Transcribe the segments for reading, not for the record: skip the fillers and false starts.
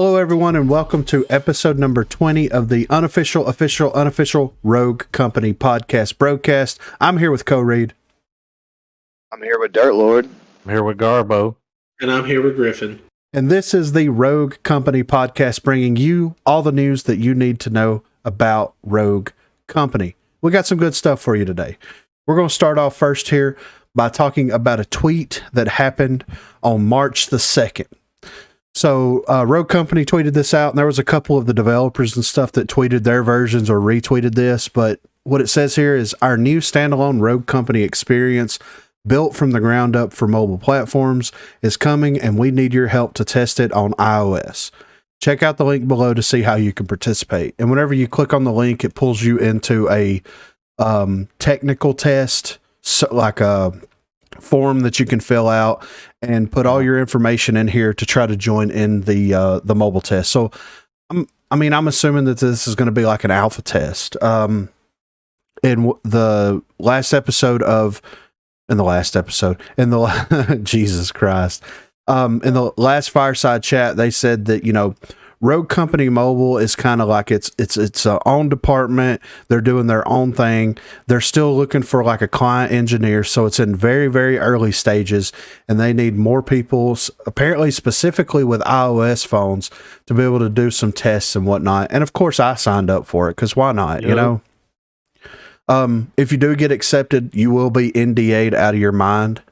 Hello, everyone, and welcome to episode number 20 of the unofficial Rogue Company podcast, Broguecast. I'm here with Co-Reed. I'm here with Dirt Lord. I'm here with Garbo. And I'm here with Griffin. And this is the Rogue Company podcast, bringing you all the news that you need to know about Rogue Company. We got some good stuff for you today. We're going to start off first here by talking about a tweet that happened on March the 2nd. So Rogue Company tweeted this out, and there was a couple of the developers and stuff that tweeted their versions or retweeted this, but what it says here is our new standalone Rogue Company experience built from the ground up for mobile platforms is coming, and we need your help to test it on iOS. Check out the link below to see how you can participate. And whenever you click on the link, it pulls you into a technical test, so like a form that you can fill out and put all your information in here to try to join in the mobile test. So, I'm assuming that this is going to be like an alpha test. In the Jesus Christ, in the last Fireside Chat, they said that, Rogue Company Mobile is kind of like it's own department. They're doing their own thing. They're still looking for like a client engineer, so it's in very, very early stages, and they need more people, apparently specifically with iOS phones, to be able to do some tests and whatnot. And of course, I signed up for it because why not? Yep. If you do get accepted, you will be NDA'd out of your mind.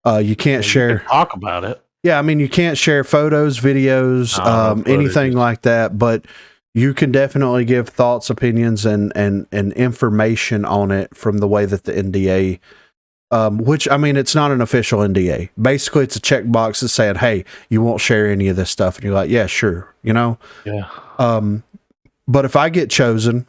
You can't share. You can talk about it. Yeah, you can't share photos, videos, anything like that, but you can definitely give thoughts, opinions, and information on it from the way that the NDA, which, it's not an official NDA. Basically, it's a checkbox that's saying, hey, you won't share any of this stuff. And you're like, yeah, sure, Yeah. But if I get chosen,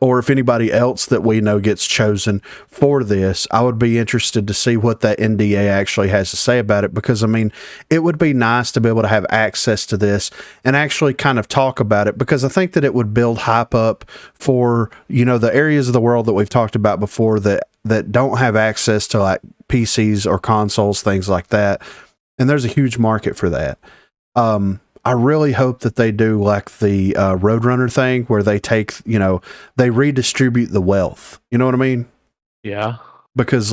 or if anybody else that we know gets chosen for this, I would be interested to see what that NDA actually has to say about it, because, it would be nice to be able to have access to this and actually kind of talk about it, because I think that it would build hype up for, the areas of the world that we've talked about before that don't have access to like PCs or consoles, things like that. And there's a huge market for that. I really hope that they do like the Roadrunner thing where they take, they redistribute the wealth. You know what I mean? Yeah. Because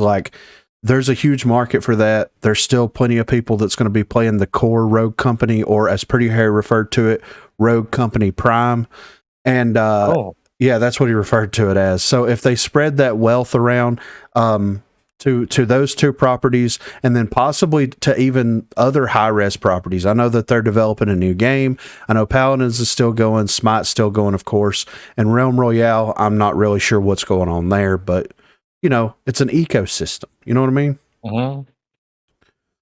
there's a huge market for that. There's still plenty of people that's going to be playing the core Rogue Company, or as Pretty Hair referred to it, Rogue Company Prime. And yeah, that's what he referred to it as. So if they spread that wealth around, to those two properties, and then possibly to even other high-res properties. I know that they're developing a new game. I know Paladins is still going, Smite's still going, of course, and Realm Royale, I'm not really sure what's going on there, but, it's an ecosystem. You know what I mean? Mm-hmm.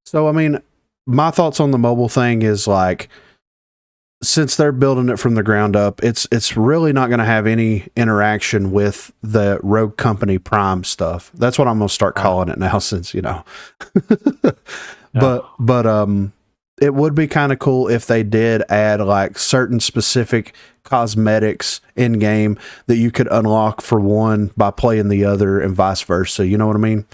So, my thoughts on the mobile thing is since they're building it from the ground up, it's really not going to have any interaction with the Rogue Company Prime stuff. That's what I'm going to start calling it now, since But it would be kind of cool if they did add like certain specific cosmetics in game that you could unlock for one by playing the other, and vice versa. You know what I mean?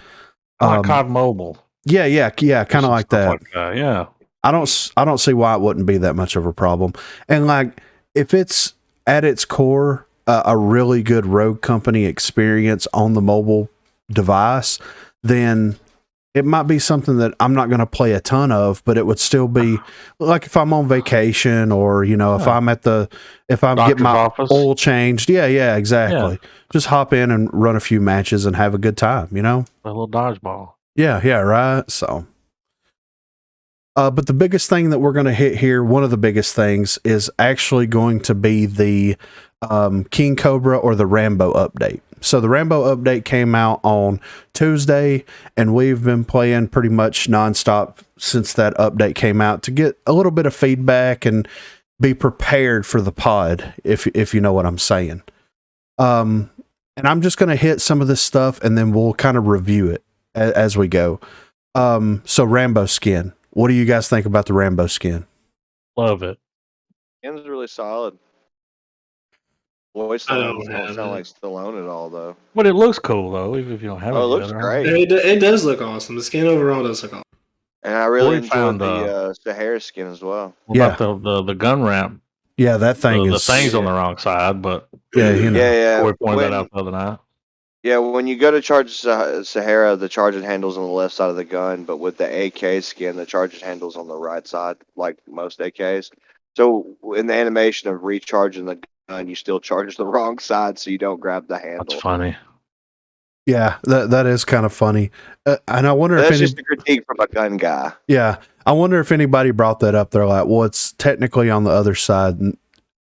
Like COD Mobile. Yeah, kind of like that. Yeah. I don't see why it wouldn't be that much of a problem. And if it's at its core a really good Rogue Company experience on the mobile device, then it might be something that I'm not going to play a ton of, but it would still be like if I'm on vacation, or if I'm getting my office. oil changed. Yeah, exactly. Yeah. Just hop in and run a few matches and have a good time. A little dodgeball. Yeah, right. So. But the biggest thing that we're going to hit here, one of the biggest things, is actually going to be the King Cobra or the Rambo update. So the Rambo update came out on Tuesday, and we've been playing pretty much nonstop since that update came out to get a little bit of feedback and be prepared for the pod, if you know what I'm saying. And I'm just going to hit some of this stuff, and then we'll kind of review it as we go. So Rambo skin. What do you guys think about the Rambo skin? Love it. Skin's really solid. Voice don't sound like Stallone at all, though. But it looks cool, though, even if you don't have it. Oh, it looks great. It does look awesome. The skin overall does look awesome. And I really We enjoyed found, the Sahara skin as well. What about the gun ramp? Yeah, that thing The is thing's on the wrong side, but yeah, you know. Yeah. Corey pointed that out the other night. Yeah, when you go to charge Sahara, the charging handle's on the left side of the gun, but with the AK skin, the charging handle's on the right side, like most AKs. So in the animation of recharging the gun, you still charge the wrong side, so you don't grab the handle. That's funny. Yeah, that is kind of funny. And I wonder That's if just a critique from a gun guy. Yeah, I wonder if anybody brought that up. They're like, well, it's technically on the other side. And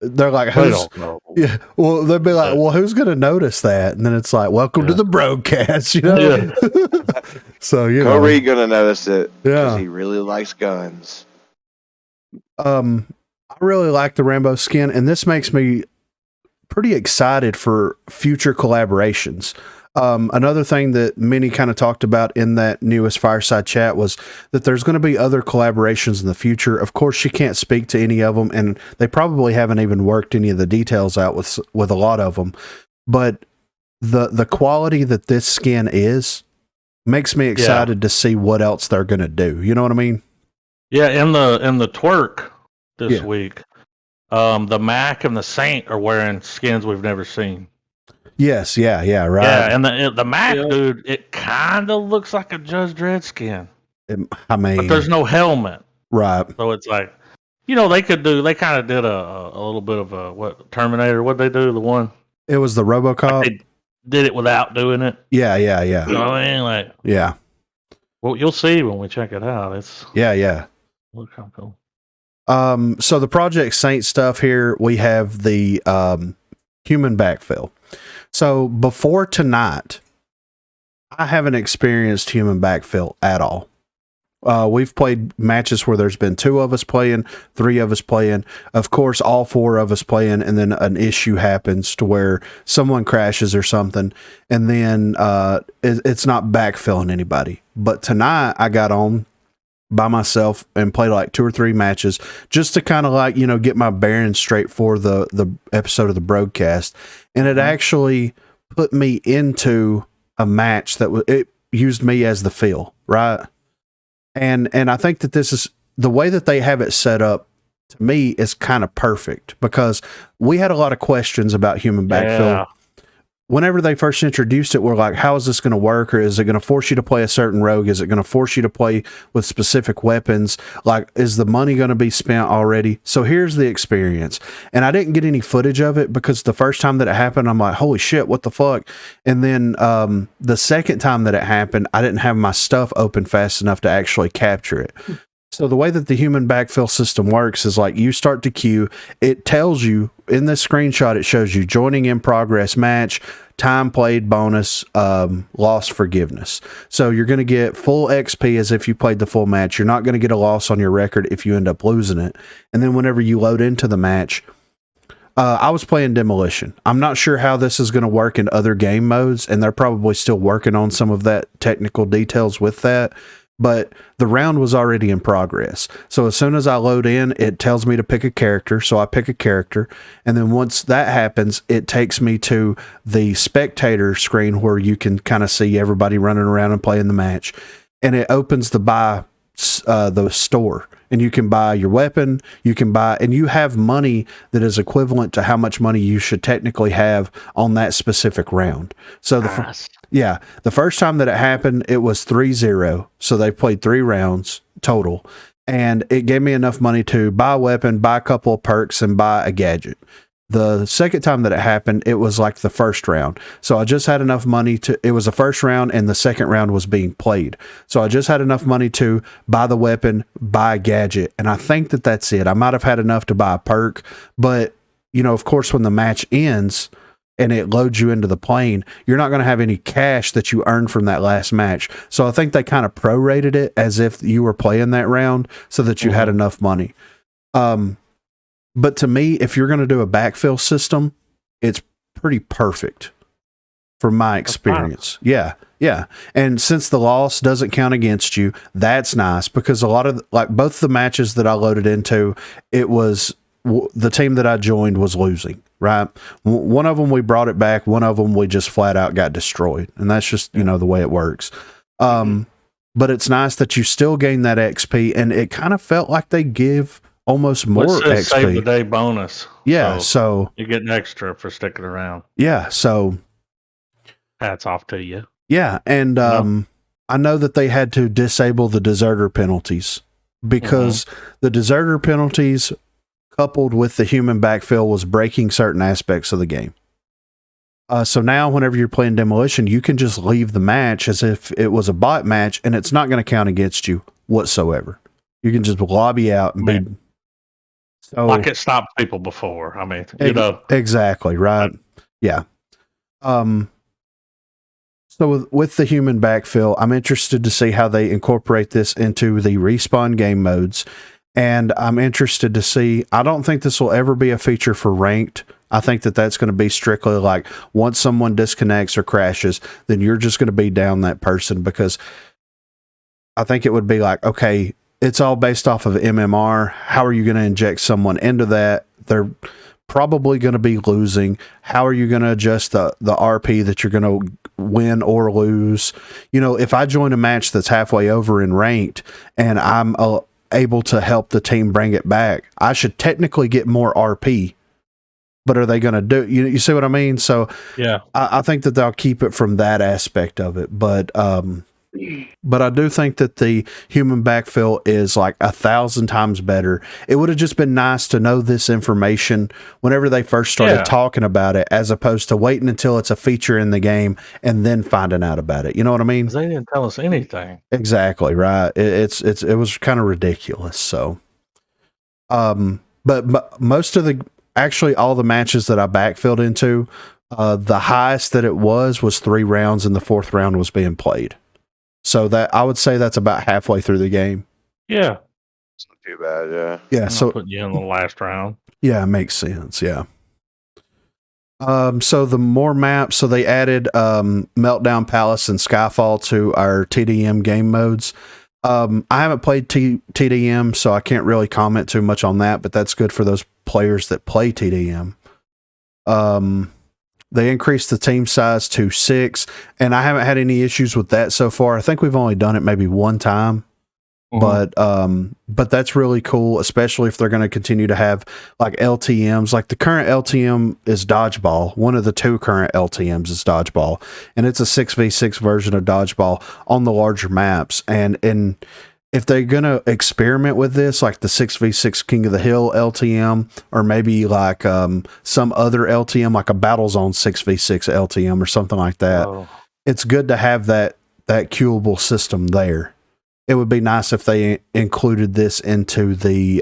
they're like, They who's? don't know. Yeah, well, they'd be like, well, who's going to notice that? And then it's like, welcome to the Broguecast, you know? Yeah. So, you Corey know. gonna notice it because Yeah. he really likes guns. I really like the Rambo skin, and this makes me pretty excited for future collaborations. Another thing that Minnie kind of talked about in that newest Fireside Chat was that there's going to be other collaborations in the future. Of course, she can't speak to any of them, and they probably haven't even worked any of the details out with a lot of them. But the quality that this skin is makes me excited to see what else they're going to do. You know what I mean? Yeah, in the Twirc this week, the Mac and the Saint are wearing skins we've never seen. Yes, yeah, right. Yeah, and the Mac dude, it kind of looks like a Judge Dredd skin. I mean, but there's no helmet, right? So it's like, they kind of did a little bit of a Terminator. What'd they do? The one it was the RoboCop. Like they did it without doing it. Yeah. You know what I mean? Like, yeah. Well, you'll see when we check it out. It's look how cool. So the Project Saint stuff here, we have the human backfill. So before tonight, I haven't experienced human backfill at all. We've played matches where there's been 2 of us playing, 3 of us playing, of course, all 4 of us playing, and then an issue happens to where someone crashes or something, and then it's not backfilling anybody. But tonight I got on by myself and played like 2 or 3 matches just to kind of like, get my bearings straight for the episode of the Broguecast. And it actually put me into a match that it used me as the fill, right? And I think that this is the way that they have it set up, to me, is kind of perfect, because we had a lot of questions about human backfill. Yeah. Whenever they first introduced it, we're like, how is this going to work? Or is it going to force you to play a certain rogue? Is it going to force you to play with specific weapons? Like, is the money going to be spent already? So here's the experience. And I didn't get any footage of it because the first time that it happened, I'm like, holy shit, what the fuck? And then the second time that it happened, I didn't have my stuff open fast enough to actually capture it. So the way that the human backfill system works is like, you start to queue. It tells you in this screenshot, it shows you joining in progress match, time played bonus, loss forgiveness. So you're going to get full XP as if you played the full match. You're not going to get a loss on your record if you end up losing it. And then whenever you load into the match, I was playing Demolition. I'm not sure how this is going to work in other game modes, and they're probably still working on some of that technical details with that. But the round was already in progress. So as soon as I load in, it tells me to pick a character. So I pick a character. And then once that happens, it takes me to the spectator screen where you can kind of see everybody running around and playing the match. And it opens the store. And you can buy your weapon. You can buy, and you have money that is equivalent to how much money you should technically have on that specific round. So the first time that it happened, it was 3-0. So they played 3 rounds total. And it gave me enough money to buy a weapon, buy a couple of perks, and buy a gadget. The second time that it happened, it was like the first round. So I just had enough money it was the first round and the second round was being played. So I just had enough money to buy the weapon, buy a gadget. And I think that that's it. I might have had enough to buy a perk, but of course, when the match ends and it loads you into the plane, you're not going to have any cash that you earned from that last match. So I think they kind of prorated it as if you were playing that round so that you had enough money. But to me, if you're going to do a backfill system, it's pretty perfect from my experience. Yeah. And since the loss doesn't count against you, that's nice, because a lot of, like, both the matches that I loaded into, it was the team that I joined was losing, right? One of them we brought it back. One of them we just flat out got destroyed. And that's just, the way it works. but it's nice that you still gain that XP, and it kind of felt like they give almost more XP. Save the day bonus. Yeah, so you get an extra for sticking around. Yeah, so hats off to you. Yeah, and I know that they had to disable the deserter penalties because the deserter penalties coupled with the human backfill was breaking certain aspects of the game. So now whenever you're playing Demolition, you can just leave the match as if it was a bot match, and it's not going to count against you whatsoever. You can just lobby out and be... So, like it stopped people before. I mean, you know. Exactly, right? Yeah. So with the human backfill, I'm interested to see how they incorporate this into the respawn game modes. And I'm interested to see, I don't think this will ever be a feature for ranked. I think that that's going to be strictly like once someone disconnects or crashes, then you're just going to be down that person, because I think it would be like, okay, it's all based off of MMR. How are you going to inject someone into that? They're probably going to be losing. How are you going to adjust the RP that you're going to win or lose? You know, if I join a match that's halfway over in ranked and I'm able to help the team bring it back, I should technically get more RP. But are they going to do, you see what I mean? So yeah, I think that they'll keep it from that aspect of it. But I do think that the human backfill is like 1,000 times better. It would have just been nice to know this information whenever they first started talking about it, as opposed to waiting until it's a feature in the game and then finding out about it. You know what I mean? They didn't tell us anything. Exactly, right. It was kind of ridiculous. So, but most of actually all the matches that I backfilled into, the highest that it was 3 rounds, and the 4th round was being played. So that I would say that's about halfway through the game. Yeah. It's not too bad, yeah. Yeah, I'm so putting you in the last round. Yeah, it makes sense, yeah. So the more maps, so they added Meltdown Palace and Skyfall to our TDM game modes. I haven't played TDM, so I can't really comment too much on that, but that's good for those players that play TDM. They increased the team size to 6, and I haven't had any issues with that so far. I think we've only done it maybe one time, but that's really cool, especially if they're going to continue to have like LTMs. Like the current LTM is Dodgeball. One of the 2 current LTMs is Dodgeball, and it's a 6v6 version of Dodgeball on the larger maps. And if they're going to experiment with this, like the 6v6 King of the Hill LTM, or maybe like some other LTM, like a Battlezone 6v6 LTM or something like that, it's good to have that queuable system there. It would be nice if they included this into the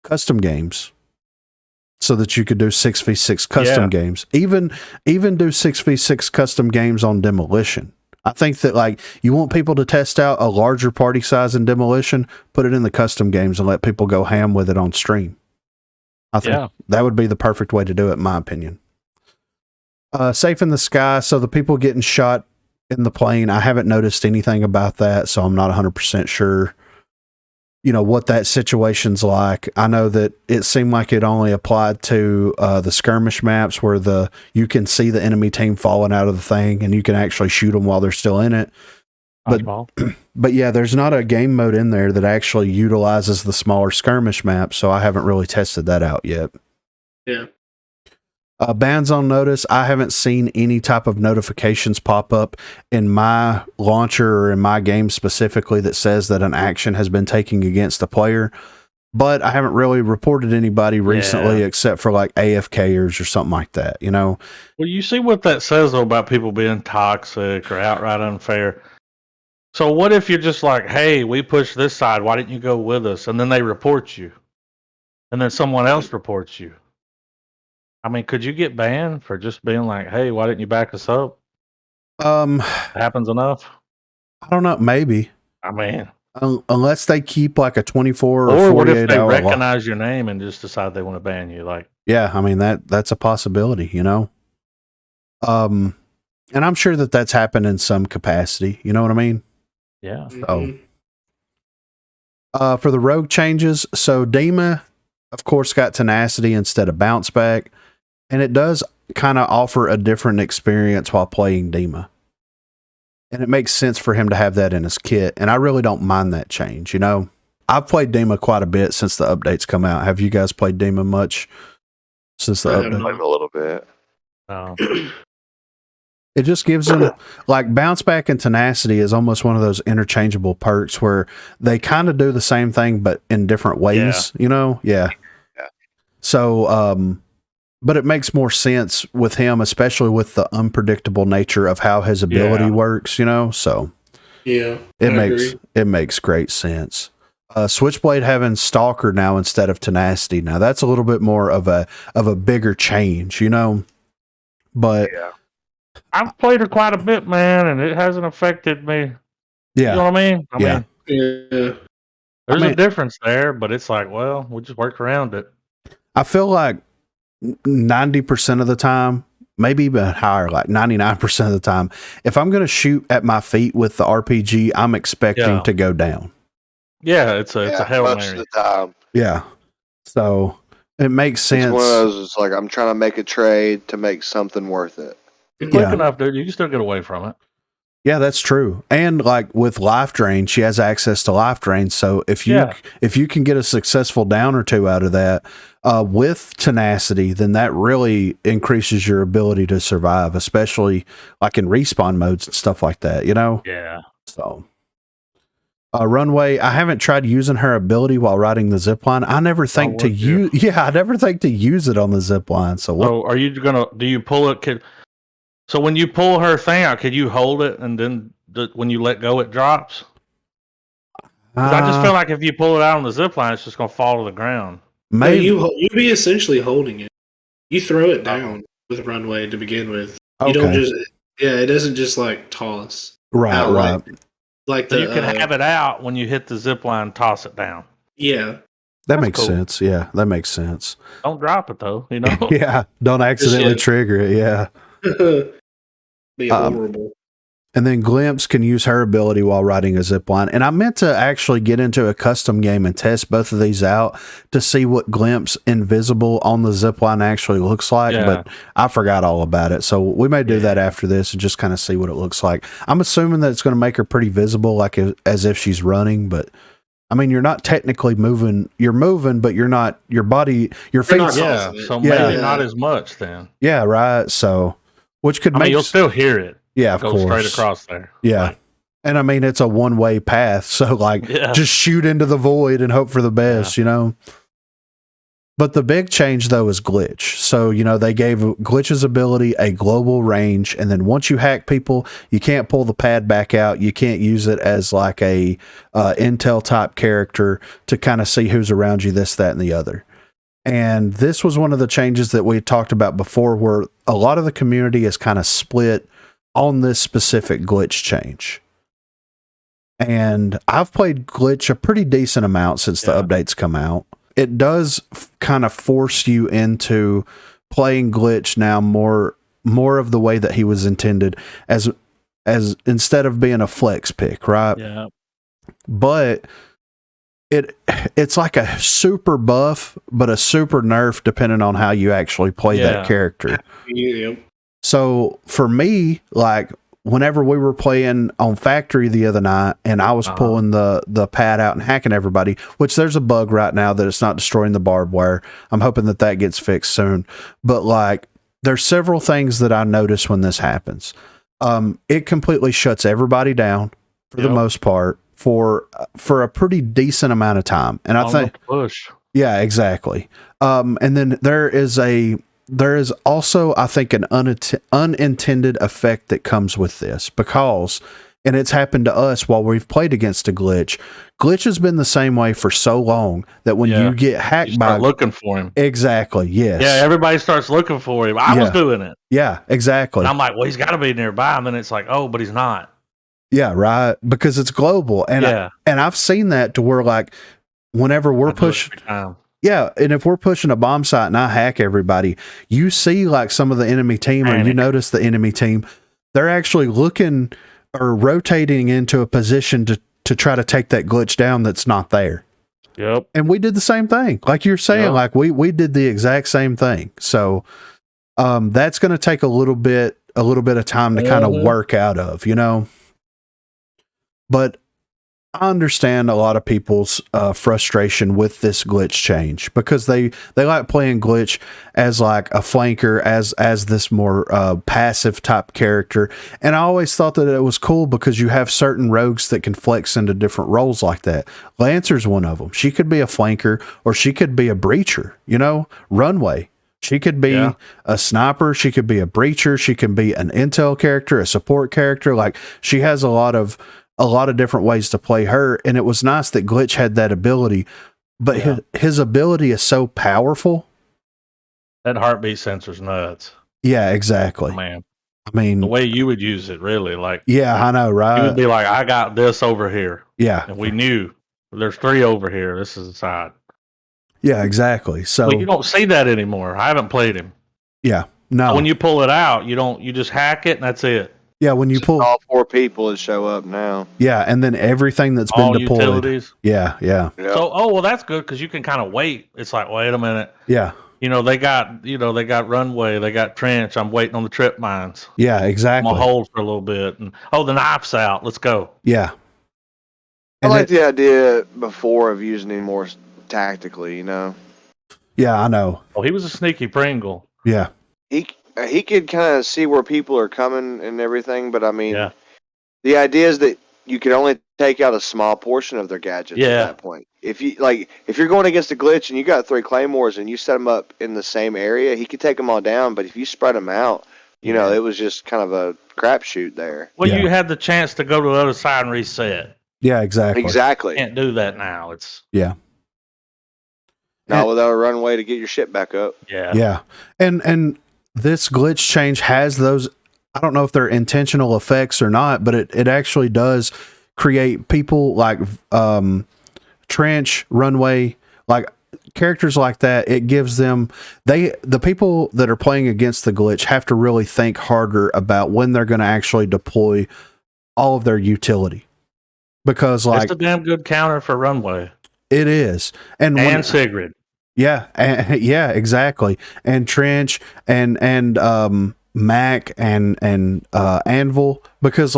custom games so that you could do 6v6 custom games. Even do 6v6 custom games on Demolition. I think that like you want people to test out a larger party size in Demolition, put it in the custom games and let people go ham with it on stream. I think that would be the perfect way to do it, in my opinion. Safe in the Sky. So the people getting shot in the plane, I haven't noticed anything about that, so I'm not 100% sure, you know, what that situation's like. I know that it seemed like it only applied to the skirmish maps where you can see the enemy team falling out of the thing and you can actually shoot them while they're still in it. But yeah, there's not a game mode in there that actually utilizes the smaller skirmish maps, so I haven't really tested that out yet. Yeah. Bans on notice. I haven't seen any type of notifications pop up in my launcher or in my game specifically that says that an action has been taken against a player, but I haven't really reported anybody recently except for like AFKers or something like that, you know? Well, you see what that says though about people being toxic or outright unfair. So what if you're just like, hey, we pushed this side, why didn't you go with us? And then they report you. And then someone else reports you. I mean, could you get banned for just being like, hey, why didn't you back us up? Happens enough? I don't know, maybe. I mean, unless they keep like a 24 or 48 what if they hour recognize your name and just decide they want to ban you? Like, yeah, I mean that's a possibility, you know. And I'm sure that that's happened in some capacity, you know what I mean? Yeah. So for the rogue changes, so Dima of course got tenacity instead of bounce back. And it does kind of offer a different experience while playing Dima. And it makes sense for him to have that in his kit. And I really don't mind that change, you know? I've played Dima quite a bit since the updates come out. Have you guys played Dima much since the update? Played a little bit. It just gives them like bounce back and tenacity is almost one of those interchangeable perks where they kind of do the same thing but in different ways, you know? Yeah. So, but it makes more sense with him, especially with the unpredictable nature of how his ability works, you know? So it makes great sense. Switchblade having Stalker now instead of Tenacity. Now that's a little bit more of a bigger change, you know? But I've played her quite a bit, man, and it hasn't affected me. Yeah. You know what I mean? I mean, there's a difference there, but it's like, well, we'll just work around it. I feel like 90% of the time, maybe even higher, like 99% of the time, if I'm going to shoot at my feet with the RPG, I'm expecting to go down. Yeah, it's a Hail Mary. Most of the time. Yeah. So it makes sense. It's one of those, it's like I'm trying to make a trade to make something worth it. You're quick enough, dude. You can still get away from it. Yeah, that's true. And like with life drain, she has access to life drain. So if you can get a successful down or two out of that with tenacity, then that really increases your ability to survive, especially like in respawn modes and stuff like that, you know? Yeah. So Runway, I haven't tried using her ability while riding the zip line. I never think to use I never think to use it on the zip line. So are you do you pull it? So when you pull her thing out, could you hold it and then when you let go, it drops? I just feel like if you pull it out on the zip line, it's just going to fall to the ground. Maybe you'd be essentially holding it. You throw it down with Runway to begin with. You don't just it doesn't just like toss. Right. Like so you can have it out when you hit the zip line, toss it down. Yeah. That makes sense. Yeah, that makes sense. Don't drop it though, you know. Yeah, don't accidentally trigger it. Yeah. Be horrible. And then Glimpse can use her ability while riding a zip line. And I meant to actually get into a custom game and test both of these out to see what Glimpse invisible on the zip line actually looks like, but I forgot all about it. So we may do that after this and just kind of see what it looks like. I'm assuming that it's going to make her pretty visible, like as if she's running, but I mean, you're not technically moving. You're moving, but you're not. Your body, your feet. So maybe not as much then. Yeah, right. So, which could make you'll still hear it. Yeah, of course. Straight across there. Yeah. Like, and I mean, it's a one-way path. So like just shoot into the void and hope for the best, you know? But the big change though is Glitch. So, you know, they gave Glitch's ability a global range. And then once you hack people, you can't pull the pad back out. You can't use it as like a intel type character to kind of see who's around you, this, that, and the other. And this was one of the changes that we talked about before, where a lot of the community is kind of split on this specific Glitch change. And I've played Glitch a pretty decent amount since the updates come out. It does kind of force you into playing Glitch now more of the way that he was intended, as instead of being a flex pick, right? Yeah. But it's like a super buff, but a super nerf depending on how you actually play that character. Yeah. So for me, like whenever we were playing on Factory the other night and I was pulling the pad out and hacking everybody, which there's a bug right now that it's not destroying the barbed wire. I'm hoping that gets fixed soon. But like there's several things that I notice when this happens. It completely shuts everybody down for the most part for a pretty decent amount of time. And I think yeah, exactly. And then there is also, I think, an unintended effect that comes with this because, and it's happened to us while we've played against a Glitch. Glitch has been the same way for so long that when you get hacked by looking for him. Exactly. Yes. Yeah. Everybody starts looking for him. I was doing it. Yeah, exactly. And I'm like, well, he's got to be nearby. And then it's like, oh, but he's not. Yeah. Right. Because it's global. And and I've seen that to where like, whenever we're pushing, yeah, and if we're pushing a bomb site and I hack everybody, you see like some of the enemy team, or you notice the enemy team, they're actually looking or rotating into a position to try to take that Glitch down that's not there. Yep. And we did the same thing. Like you're saying, like we did the exact same thing. So that's going to take a little bit of time to kind of work out of, you know? But I understand a lot of people's frustration with this glitch change because they like playing glitch as like a flanker, as this more passive type character. And I always thought that it was cool because you have certain rogues that can flex into different roles like that. Lancer's one of them. She could be a flanker or she could be a breacher, Runway. She could be a sniper. She could be a breacher. She can be an intel character, a support character. Like she has a lot of different ways to play her. And it was nice that Glitch had that ability, but his ability is so powerful. That heartbeat sensor's nuts. Yeah, exactly. Man. I mean, the way you would use it, really. Like, yeah, I know, right? You would be like, I got this over here. Yeah. And we knew there's 3 over here. This is the side. Yeah, exactly. So but you don't see that anymore. I haven't played him. Yeah. No. When you pull it out, you just hack it and that's it. Yeah, when you pull all 4 people that show up now. Yeah, and then everything that's been deployed. Utilities. Yeah. Yep. So, well, that's good because you can kind of wait. It's like, wait a minute. Yeah. They got runway, they got trench. I'm waiting on the trip mines. Yeah, exactly. I'm gonna hold for a little bit, and the knife's out. Let's go. Yeah. I like the idea before of using him more tactically. Yeah, I know. Oh, he was a sneaky Pringle. Yeah. He could kind of see where people are coming and everything, but I mean, the idea is that you can only take out a small portion of their gadgets at that point. If you're going against a glitch and you got 3 claymores and you set them up in the same area, he could take them all down. But if you spread them out, it was just kind of a crapshoot there. Well, you had the chance to go to the other side and reset. Yeah, exactly. Exactly. Can't do that now. It's not without a runway to get your shit back up. Yeah. Yeah. And this glitch change has those, I don't know if they're intentional effects or not, but it actually does create people like Trench, Runway, like characters like that. It gives them, the people that are playing against the glitch have to really think harder about when they're going to actually deploy all of their utility. Because it's a damn good counter for Runway. It is. And Sigrid. Yeah, yeah, exactly. And Trench and Mac and Anvil, because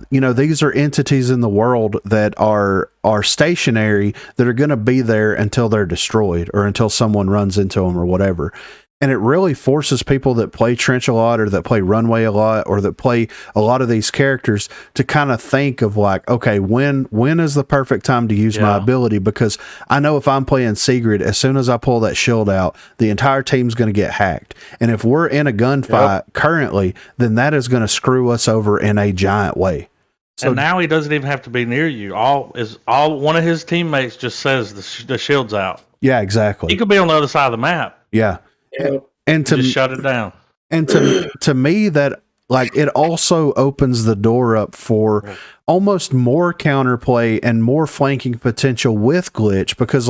these are entities in the world that are stationary, that are going to be there until they're destroyed or until someone runs into them or whatever. And it really forces people that play Trench a lot or that play Runway a lot or that play a lot of these characters to kind of think of like, okay, when is the perfect time to use my ability? Because I know if I'm playing Sigrid, as soon as I pull that shield out, the entire team's going to get hacked. And if we're in a gunfight currently, then that is going to screw us over in a giant way. So and now he doesn't even have to be near you. All one of his teammates just says the shield's out. Yeah, exactly. He could be on the other side of the map. Yeah. And to just shut it down. And to me, that like it also opens the door up for almost more counterplay and more flanking potential with glitch, because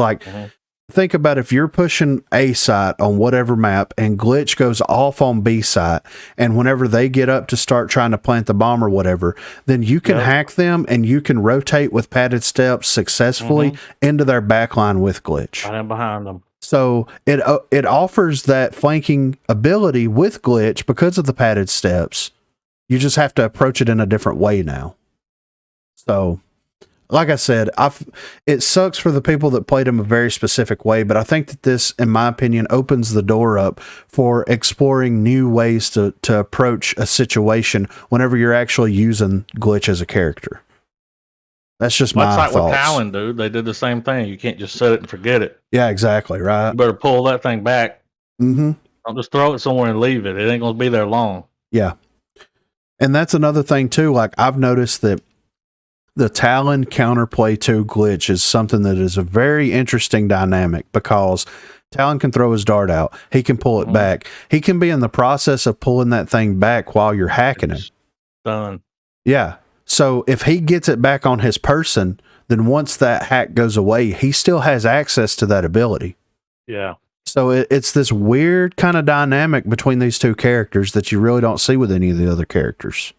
think about if you're pushing A site on whatever map and glitch goes off on B site, and whenever they get up to start trying to plant the bomb or whatever, then you can hack them and you can rotate with padded steps successfully into their backline with glitch. Right behind them. So it offers that flanking ability with glitch because of the padded steps. You just have to approach it in a different way now. So, like I said, it sucks for the people that played him a very specific way, but I think that this, in my opinion, opens the door up for exploring new ways to approach a situation whenever you're actually using glitch as a character. That's just my thoughts. With Talon, dude. They did the same thing. You can't just set it and forget it. Yeah, exactly. Right. You better pull that thing back. Mm-hmm. Don't just throw it somewhere and leave it. It ain't going to be there long. Yeah. And that's another thing, too. Like, I've noticed that the Talon counterplay to glitch is something that is a very interesting dynamic, because Talon can throw his dart out. He can pull it back. He can be in the process of pulling that thing back while you're hacking him. Done. Yeah. So if he gets it back on his person, then once that hack goes away, he still has access to that ability. Yeah. So it's this weird kind of dynamic between these two characters that you really don't see with any of the other characters.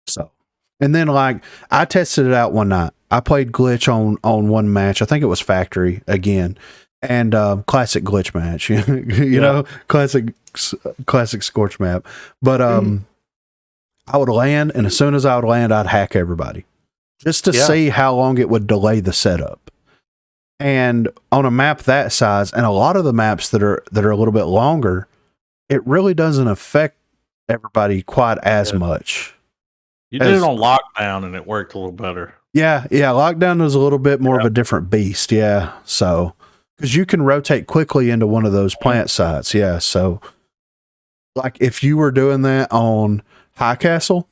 So, and then I tested it out one night. I played glitch on one match. I think it was factory again, and classic glitch match, you know, classic scorch map. But, I would land, and as soon as I would land, I'd hack everybody. just to see how long it would delay the setup. And on a map that size, and a lot of the maps that are a little bit longer, it really doesn't affect everybody quite as much. You did it on lockdown and it worked a little better. Yeah. Lockdown was a little bit more of a different beast. Yeah. So, because you can rotate quickly into one of those plant sites. Yeah. So, like if you were doing that on High Castle,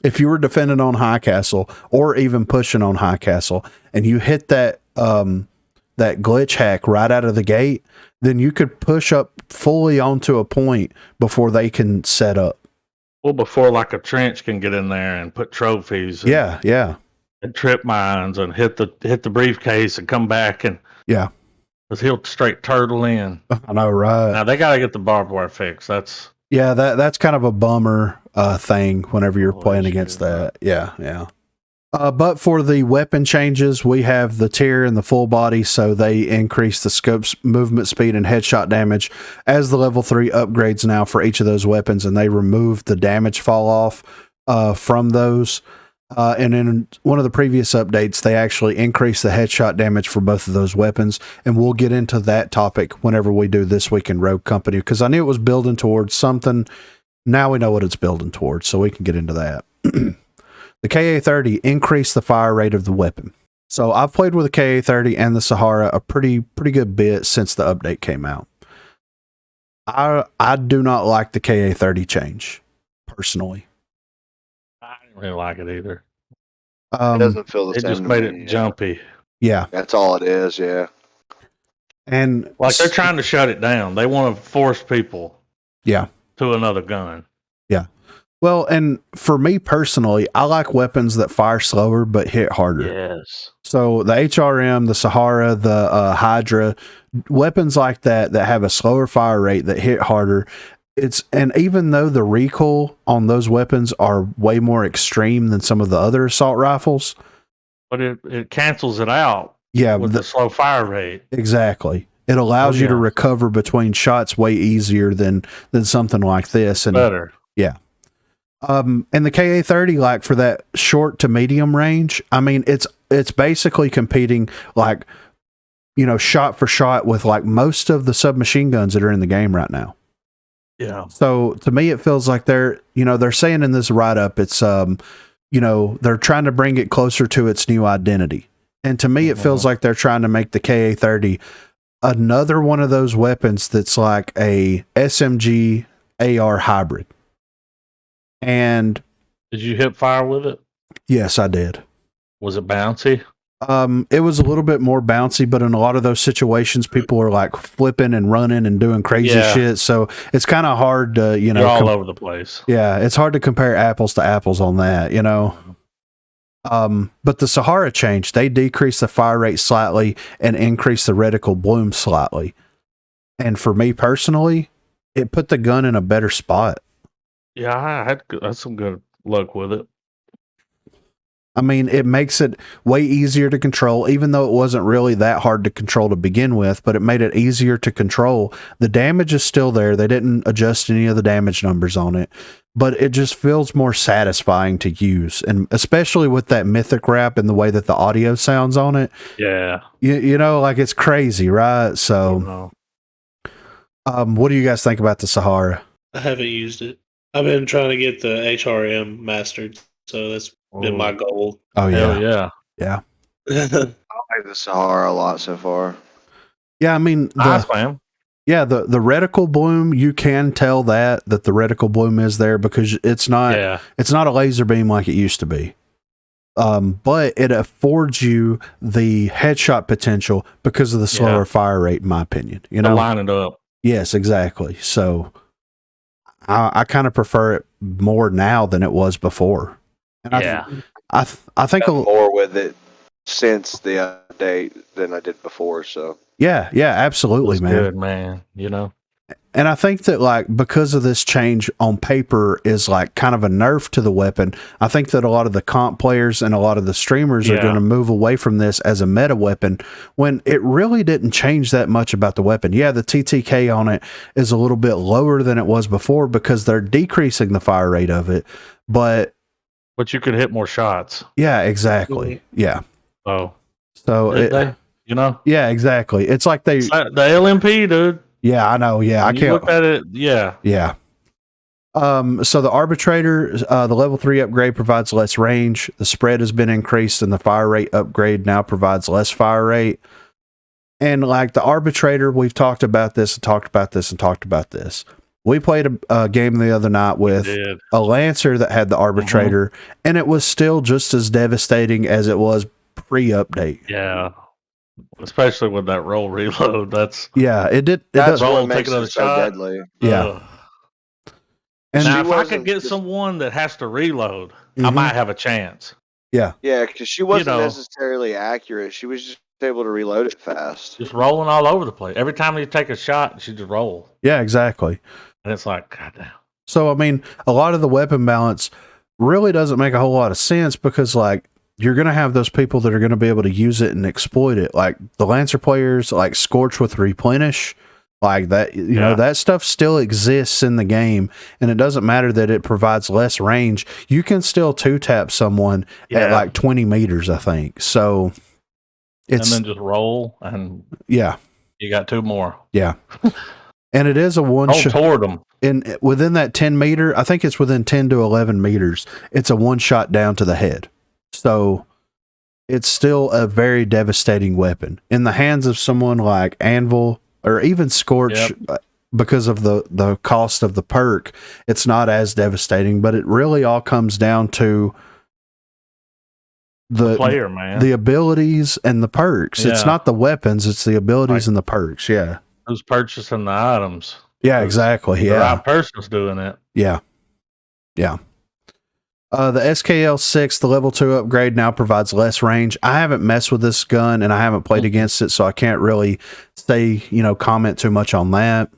if you were defending on High Castle or even pushing on High Castle and you hit that glitch hack right out of the gate, then you could push up fully onto a point before they can set up. Well, before like a trench can get in there and put trophies. And, and trip mines and hit the briefcase and come back and because he'll straight turtle in. I know, right? Now they got to get the barbed wire fixed. That's kind of a bummer thing whenever you're playing against that. Yeah. But for the weapon changes, we have the tier and the full body, so they increase the scope's movement speed and headshot damage as the level 3 upgrades now for each of those weapons, and they remove the damage fall off from those. And in one of the previous updates, they actually increased the headshot damage for both of those weapons, and we'll get into that topic whenever we do This Week in Rogue Company, because I knew it was building towards something. Now we know what it's building towards, so we can get into that. The KA-30 increased the fire rate of the weapon. So I've played with the KA-30 and the Sahara a pretty good bit since the update came out. I do not like the KA-30 change, personally. I didn't really like it either. It doesn't feel the same. It just made it jumpy. Yeah. That's all it is, yeah. And like they're trying to shut it down. They want to force people to another gun. Yeah. Well, and for me personally, I like weapons that fire slower but hit harder. Yes. So the HRM, the Sahara, the Hydra, weapons like that have a slower fire rate that hit harder. And even though the recoil on those weapons are way more extreme than some of the other assault rifles, but it cancels it out. Yeah, with the slow fire rate. Exactly. It allows you to recover between shots way easier than something like this. And better. Yeah. And the KA-30, like for that short to medium range, I mean, it's basically competing like, shot for shot with like most of the submachine guns that are in the game right now. Yeah. So to me, it feels like they're saying in this write-up, it's, they're trying to bring it closer to its new identity. And to me, it feels like they're trying to make the KA-30 another one of those weapons that's like a SMG AR hybrid. And did you hip fire with it? Yes, I did. Was it bouncy? It was a little bit more bouncy, but in a lot of those situations, people are like flipping and running and doing crazy shit. So it's kind of hard to, You're all over the place. Yeah, it's hard to compare apples to apples on that, But the Sahara changed. They decreased the fire rate slightly and increased the reticle bloom slightly. And for me personally, it put the gun in a better spot. Yeah, I had some good luck with it. I mean, it makes it way easier to control, even though it wasn't really that hard to control to begin with, but it made it easier to control. The damage is still there. They didn't adjust any of the damage numbers on it, but it just feels more satisfying to use. And especially with that Mythic wrap and the way that the audio sounds on it. Yeah. Like it's crazy, right? So, what do you guys think about the Sahara? I haven't used it. I've been trying to get the HRM mastered, so that's been my goal. Oh yeah. Yeah. I like the Sahara a lot so far. Yeah, I mean, nice, man. Yeah, the reticle bloom, you can tell that the reticle bloom is there because it's not a laser beam like it used to be. But it affords you the headshot potential because of the slower fire rate, in my opinion. To line it up. Yes, exactly. So I kind of prefer it more now than it was before. And I think more with it since the update than I did before. So yeah, absolutely, it's man. Good, man. And I think that like because of this change on paper is like kind of a nerf to the weapon. I think that a lot of the comp players and a lot of the streamers are going to move away from this as a meta weapon when it really didn't change that much about the weapon. Yeah, the TTK on it is a little bit lower than it was before because they're decreasing the fire rate of it, but But you could hit more shots. Yeah, exactly. Yeah. Oh, So yeah, exactly. It's like the LMP, dude. Yeah, I know. Yeah, I can't look at it. Yeah. Yeah. So the arbitrator, the level 3 upgrade provides less range. The spread has been increased, and the fire rate upgrade now provides less fire rate. And like the arbitrator, we've talked about this and talked about this and talked about this. We played a game the other night with a Lancer that had the arbitrator, and it was still just as devastating as it was pre-update. Yeah. Especially with that roll reload. It did. That's what makes it so deadly. Yeah. And now, if I could get someone that has to reload, I might have a chance. Yeah. Yeah, because she wasn't necessarily accurate. She was just able to reload it fast. Just rolling all over the place. Every time you take a shot, she just roll. Yeah, exactly. And it's like, goddamn. So, I mean, a lot of the weapon balance really doesn't make a whole lot of sense because, like, you're going to have those people that are going to be able to use it and exploit it. Like, the Lancer players, like, Scorch with Replenish. Like that, you know, that stuff still exists in the game, and it doesn't matter that it provides less range. You can still 2-tap someone at like 20 meters, I think. So it's and then just roll, and you got 2 more. Yeah, and it is a one shot toward them. Within that 10 meter, I think it's within 10 to 11 meters. It's a one shot down to the head. So it's still a very devastating weapon in the hands of someone like Anvil. Or even Scorch, because of the cost of the perk, it's not as devastating. But it really all comes down to the player, man, the abilities and the perks. It's not the weapons; it's the abilities and the perks. Yeah, who's purchasing the items? Yeah, exactly. The right person's doing it. Yeah. The SKL6, the level 2 upgrade, now provides less range. I haven't messed with this gun and I haven't played against it, so I can't really say, comment too much on that.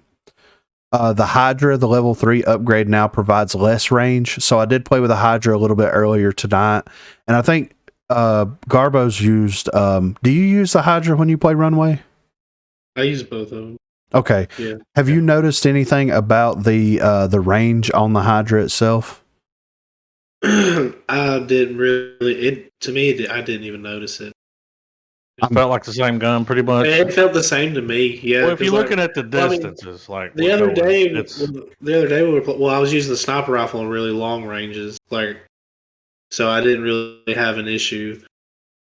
The Hydra, the level 3 upgrade, now provides less range. So I did play with the Hydra a little bit earlier tonight, and I think Garbo's used. Do you use the Hydra when you play Runway? I use both of them. Okay. Yeah. Have you noticed anything about the range on the Hydra itself? I didn't really. I didn't even notice it. It felt like the same gun, pretty much. It felt the same to me. Yeah. Well, if you're looking at the distances, the other day we were. I was using the sniper rifle on really long ranges, so I didn't really have an issue.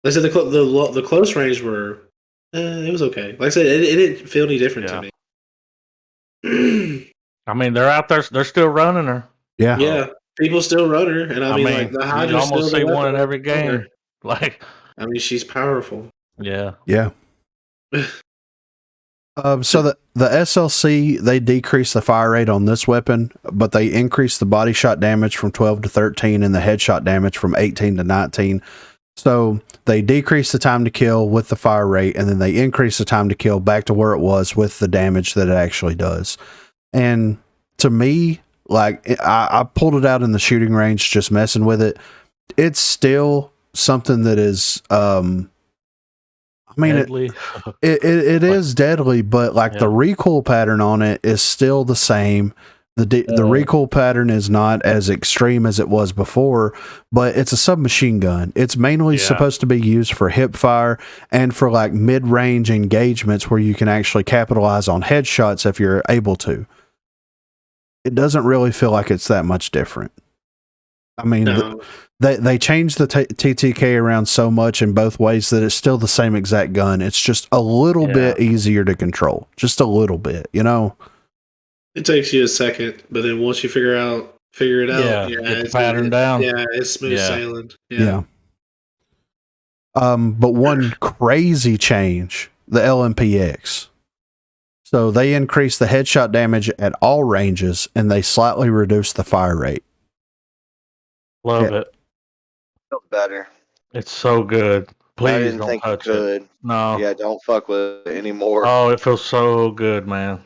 Like I said, the close range were. It was okay. Like I said, it didn't feel any different to me. I mean, they're out there. They're still running her. Yeah. Yeah. People still run her, and I mean like the Hydra. You almost see one in every game. I mean, she's powerful. Yeah. So the SLC, they decrease the fire rate on this weapon, but they increase the body shot damage from 12 to 13 and the headshot damage from 18 to 19. So they decrease the time to kill with the fire rate, and then they increase the time to kill back to where it was with the damage that it actually does. And to me, I pulled it out in the shooting range, just messing with it. It's still something that is, deadly. It is deadly, but the recoil pattern on it is still the same. The recoil pattern is not as extreme as it was before, but it's a submachine gun. It's mainly supposed to be used for hip fire and for mid-range engagements where you can actually capitalize on headshots if you're able to. It doesn't really feel like it's that much different. I mean, they changed the TTK around so much in both ways that it's still the same exact gun. It's just a little bit easier to control. Just a little bit, It takes you a second, but then once you figure it out, get the pattern down. Yeah, it's smooth sailing. Yeah. But one crazy change, the LMPX. So they increase the headshot damage at all ranges, and they slightly reduce the fire rate. Love it. Feels better. It's so good. Please I didn't don't think touch you could. it. No. Yeah, don't fuck with it anymore. Oh, it feels so good, man.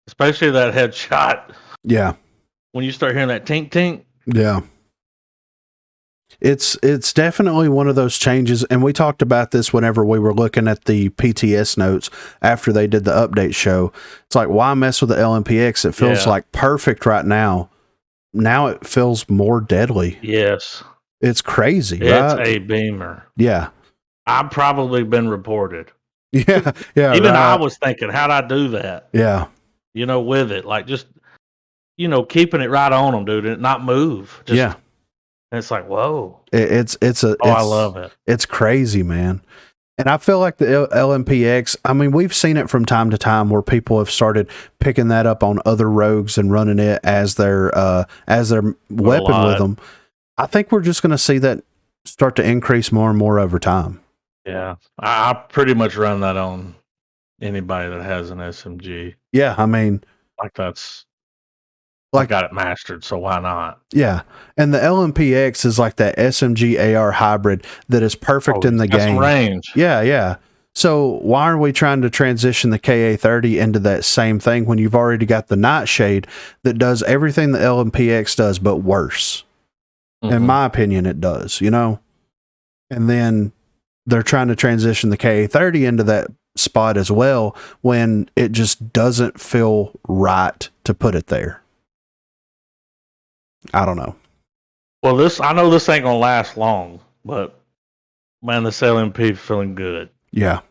Especially that headshot. Yeah. When you start hearing that tink tink. Yeah. It's definitely one of those changes, and we talked about this whenever we were looking at the PTS notes after they did the update show. It's like, why mess with the LMPX? It feels perfect right now. Now it feels more deadly. Yes. It's crazy, It's right? a beamer. Yeah. I've probably been reported. Yeah. Yeah. Even I right. was thinking, how'd I do that? Yeah. With it, like just keeping it right on them, dude, and not move. Just, Yeah. and it's like, whoa. I love it. It's crazy, man. And I feel like the LMPX, I mean, we've seen it from time to time where people have started picking that up on other rogues and running it as their weapon with them. I think we're just going to see that start to increase more and more over time. Yeah. I pretty much run that on anybody that has an SMG. Yeah. I mean, like I got it mastered, so why not? Yeah. And the LMPX is like that SMG AR hybrid that is perfect in the game. Some range. Yeah, yeah. So why are we trying to transition the KA-30 into that same thing when you've already got the Nightshade that does everything the LMPX does, but worse? Mm-hmm. In my opinion, it does, And then they're trying to transition the KA-30 into that spot as well when it just doesn't feel right to put it there. I don't know. Well, I know this ain't gonna last long, but man, this LMP is feeling good. Yeah,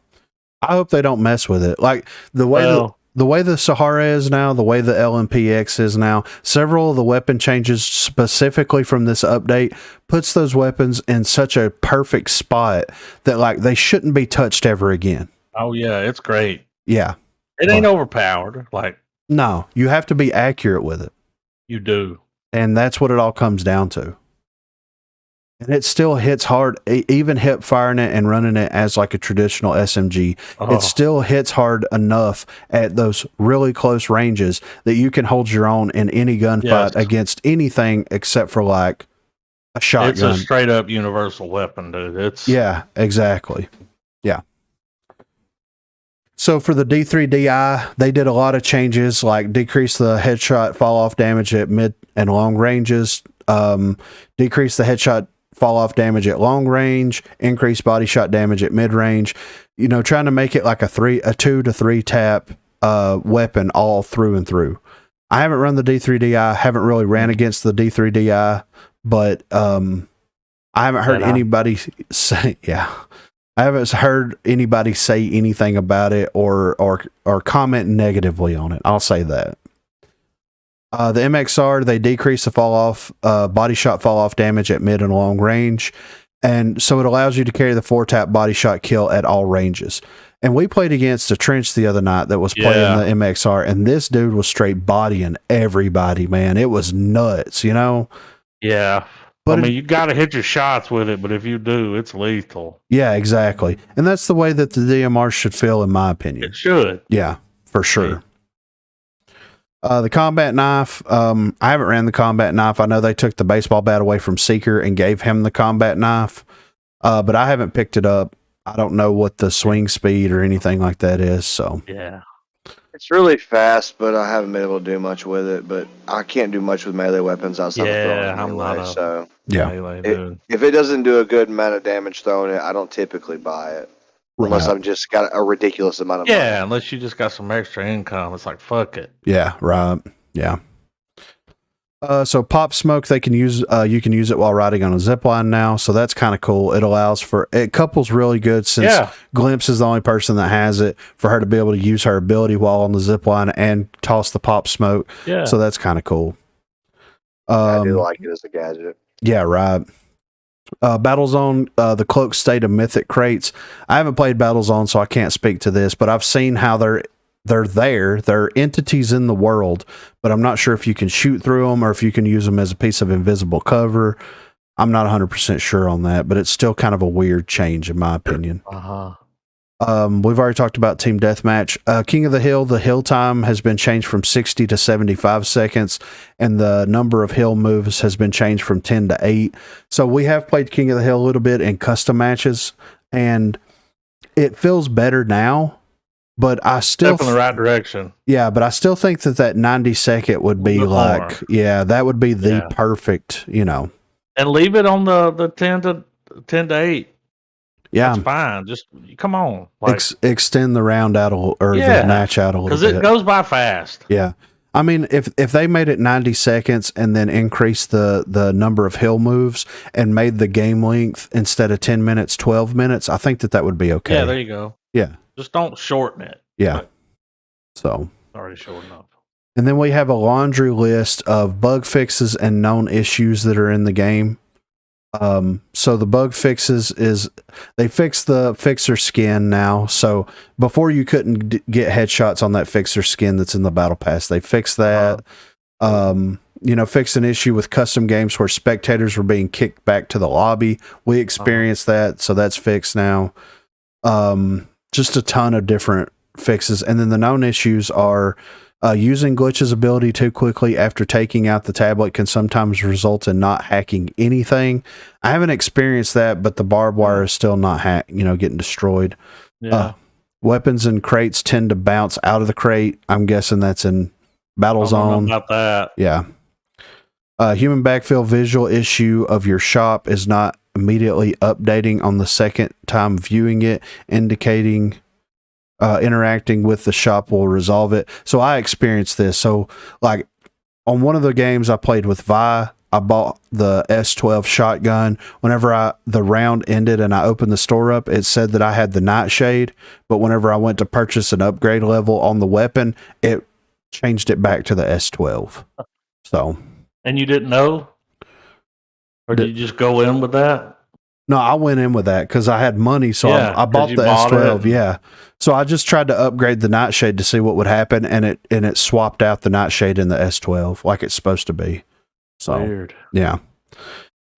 I hope they don't mess with it. Like the way the Sahara is now, the way the LMPX is now. Several of the weapon changes specifically from this update puts those weapons in such a perfect spot that like they shouldn't be touched ever again. Oh yeah, it's great. Yeah, it ain't overpowered. Like no, you have to be accurate with it. You do. And that's what it all comes down to. And it still hits hard, even hip firing it and running it as like a traditional SMG. It still hits hard enough at those really close ranges that you can hold your own in any gunfight against anything except for like a shotgun. It's a straight up universal weapon, dude. Yeah, exactly. Yeah. So for the D3DI, they did a lot of changes, like decrease the headshot fall off damage at mid and long ranges, decrease the headshot fall off damage at long range, increase body shot damage at mid range, trying to make it like a 2 to 3 tap weapon all through and through. I haven't run the D3DI, haven't really ran against the D3DI, but I haven't heard anybody say, I haven't heard anybody say anything about it or comment negatively on it. I'll say that. The MXR, they decrease the fall off, body shot fall off damage at mid and long range. And so it allows you to carry the 4-tap body shot kill at all ranges. And we played against a Trench the other night that was playing the MXR, and this dude was straight bodying everybody, man. It was nuts, Yeah. But you got to hit your shots with it, but if you do, it's lethal. Yeah, exactly. And that's the way that the DMR should feel, in my opinion. It should. Yeah, for sure. The combat knife, I haven't ran the combat knife. I know they took the baseball bat away from Seeker and gave him the combat knife, but I haven't picked it up. I don't know what the swing speed or anything like that is. So yeah. It's really fast, but I haven't been able to do much with it. But I can't do much with melee weapons outside of throwing it anyway. So melee, if it doesn't do a good amount of damage throwing it, I don't typically buy it. Unless I've just got a ridiculous amount of money. Yeah, unless you just got some extra income. It's like, fuck it. Yeah, right. Yeah. So pop smoke, they can use, you can use it while riding on a zip line now. So that's kind of cool. It allows it couples really good since Glimpse is the only person that has it, for her to be able to use her ability while on the zip line and toss the pop smoke. Yeah. So that's kind of cool. I do like it as a gadget. Yeah, right. Battlezone, the cloak state of Mythic crates. I haven't played Battlezone, so I can't speak to this, but I've seen how they're there. They're entities in the world, but I'm not sure if you can shoot through them or if you can use them as a piece of invisible cover. I'm not 100% sure on that, but it's still kind of a weird change in my opinion. We've already talked about Team Deathmatch. King of the hill time has been changed from 60 to 75 seconds, and the number of hill moves has been changed from 10 to 8. So we have played King of the Hill a little bit in custom matches, and it feels better now, but I still... Step in the right direction. Yeah, but I still think that 90 second would be like... Yeah, that would be the perfect, And leave it on the 10 to 8. Yeah, that's fine. Just come on, extend the round out the match out a little bit because it goes by fast. Yeah, I mean, if they made it 90 seconds and then increased the number of hill moves and made the game length instead of 10 minutes, 12 minutes, I think that would be okay. Yeah, there you go. Yeah. Just don't shorten it. Yeah. So. Already short enough. And then we have a laundry list of bug fixes and known issues that are in the game. So the bug fixes is they fixed the fixer skin now. So before you couldn't get headshots on that fixer skin that's in the battle pass. They fixed that. Fixed an issue with custom games where spectators were being kicked back to the lobby. We experienced that, so that's fixed now. Just a ton of different fixes. And then the known issues are using Glitch's ability too quickly after taking out the tablet can sometimes result in not hacking anything. I haven't experienced that, but the barbed wire is still not getting destroyed. Yeah. Weapons and crates tend to bounce out of the crate. I'm guessing that's in Battle Zone. About that. Yeah. Human backfill visual issue of your shop is not immediately updating on the second time viewing it, indicating interacting with the shop will resolve it. So I experienced this. So like on one of the games I played with Vi, I bought the S12 shotgun. Whenever the round ended and I opened the store up, it said that I had the nightshade, but whenever I went to purchase an upgrade level on the weapon, it changed it back to the S12. So. And you didn't know? Or did you just go in with that? No, I went in with that because I had money, so Yeah, I bought the 'cause you bought S12. it. Yeah, so I just tried to upgrade the nightshade to see what would happen, and it swapped out the nightshade in the S12 like it's supposed to be. So Weird. yeah.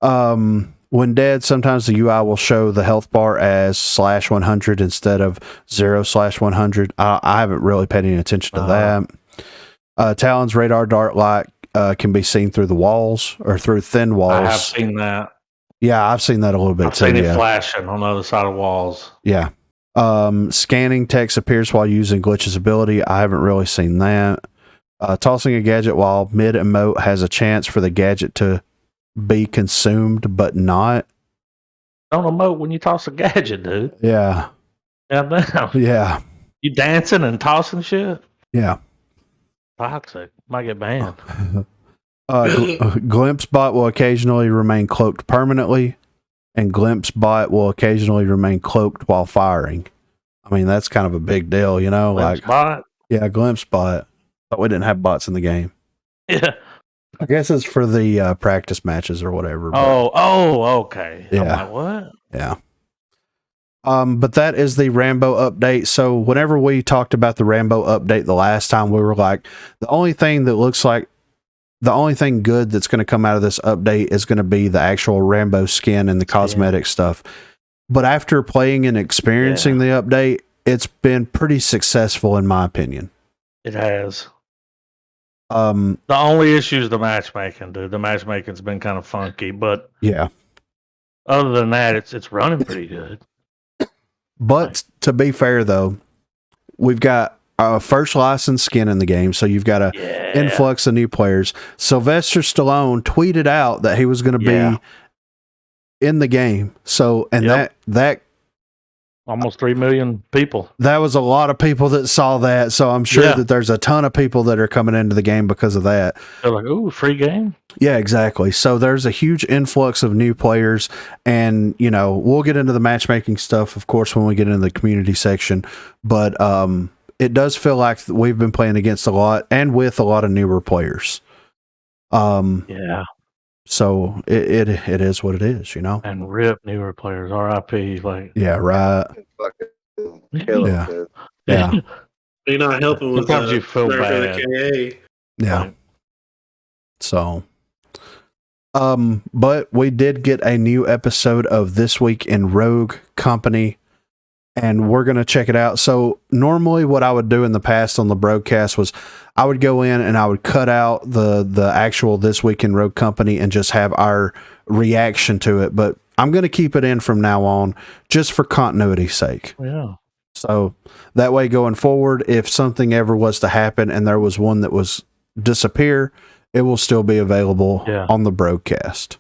When dead, sometimes the UI will show the health bar as /100 instead of 0/100. I haven't really paid any attention to that. Talon's radar dart light can be seen through the walls or through thin walls. I have seen that. Yeah, I've seen that a little bit I've too. seen it flashing on the other side of walls. Yeah. Scanning text appears while using Glitch's ability. I haven't really seen that. Tossing a gadget while mid emote has a chance for the gadget to be consumed, but not. Don't emote when you toss a gadget, dude. Yeah. Damn. Yeah. You dancing and tossing shit? Yeah. Toxic. Might get banned. Glimpse bot will occasionally remain cloaked permanently, and Glimpse bot will occasionally remain cloaked while firing. I mean, that's kind of a big deal, you know? Glimpse bot? Yeah, Glimpse bot. Thought we didn't have bots in the game. Yeah. I guess it's for the practice matches or whatever. Okay. Yeah. I'm like, what? Yeah. But that is the Rambo update. So whenever we talked about the Rambo update the last time, we were like, the only thing good that's going to come out of this update is going to be the actual Rambo skin and the cosmetic stuff. But after playing and experiencing the update, it's been pretty successful in my opinion. It has. The only issue is the matchmaking, dude. The matchmaking's been kind of funky, but yeah. Other than that, it's running pretty good. But to be fair, though, we've got a first licensed skin in the game, so you've got an influx of new players. Sylvester Stallone tweeted out that he was going to be in the game. So, and that almost 3 million people. That was a lot of people that saw that. So I'm sure that there's a ton of people that are coming into the game because of that. They're like, ooh, free game. Yeah, exactly. So there's a huge influx of new players, and we'll get into the matchmaking stuff, of course, when we get into the community section. But it does feel like we've been playing against a lot and with a lot of newer players. So it is what it is, And rip newer players, RIP. Like, yeah, right. Kill yeah. it, Yeah. You're not helping with sometimes you feel bad. KA. Yeah. So, but we did get a new episode of This Week in Rogue Company, and we're going to check it out. So normally what I would do in the past on the Broguecast was I would go in and I would cut out the actual This Week in Rogue Company and just have our reaction to it. But I'm going to keep it in from now on just for continuity's sake. Yeah. So that way going forward, if something ever was to happen and there was one that was disappear, it will still be available on the Broguecast.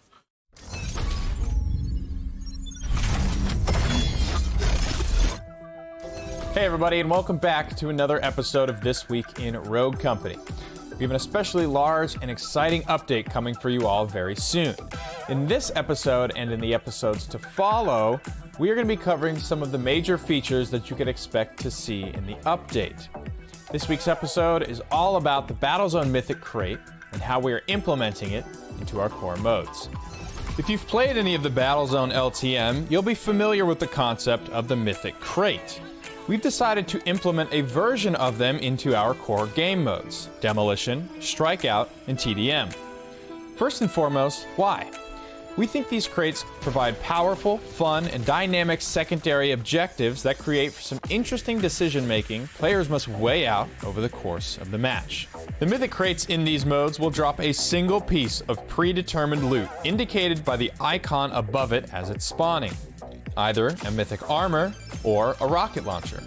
Hey everybody, and welcome back to another episode of This Week in Rogue Company. We have an especially large and exciting update coming for you all very soon. In this episode and in the episodes to follow, we are going to be covering some of the major features that you could expect to see in the update. This week's episode is all about the Battlezone Mythic crate and how we are implementing it into our core modes. If you've played any of the Battlezone LTM, you'll be familiar with the concept of the Mythic crate. We've decided to implement a version of them into our core game modes: Demolition, Strikeout, and TDM. First and foremost, why? We think these crates provide powerful, fun, and dynamic secondary objectives that create some interesting decision-making players must weigh out over the course of the match. The Mythic crates in these modes will drop a single piece of predetermined loot, indicated by the icon above it as it's spawning, either a Mythic armor or a rocket launcher.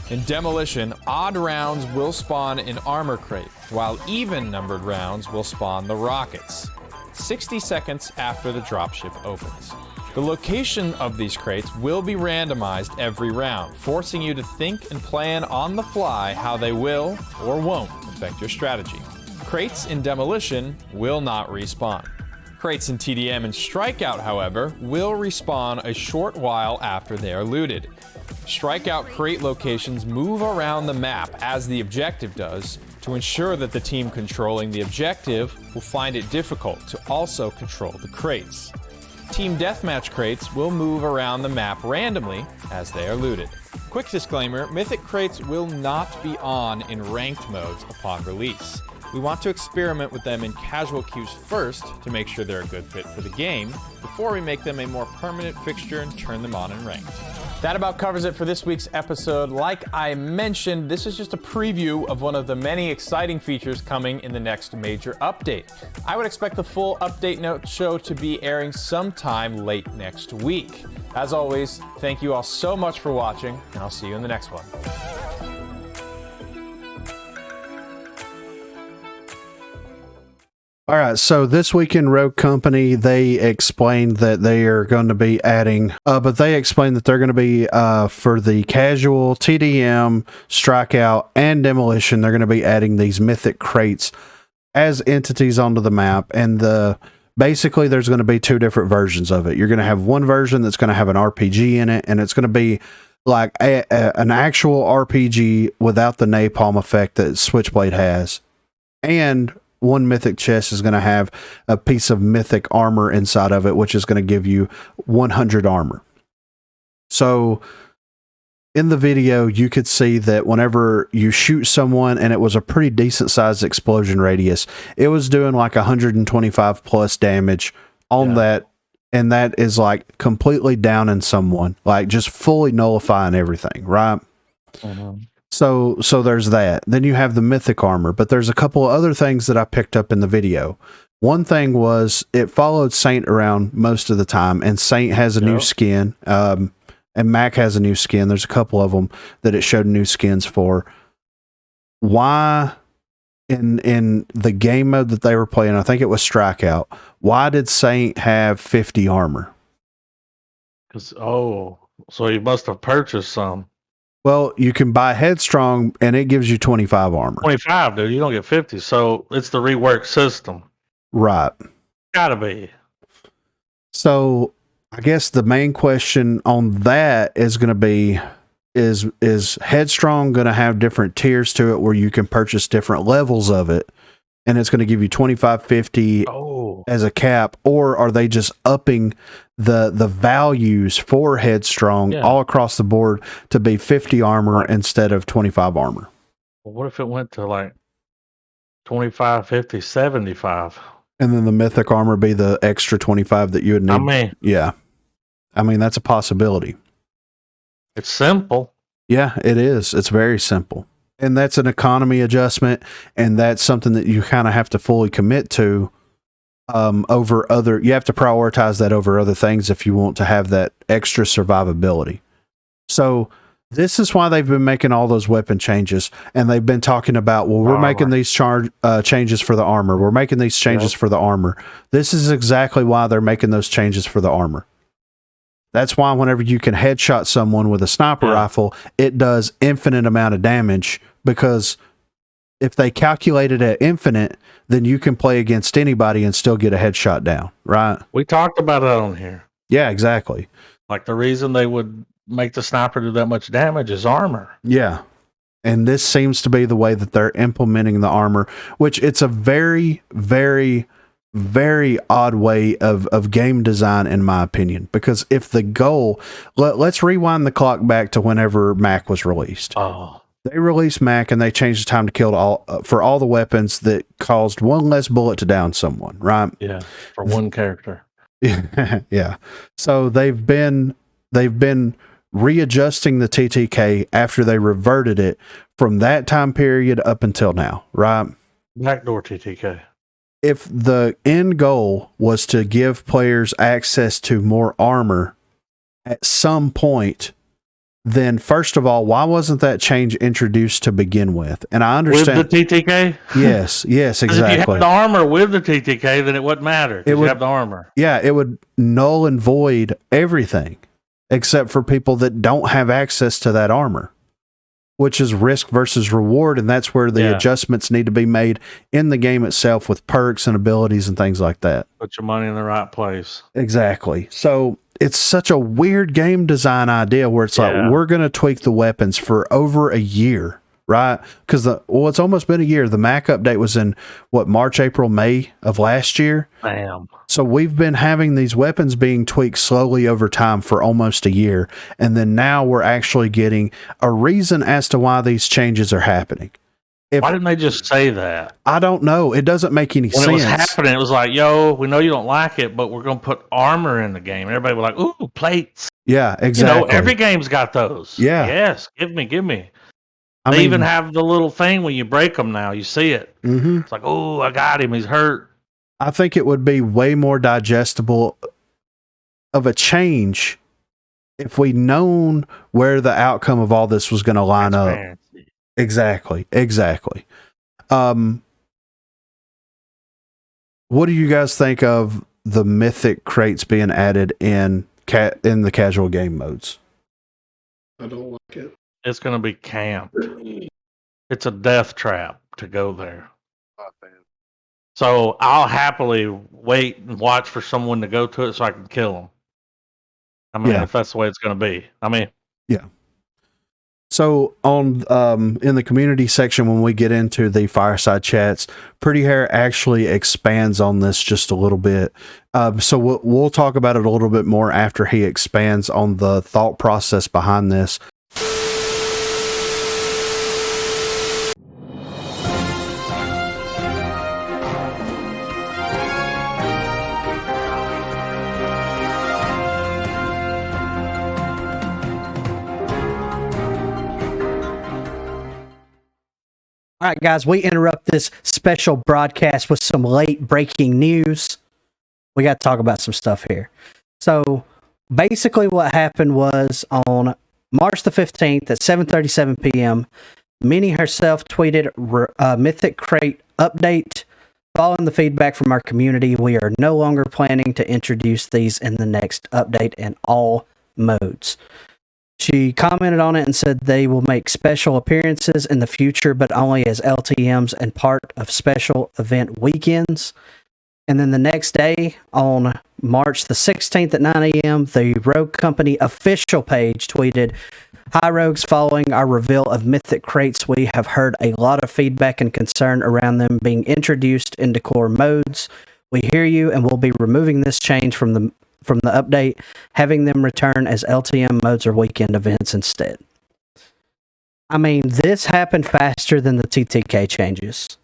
In Demolition, odd rounds will spawn in Armor crate, while even-numbered rounds will spawn the rockets, 60 seconds after the dropship opens. The location of these crates will be randomized every round, forcing you to think and plan on the fly how they will or won't affect your strategy. Crates in Demolition will not respawn. Crates in TDM and Strikeout, however, will respawn a short while after they are looted. Strikeout crate locations move around the map as the objective does, to ensure that the team controlling the objective will find it difficult to also control the crates. Team Deathmatch crates will move around the map randomly as they are looted. Quick disclaimer, Mythic crates will not be on in ranked modes upon release. We want to experiment with them in casual queues first to make sure they're a good fit for the game, before we make them a more permanent fixture and turn them on in ranked. That about covers it for this week's episode. Like I mentioned, this is just a preview of one of the many exciting features coming in the next major update. I would expect the full update note show to be airing sometime late next week. As always, thank you all so much for watching, and I'll see you in the next one. All right, so this week in Rogue Company, they explained that they are going to be adding, but they explained that they're going to be, for the casual, TDM, Strikeout, and Demolition, they're going to be adding these Mythic crates as entities onto the map, and basically there's going to be two different versions of it. You're going to have one version that's going to have an RPG in it, and it's going to be like an actual RPG without the napalm effect that Switchblade has, and one Mythic chest is going to have a piece of Mythic armor inside of it, which is going to give you 100 armor. So in the video, you could see that whenever you shoot someone, and it was a pretty decent sized explosion radius, it was doing like 125 plus damage on that. And that is like completely downing someone, like just fully nullifying everything, right? Mm-hmm. So there's that. Then you have the Mythic armor, but there's a couple of other things that I picked up in the video. One thing was it followed Saint around most of the time, and Saint has a new skin, and Mac has a new skin. There's a couple of them that it showed new skins for. Why in the game mode that they were playing, I think it was Strikeout, why did Saint have 50 armor? So you must have purchased some. Well, you can buy Headstrong, and it gives you 25 armor. 25, dude. You don't get 50. So it's the reworked system. Right. Gotta be. So I guess the main question on that is going to be, is Headstrong going to have different tiers to it where you can purchase different levels of it, and it's going to give you 25, 50 as a cap, or are they just upping the values for Headstrong all across the board to be 50 armor instead of 25 armor? Well, what if it went to like 25, 50, 75? And then the Mythic armor be the extra 25 that you would need? I mean, that's a possibility. It's simple. Yeah, it is. It's very simple. And that's an economy adjustment, and that's something that you kind of have to fully commit to over other. You have to prioritize that over other things if you want to have that extra survivability. So this is why they've been making all those weapon changes, and they've been talking about, well, we're making these changes for the armor. We're making these changes for the armor. This is exactly why they're making those changes for the armor. That's why whenever you can headshot someone with a sniper rifle, it does infinite amount of damage, because if they calculate it at infinite, then you can play against anybody and still get a headshot down, right? We talked about it on here. Yeah, exactly. Like the reason they would make the sniper do that much damage is armor. Yeah. And this seems to be the way that they're implementing the armor, which it's a very, very, very odd way of game design, in my opinion. Because if the goal, let's rewind the clock back to whenever Mac was released. Oh, They released Mac and they changed the time to kill to all, for all the weapons that caused one less bullet to down someone, right? yeah, for one character. Yeah. So they've been readjusting the TTK after they reverted it from that time period up until now, right? Backdoor TTK. If the end goal was to give players access to more armor at some point, then first of all, why wasn't that change introduced to begin with? And I understand with the TTK. Yes, exactly. If you have the armor with the TTK, then it wouldn't matter. It would have the armor. Yeah, it would null and void everything except for people that don't have access to that armor, which is risk versus reward, and that's where the adjustments need to be made in the game itself with perks and abilities and things like that. Put your money in the right place. Exactly. So it's such a weird game design idea where it's like, we're going to tweak the weapons for over a year, right? Because it's almost been a year. The Mac update was in March, April, May of last year. Damn. So we've been having these weapons being tweaked slowly over time for almost a year. And then now we're actually getting a reason as to why these changes are happening. Why didn't they just say that? I don't know. It doesn't make any sense. When it was happening, it was like, yo, we know you don't like it, but we're going to put armor in the game. Everybody was like, ooh, plates. Yeah, exactly. You know, every game's got those. Yeah. Yes, give me. They even have the little thing when you break them now. You see it. Mm-hmm. It's like, oh, I got him. He's hurt. I think it would be way more digestible of a change if we'd known where the outcome of all this was going to line up. Exactly. What do you guys think of the Mythic crates being added in the casual game modes? I don't like it. It's going to be camp. It's a death trap to go there. So I'll happily wait and watch for someone to go to it so I can kill them. I mean, if that's the way it's going to be. I mean, yeah. So on in the community section, when we get into the Fireside Chats, Pretty Hair actually expands on this just a little bit. So we'll talk about it a little bit more after he expands on the thought process behind this. All right, guys, we interrupt this special broadcast with some late breaking news. We got to talk about some stuff here. So basically what happened was on March the 15th at 7:37 p.m., Minnie herself tweeted Mythic Crate update. Following the feedback from our community, we are no longer planning to introduce these in the next update in all modes. She commented on it and said they will make special appearances in the future, but only as LTMs and part of special event weekends. And then the next day, on March the 16th at 9 a.m., the Rogue Company official page tweeted, "Hi Rogues, following our reveal of Mythic Crates, we have heard a lot of feedback and concern around them being introduced into core modes. We hear you and will be removing this change from the update, having them return as LTM modes or weekend events instead." I mean, this happened faster than the TTK changes.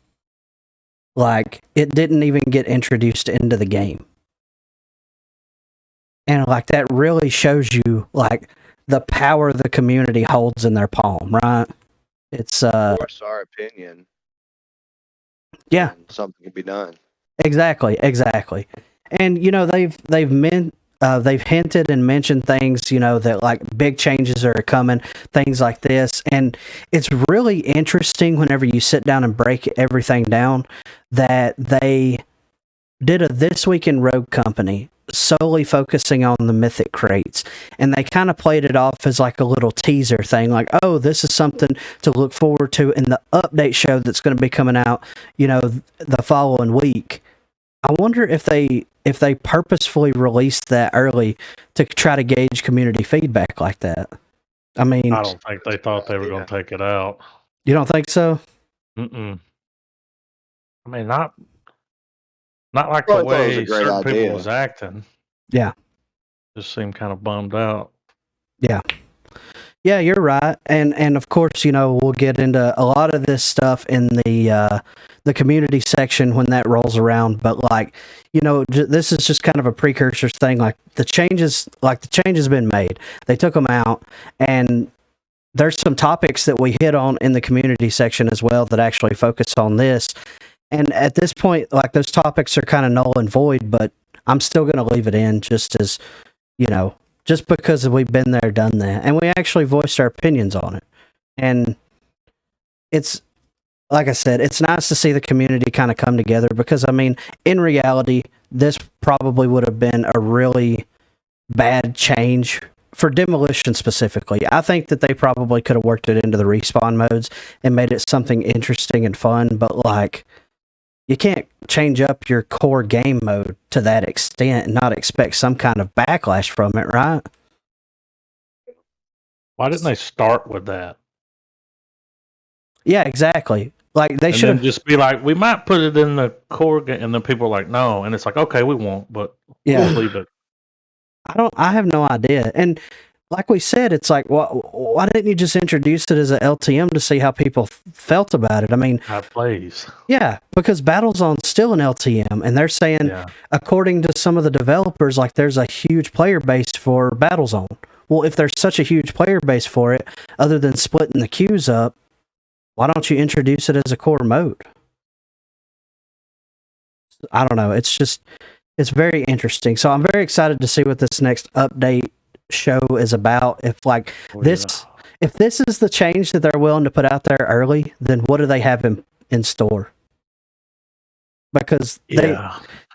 Like, it didn't even get introduced into the game. And, like, that really shows you, like, the power the community holds in their palm, right? It's, Of course, our opinion. Yeah. Something can be done. Exactly. And, you know, they've hinted and mentioned things, you know, that like big changes are coming, things like this. And it's really interesting whenever you sit down and break everything down that they did a This Week in Rogue Company solely focusing on the Mythic crates, and they kind of played it off as like a little teaser thing, like, oh, this is something to look forward to in the update show that's going to be coming out, the following week. I wonder if they purposefully released that early to try to gauge community feedback like that. I mean, I don't think they thought they were going to take it out. You don't think so? Mm-mm. I mean, not like Well, the I thought it was way a great certain people idea. was acting. Yeah. Just seemed kind of bummed out. Yeah. Yeah, you're right. And of course, we'll get into a lot of this stuff in the community section when that rolls around. But this is just kind of a precursor thing. Like the changes have been made. They took them out, and there's some topics that we hit on in the community section as well that actually focus on this. And at this point, like those topics are kind of null and void, but I'm still going to leave it in just as, just because we've been there, done that. And we actually voiced our opinions on it. And it's, like I said, it's nice to see the community kind of come together because, I mean, in reality, this probably would have been a really bad change for Demolition specifically. I think that they probably could have worked it into the respawn modes and made it something interesting and fun, but you can't change up your core game mode to that extent and not expect some kind of backlash from it, right? Why didn't they start with that? Yeah, exactly. Like they should just be like, we might put it in the core game, and then people are like, no, and it's like, okay, we won't, but we'll leave it. I have no idea. And like we said, it's like, why didn't you just introduce it as a LTM to see how people felt about it? I mean, how it plays. Yeah, because Battlezone's still an LTM, and they're saying, according to some of the developers, like there's a huge player base for Battlezone. Well, if there's such a huge player base for it, other than splitting the queues up, why don't you introduce it as a core mode? I don't know. It's very interesting. So I'm very excited to see what this next update show is about. If if this is the change that they're willing to put out there early, then what do they have in store? Because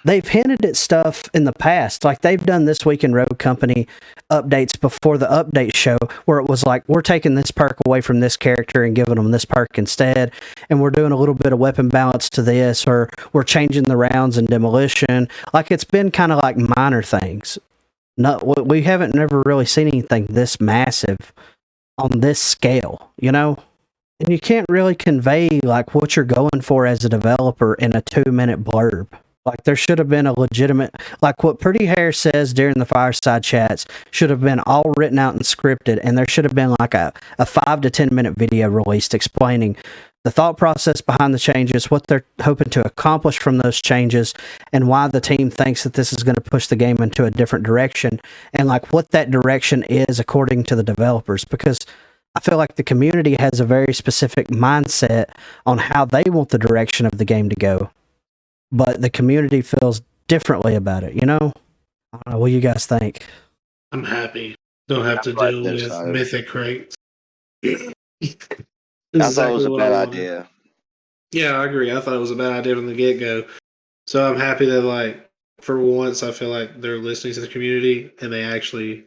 they've hinted at stuff in the past. Like they've done This Week in Rogue Company updates before the update show where it was like, we're taking this perk away from this character and giving them this perk instead. And we're doing a little bit of weapon balance to this, or we're changing the rounds in Demolition. Like it's been kind of like minor things. We haven't never really seen anything this massive on this scale, And you can't really convey like what you're going for as a developer in a 2-minute blurb. Like there should have been a legitimate, like what Pretty Hair says during the Fireside Chats should have been all written out and scripted, and there should have been like a 5 to 10 minute video released explaining the thought process behind the changes, what they're hoping to accomplish from those changes, and why the team thinks that this is going to push the game into a different direction, and like what that direction is according to the developers. Because I feel like the community has a very specific mindset on how they want the direction of the game to go, but the community feels differently about it, I don't know. What do you guys think? I'm happy. Don't have to deal with Mythic crates. I thought it was a bad idea. Yeah, I agree. I thought it was a bad idea from the get-go. So I'm happy that, for once, I feel like they're listening to the community and they actually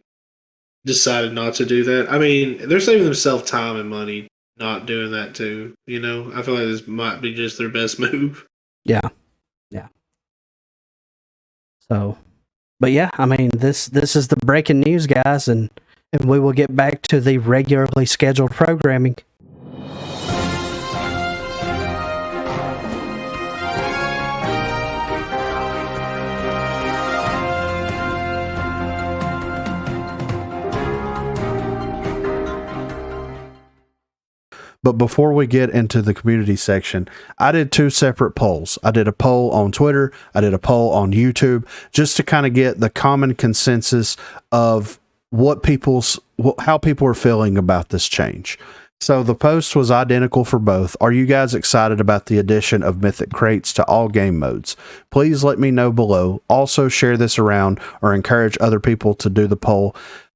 decided not to do that. I mean, they're saving themselves time and money not doing that too. I feel like this might be just their best move. Yeah. So, but yeah, I mean, this is the breaking news, guys, and we will get back to the regularly scheduled programming. But before we get into the community section, I did 2 separate polls. I did a poll on Twitter. I did a poll on YouTube, just to kind of get the common consensus of how people are feeling about this change. So the post was identical for both. Are you guys excited about the addition of Mythic crates to all game modes? Please let me know below. Also share this around or encourage other people to do the poll,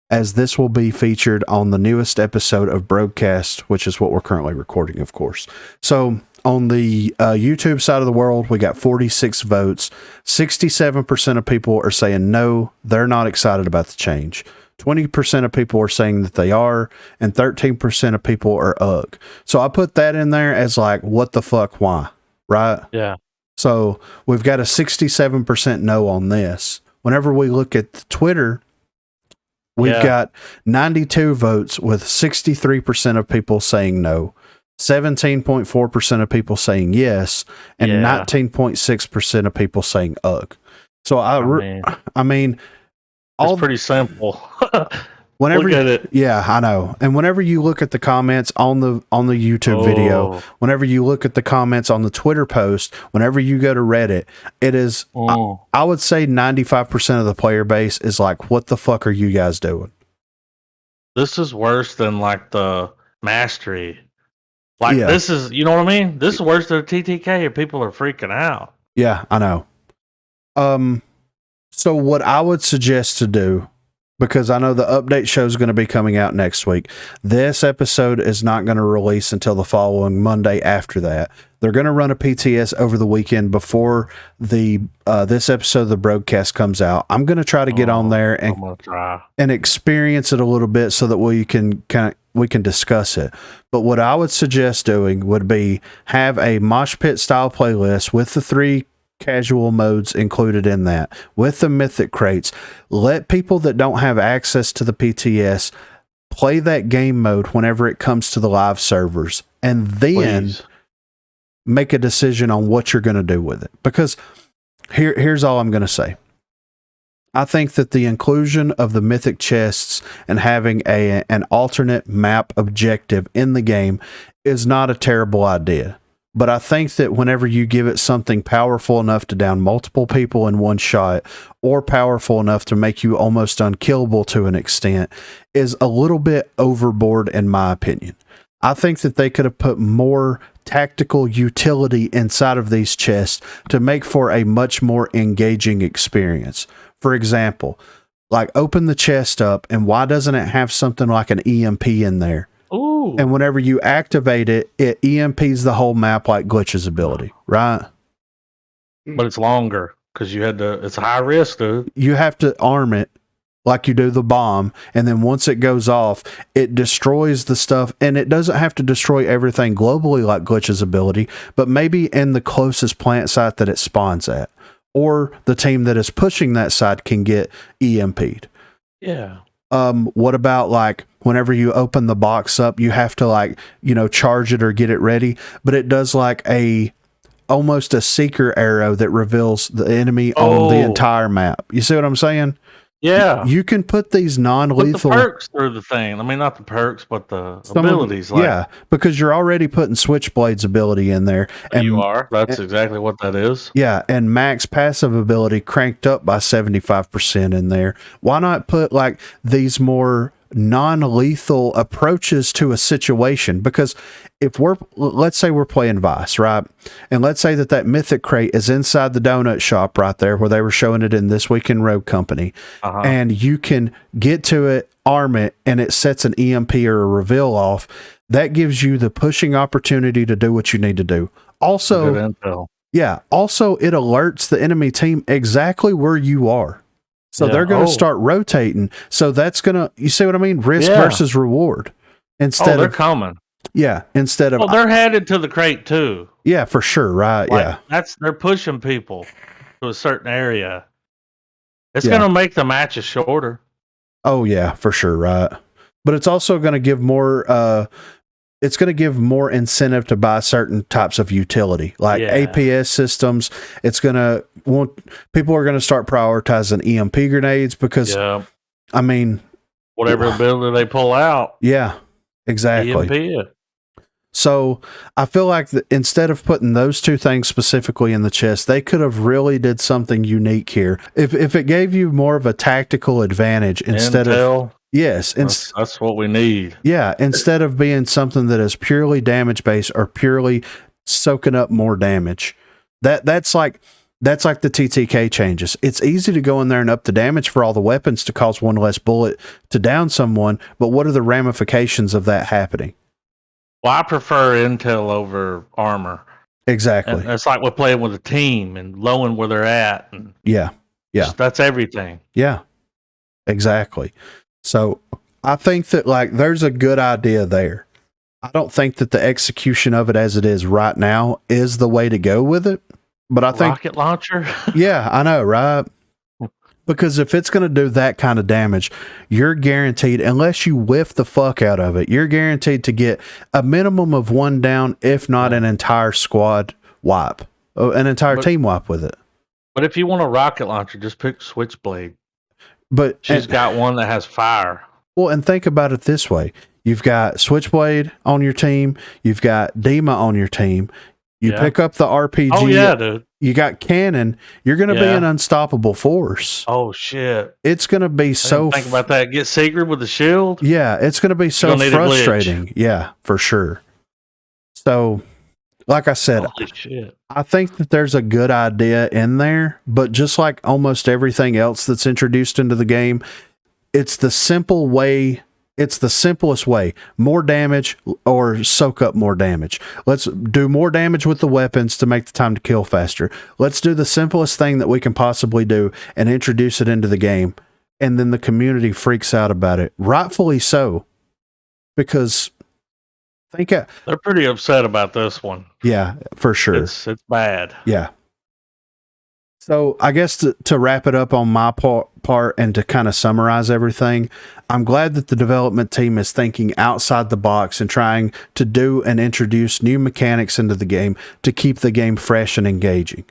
as this will be featured on the newest episode of Broguecast, which is what we're currently recording, of course. So On the YouTube side of the world, we got 46 votes. 67% of people are saying no, they're not excited about the change. 20% of people are saying that they are, and 13% of people are ugh. So I put that in there as like, what the fuck, why? Right? Yeah. So we've got a 67% no on this. Whenever we look at Twitter, we've got 92 votes with 63% of people saying no, 17.4% of people saying yes, and 19.6% of people saying ugh. So I mean, it's pretty simple. Whenever look at it. Yeah, I know. And whenever you look at the comments on the YouTube video, whenever you look at the comments on the Twitter post, whenever you go to Reddit, it is I would say 95% of the player base is like, what the fuck are you guys doing? This is worse than like the mastery. Like this is, you know what I mean? This is worse than TTK, and people are freaking out. Yeah, I know. So what I would suggest to do, because I know the update show is going to be coming out next week. This episode is not going to release until the following Monday after that. They're going to run a PTS over the weekend before the this episode of the Broguecast comes out. I'm going to try to get on there and experience it a little bit so that we can discuss it. But what I would suggest doing would be have a mosh pit style playlist with the 3 casual modes included in that, with the mythic crates. Let people that don't have access to the PTS play that game mode whenever it comes to the live servers, and then make a decision on what you're going to do with it. Because here's all I'm going to say. I think that the inclusion of the mythic chests and having an alternate map objective in the game is not a terrible idea. But I think that whenever you give it something powerful enough to down multiple people in one shot, or powerful enough to make you almost unkillable to an extent, is a little bit overboard in my opinion. I think that they could have put more tactical utility inside of these chests to make for a much more engaging experience. For example, like open the chest up, and why doesn't it have something like an EMP in there? Ooh. And whenever you activate it, it EMPs the whole map like Glitch's ability, right? But it's longer because it's high risk, dude. You have to arm it like you do the bomb, and then once it goes off, it destroys the stuff, and it doesn't have to destroy everything globally like Glitch's ability, but maybe in the closest plant site that it spawns at, or the team that is pushing that side can get EMP'd. Yeah. What about like whenever you open the box up, you have to like, charge it or get it ready, but it does like almost a seeker arrow that reveals the enemy on the entire map. You see what I'm saying? Yeah. You can put these non-lethal put the perks through the thing. I mean, not the perks, but the abilities. Because you're already putting Switchblade's ability in there. And you are. That's exactly what that is. Yeah, and Max passive ability cranked up by 75% in there. Why not put like these more non-lethal approaches to a situation? Because if let's say we're playing Vice, right? And let's say that mythic crate is inside the donut shop right there where they were showing it in This Week in Rogue Company. And you can get to it, arm it, and it sets an EMP or a reveal off. That gives you the pushing opportunity to do what you need to do. Also, good intel. Yeah. Also, it alerts the enemy team exactly where you are. So they're going to start rotating. So that's going to, you see what I mean? Risk versus reward. They're coming. Yeah. Instead of, they're headed to the crate too. Yeah, for sure. Right. Like, they're pushing people to a certain area. It's going to make the matches shorter. Oh yeah, for sure. Right. But it's also going to give more, incentive to buy certain types of utility, like APS systems. People are going to start prioritizing EMP grenades because, I mean, whatever ability they pull out. Yeah, exactly. EMP. So I feel like instead of putting those two things specifically in the chest, they could have really did something unique here. If it gave you more of a tactical advantage instead of. Yes, that's what we need. Yeah, instead of being something that is purely damage based or purely soaking up more damage. That's like the TTK changes. It's easy to go in there and up the damage for all the weapons to cause one less bullet to down someone, but what are the ramifications of that happening? Well, I prefer intel over armor. Exactly. And it's like we're playing with a team and knowing where they're at. And Yeah. that's everything. Yeah. Exactly. So I think that like there's a good idea there. I don't think that the execution of it as it is right now is the way to go with it. But I think Rocket launcher. yeah, I know, right? Because if it's going to do that kind of damage, you're guaranteed, unless you whiff the fuck out of it, you're guaranteed to get a minimum of one down, if not an entire squad wipe, an entire team wipe with it. But if you want a rocket launcher, just pick Switchblade. But She's got one that has fire. Well, and think about it this way. You've got Switchblade on your team. You've got Dima on your team. You pick up the RPG. Oh, yeah, dude. You got Cannon. You're going to be an unstoppable force. Oh, shit. It's going to be so... Think about that. Get Sigrid with the shield? Yeah, it's going to be so frustrating. Yeah, for sure. So, like I said, holy shit. I think that there's a good idea in there, but just like almost everything else that's introduced into the game, it's the simple way. It's the simplest way. More damage or soak up more damage. Let's do more damage with the weapons to make the time to kill faster. Let's do the simplest thing that we can possibly do and introduce it into the game. And then the community freaks out about it. Rightfully so. Because they're pretty upset about this one. Yeah, for sure. It's bad. Yeah. So I guess to wrap it up on my part and to kind of summarize everything, I'm glad that the development team is thinking outside the box and trying to do and introduce new mechanics into the game to keep the game fresh and engaging.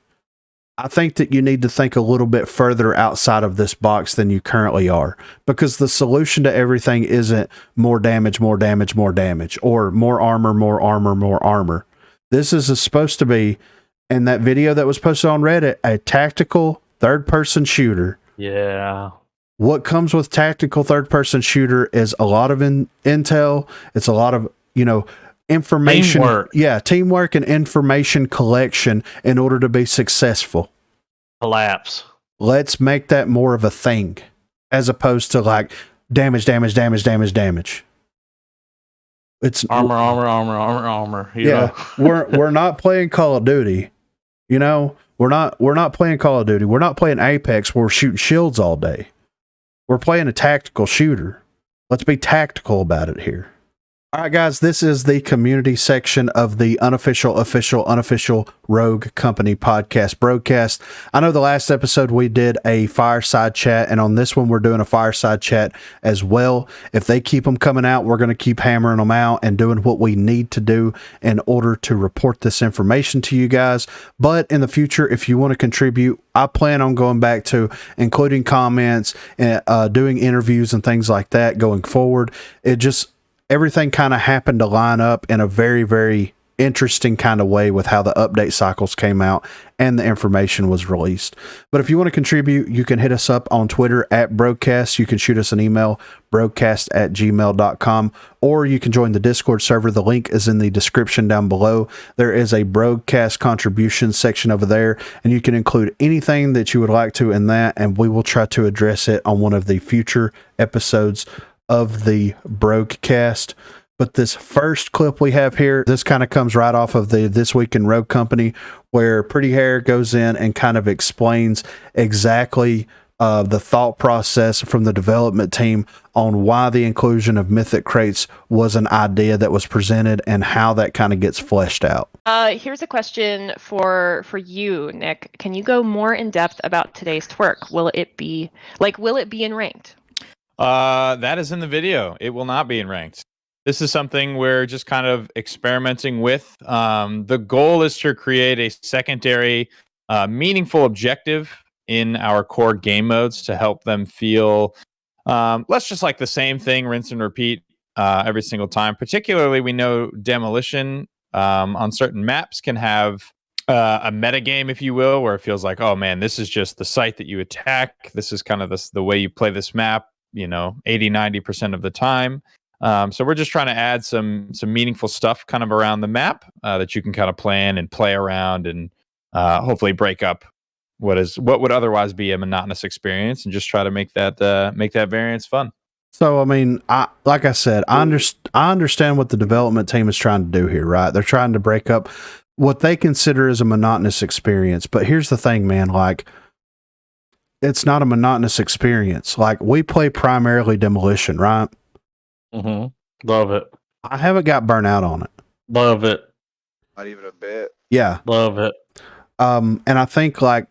I think that you need to think a little bit further outside of this box than you currently are, because the solution to everything isn't more damage, more damage, more damage, or more armor, more armor, more armor. This is supposed to be, in that video that was posted on Reddit, a tactical third-person shooter. Yeah. What comes with tactical third-person shooter is a lot of intel. It's a lot of, information. Teamwork. Yeah, teamwork and information collection in order to be successful. Collapse. Let's make that more of a thing, as opposed to like damage, damage, damage, damage, damage. It's armor. Yeah, we're not playing Call of Duty. We're not playing Call of Duty. We're not playing Apex where we're shooting shields all day. We're playing a tactical shooter. Let's be tactical about it here. All right, guys, this is the community section of the unofficial Rogue Company podcast Broguecast. I know the last episode we did a fireside chat, and on this one we're doing a fireside chat as well. If they keep them coming out, we're going to keep hammering them out and doing what we need to do in order to report this information to you guys. But in the future, if you want to contribute, I plan on going back to including comments and doing interviews and things like that going forward. Everything kind of happened to line up in a very, very interesting kind of way with how the update cycles came out and the information was released. But if you want to contribute, you can hit us up on Twitter at Broguecast. You can shoot us an email, broguecast@gmail.com, or you can join the Discord server. The link is in the description down below. There is a Broguecast contribution section over there, and you can include anything that you would like to in that, and we will try to address it on one of the future episodes of the Broguecast. But this first clip we have here, this kind of comes right off of the This Week in Rogue Company, where Pretty Hair goes in and kind of explains exactly the thought process from the development team on why the inclusion of Mythic crates was an idea that was presented and how that kind of gets fleshed out. Here's a question for you, Nick. Can you go more in depth about today's Twirc? Will it be in ranked? That is in the video. It will not be in ranked. This is something we're just kind of experimenting with. The goal is to create a secondary, meaningful objective in our core game modes to help them feel less just like the same thing, rinse and repeat every single time. Particularly, we know demolition on certain maps can have a meta game, if you will, where it feels like, oh man, this is just the site that you attack. This is kind of the way you play this map, 80-90% of the time. So we're just trying to add some meaningful stuff kind of around the map that you can kind of plan and play around and hopefully break up what would otherwise be a monotonous experience and just try to make that variance fun. So, I mean, I understand what the development team is trying to do here, right? They're trying to break up what they consider as a monotonous experience. But here's the thing, man, like, it's not a monotonous experience. Like, we play primarily Demolition, right? Mm-hmm. Love it. I haven't got burnt out on it. Love it. Not even a bit. Yeah. Love it. And I think, like,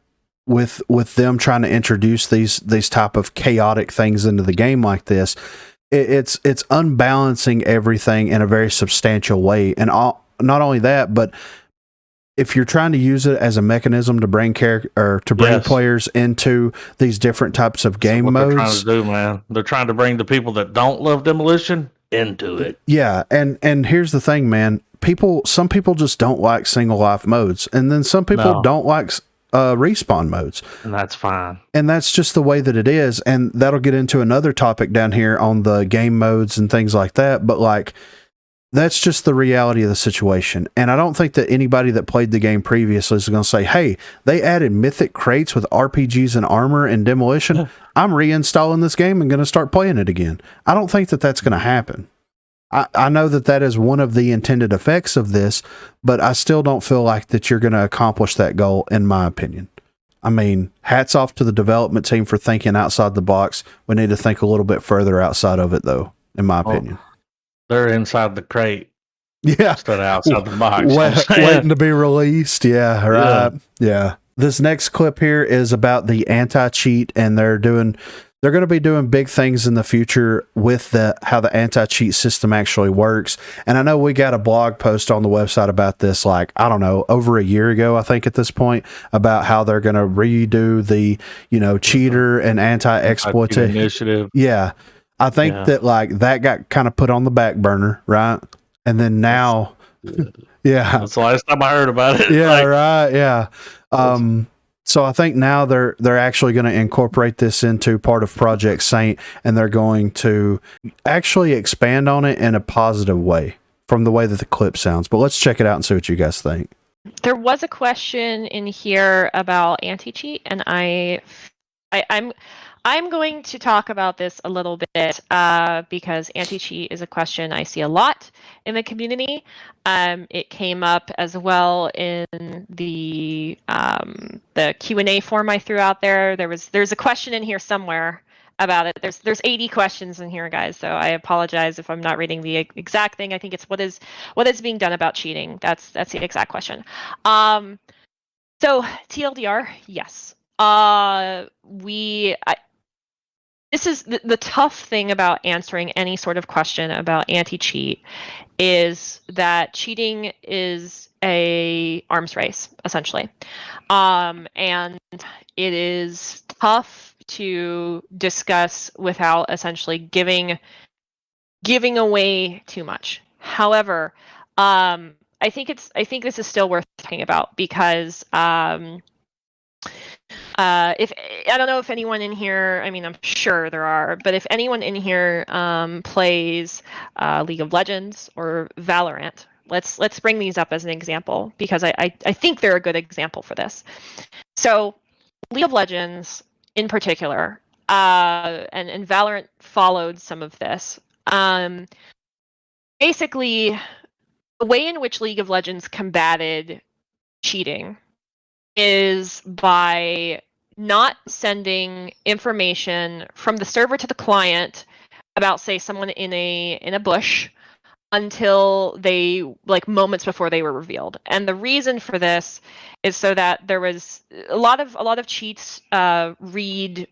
with them trying to introduce these type of chaotic things into the game like this, it's unbalancing everything in a very substantial way. And not only that, but if you're trying to use it as a mechanism to bring players into these different types of game modes, they're trying to do, man. They're trying to bring the people that don't love Demolition into it. Yeah, and here's the thing, man. Some people just don't like single life modes, and then some people don't like respawn modes, and that's fine. And that's just the way that it is. And that'll get into another topic down here on the game modes and things like that. But like, that's just the reality of the situation. And I don't think that anybody that played the game previously is going to say, hey, they added mythic crates with RPGs and armor and Demolition. I'm reinstalling this game and going to start playing it again. I don't think that that's going to happen. I know that is one of the intended effects of this, but I still don't feel like that you're going to accomplish that goal, in my opinion. I mean, hats off to the development team for thinking outside the box. We need to think a little bit further outside of it, though, in my opinion. They're inside the crate. Yeah. Instead of outside the box. Waiting to be released. Yeah, right. Yeah. This next clip here is about the anti-cheat, and they're going to be doing big things in the future with how the anti-cheat system actually works. And I know we got a blog post on the website about this, like, I don't know, over a year ago, I think at this point, about how they're going to redo the, cheater and anti-exploit initiative. Yeah. I think that like that got kind of put on the back burner, right? And then now, that's the last time I heard about it. Yeah, right. Yeah. So I think now they're actually going to incorporate this into part of Project Saint, and they're going to actually expand on it in a positive way from the way that the clip sounds. But let's check it out and see what you guys think. There was a question in here about anti-cheat, and I'm going to talk about this a little bit because anti-cheat is a question I see a lot in the community. It came up as well in the Q&A form I threw out there. There's a question in here somewhere about it. There's 80 questions in here, guys. So I apologize if I'm not reading the exact thing. I think it's what is being done about cheating. That's the exact question. So TLDR, yes. This is the tough thing about answering any sort of question about anti-cheat is that cheating is a arms race, essentially. And it is tough to discuss without essentially giving away too much. However, I think this is still worth talking about because if I don't know if anyone in here, I mean, I'm sure there are, but if anyone in here plays League of Legends or Valorant, let's bring these up as an example because I think they're a good example for this. So League of Legends in particular, and Valorant followed some of this. Basically, the way in which League of Legends combated cheating is by not sending information from the server to the client about, say, someone in a bush until they, like, moments before they were revealed. And the reason for this is so that there was a lot of cheats read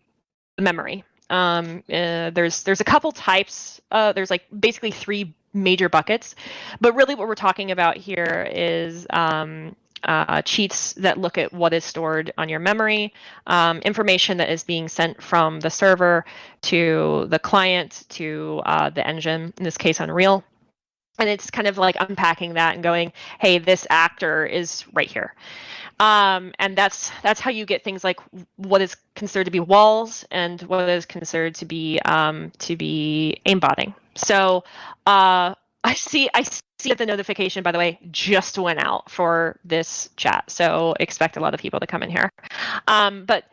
memory. There's a couple types. There's like basically 3 major buckets, but really what we're talking about here is cheats that look at what is stored on your memory, information that is being sent from the server to the client to the engine, in this case Unreal. And it's kind of like unpacking that and going, hey, this actor is right here. And that's how you get things like what is considered to be walls and what is considered to be aimbotting. So I see that the notification, by the way, just went out for this chat. So expect a lot of people to come in here. But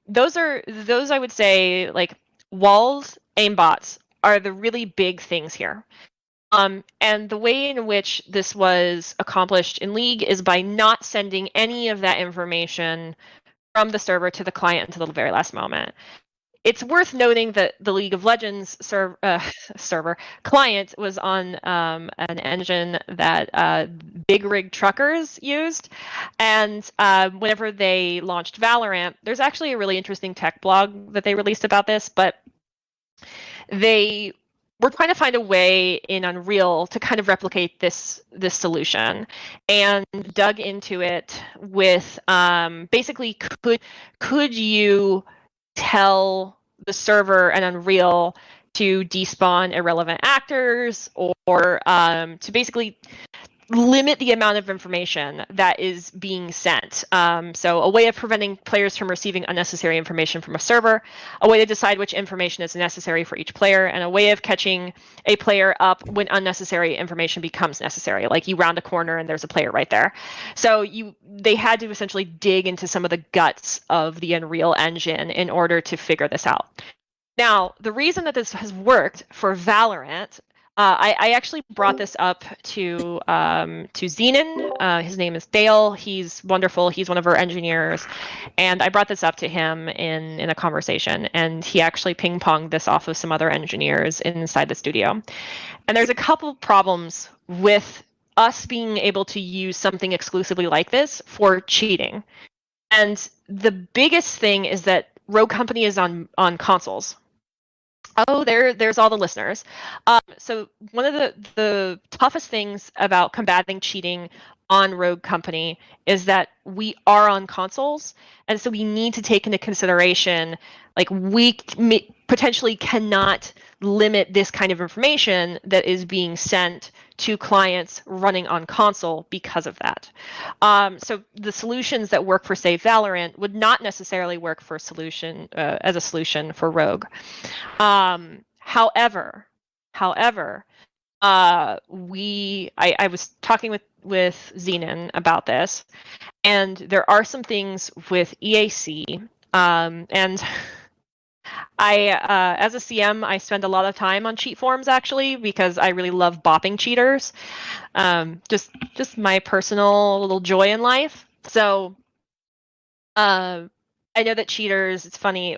those I would say, like, walls, aimbots are the really big things here. And the way in which this was accomplished in League is by not sending any of that information from the server to the client until the very last moment. It's worth noting that the League of Legends server client was on an engine that big rig truckers used. And whenever they launched Valorant, there's actually a really interesting tech blog that they released about this, but they were trying to find a way in Unreal to kind of replicate this solution, and dug into it with basically could you tell the server and Unreal to despawn irrelevant actors, or to basically limit the amount of information that is being sent. So a way of preventing players from receiving unnecessary information from a server, a way to decide which information is necessary for each player, and a way of catching a player up when unnecessary information becomes necessary. Like you round a corner and there's a player right there. So they had to essentially dig into some of the guts of the Unreal Engine in order to figure this out. Now, the reason that this has worked for Valorant, I actually brought this up to Zenon. His name is Dale. He's wonderful. He's one of our engineers, and I brought this up to him in a conversation, and he actually ping-ponged this off of some other engineers inside the studio. And there's a couple problems with us being able to use something exclusively like this for cheating. And the biggest thing is that Rogue Company is on consoles. Oh, there's all the listeners. So one of the toughest things about combating cheating on Rogue Company is that we are on consoles, and so we need to take into consideration, like, we potentially cannot limit this kind of information that is being sent to clients running on console because of that. So the solutions that work for, say, Valorant would not necessarily work for as a solution for Rogue. However, I was talking with Zenon about this, and there are some things with EAC, and as a CM, I spend a lot of time on cheat forums, actually, because I really love bopping cheaters. Just my personal little joy in life. So I know that cheaters, it's funny,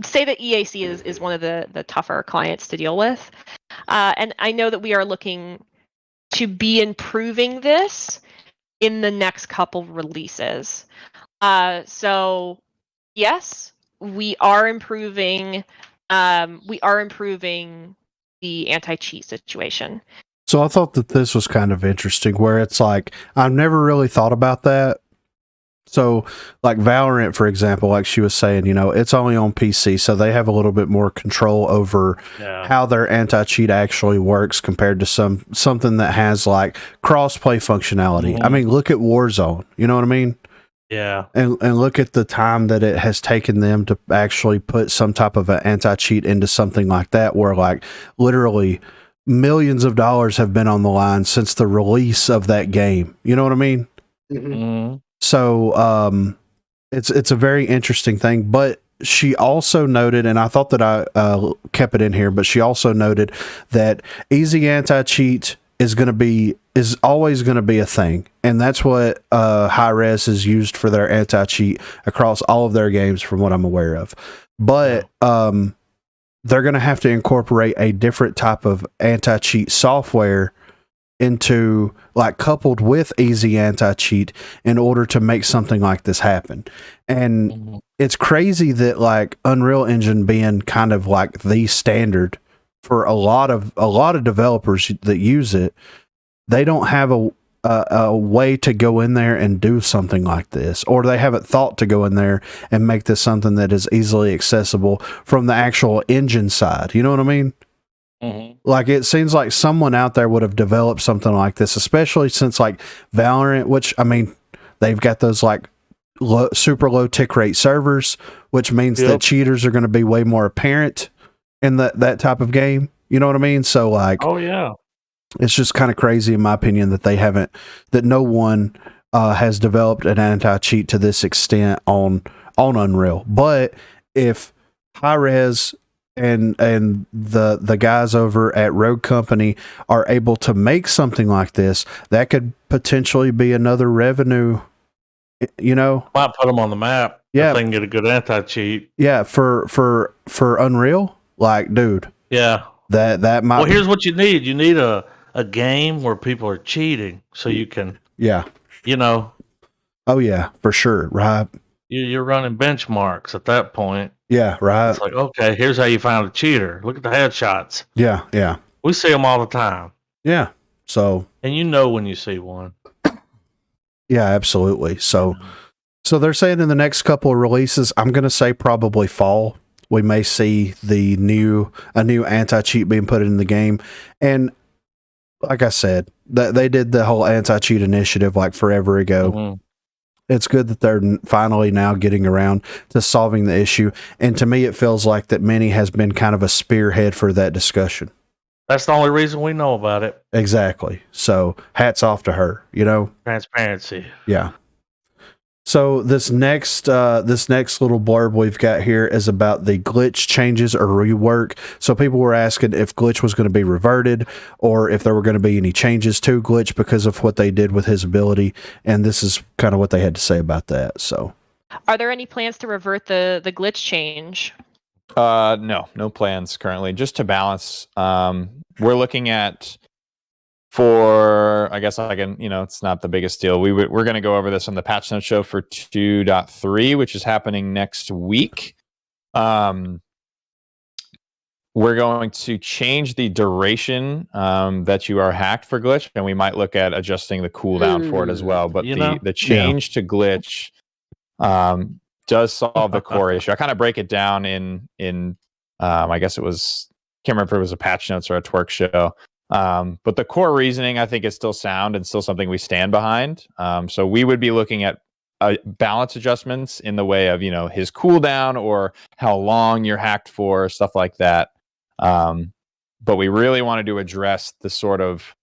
say that EAC is one of the tougher clients to deal with. And I know that we are looking to be improving this in the next couple releases. So yes, we are improving. We are improving the anti-cheat situation. So I thought that this was kind of interesting, where it's like, I've never really thought about that. So, like Valorant, for example, like she was saying, it's only on PC, so they have a little bit more control over how their anti-cheat actually works compared to something that has like cross-play functionality. Mm-hmm. I mean, look at Warzone. You know what I mean? Yeah. And look at the time that it has taken them to actually put some type of an anti-cheat into something like that, where like literally millions of dollars have been on the line since the release of that game. You know what I mean? Mm-hmm. Mm-hmm. So it's a very interesting thing. But she also noted, and I thought that I kept it in here, but she also noted that easy anti-cheat is always going to be a thing, and that's what Hi-Res is used for their anti-cheat across all of their games, from what I'm aware of. But they're going to have to incorporate a different type of anti-cheat software into, like, coupled with easy anti-cheat in order to make something like this happen. And it's crazy that, like, Unreal Engine being kind of like the standard for a lot of developers that use it, they don't have a way to go in there and do something like this, or they haven't thought to go in there and make this something that is easily accessible from the actual engine side. You know what I mean? Mm-hmm. Like, it seems like someone out there would have developed something like this, especially since, like, Valorant, which, I mean, they've got those, like, super low tick rate servers, which means that cheaters are going to be way more apparent in that type of game. You know what I mean? So, like, oh yeah, it's just kind of crazy, in my opinion, that no one has developed an anti-cheat to this extent on Unreal. But if Hi-Res and the guys over at Rogue Company are able to make something like this, that could potentially be another revenue, you know. Might put them on the map. Yeah. If they can get a good anti-cheat. Yeah, for Unreal, like, dude, Yeah. that might Well, here's what you need. You need a game where people are cheating, so you can, yeah. you know, Oh yeah, for sure. Right. you're running benchmarks at that point. Yeah, right. It's like, okay, here's how you find a cheater. Look at the headshots. Yeah, yeah. We see them all the time, Yeah. So, and you know when you see one. yeah, absolutely. So they're saying in the next couple of releases, I'm going to say probably fall, we may see a new anti-cheat being put in the game. And like I said, that they did the whole anti-cheat initiative like forever ago. Mm-hmm. It's good that they're finally now getting around to solving the issue. And to me, it feels like that Minnie has been kind of a spearhead for that discussion. That's the only reason we know about it. Exactly. So hats off to her, you know? Transparency. Yeah. So this next little blurb we've got here is about the glitch changes or rework. So people were asking if glitch was going to be reverted or if there were going to be any changes to glitch because of what they did with his ability. And this is kind of what they had to say about that. So, Are there any plans to revert the glitch change? No plans currently. Just to balance, we're looking at, for, I guess I can, it's not the biggest deal. We're going to go over this on the Patch Notes show for 2.3, which is happening next week. We're going to change the duration that you are hacked for glitch, and we might look at adjusting the cooldown for it as well. But the change to glitch does solve the core issue. I kind of break it down in I guess it was, can't remember if it was a Patch Notes or a Twirc show. But the core reasoning, I think, is still sound and still something we stand behind. So we would be looking at balance adjustments in the way of, his cooldown or how long you're hacked for, stuff like that. But we really wanted to address the sort of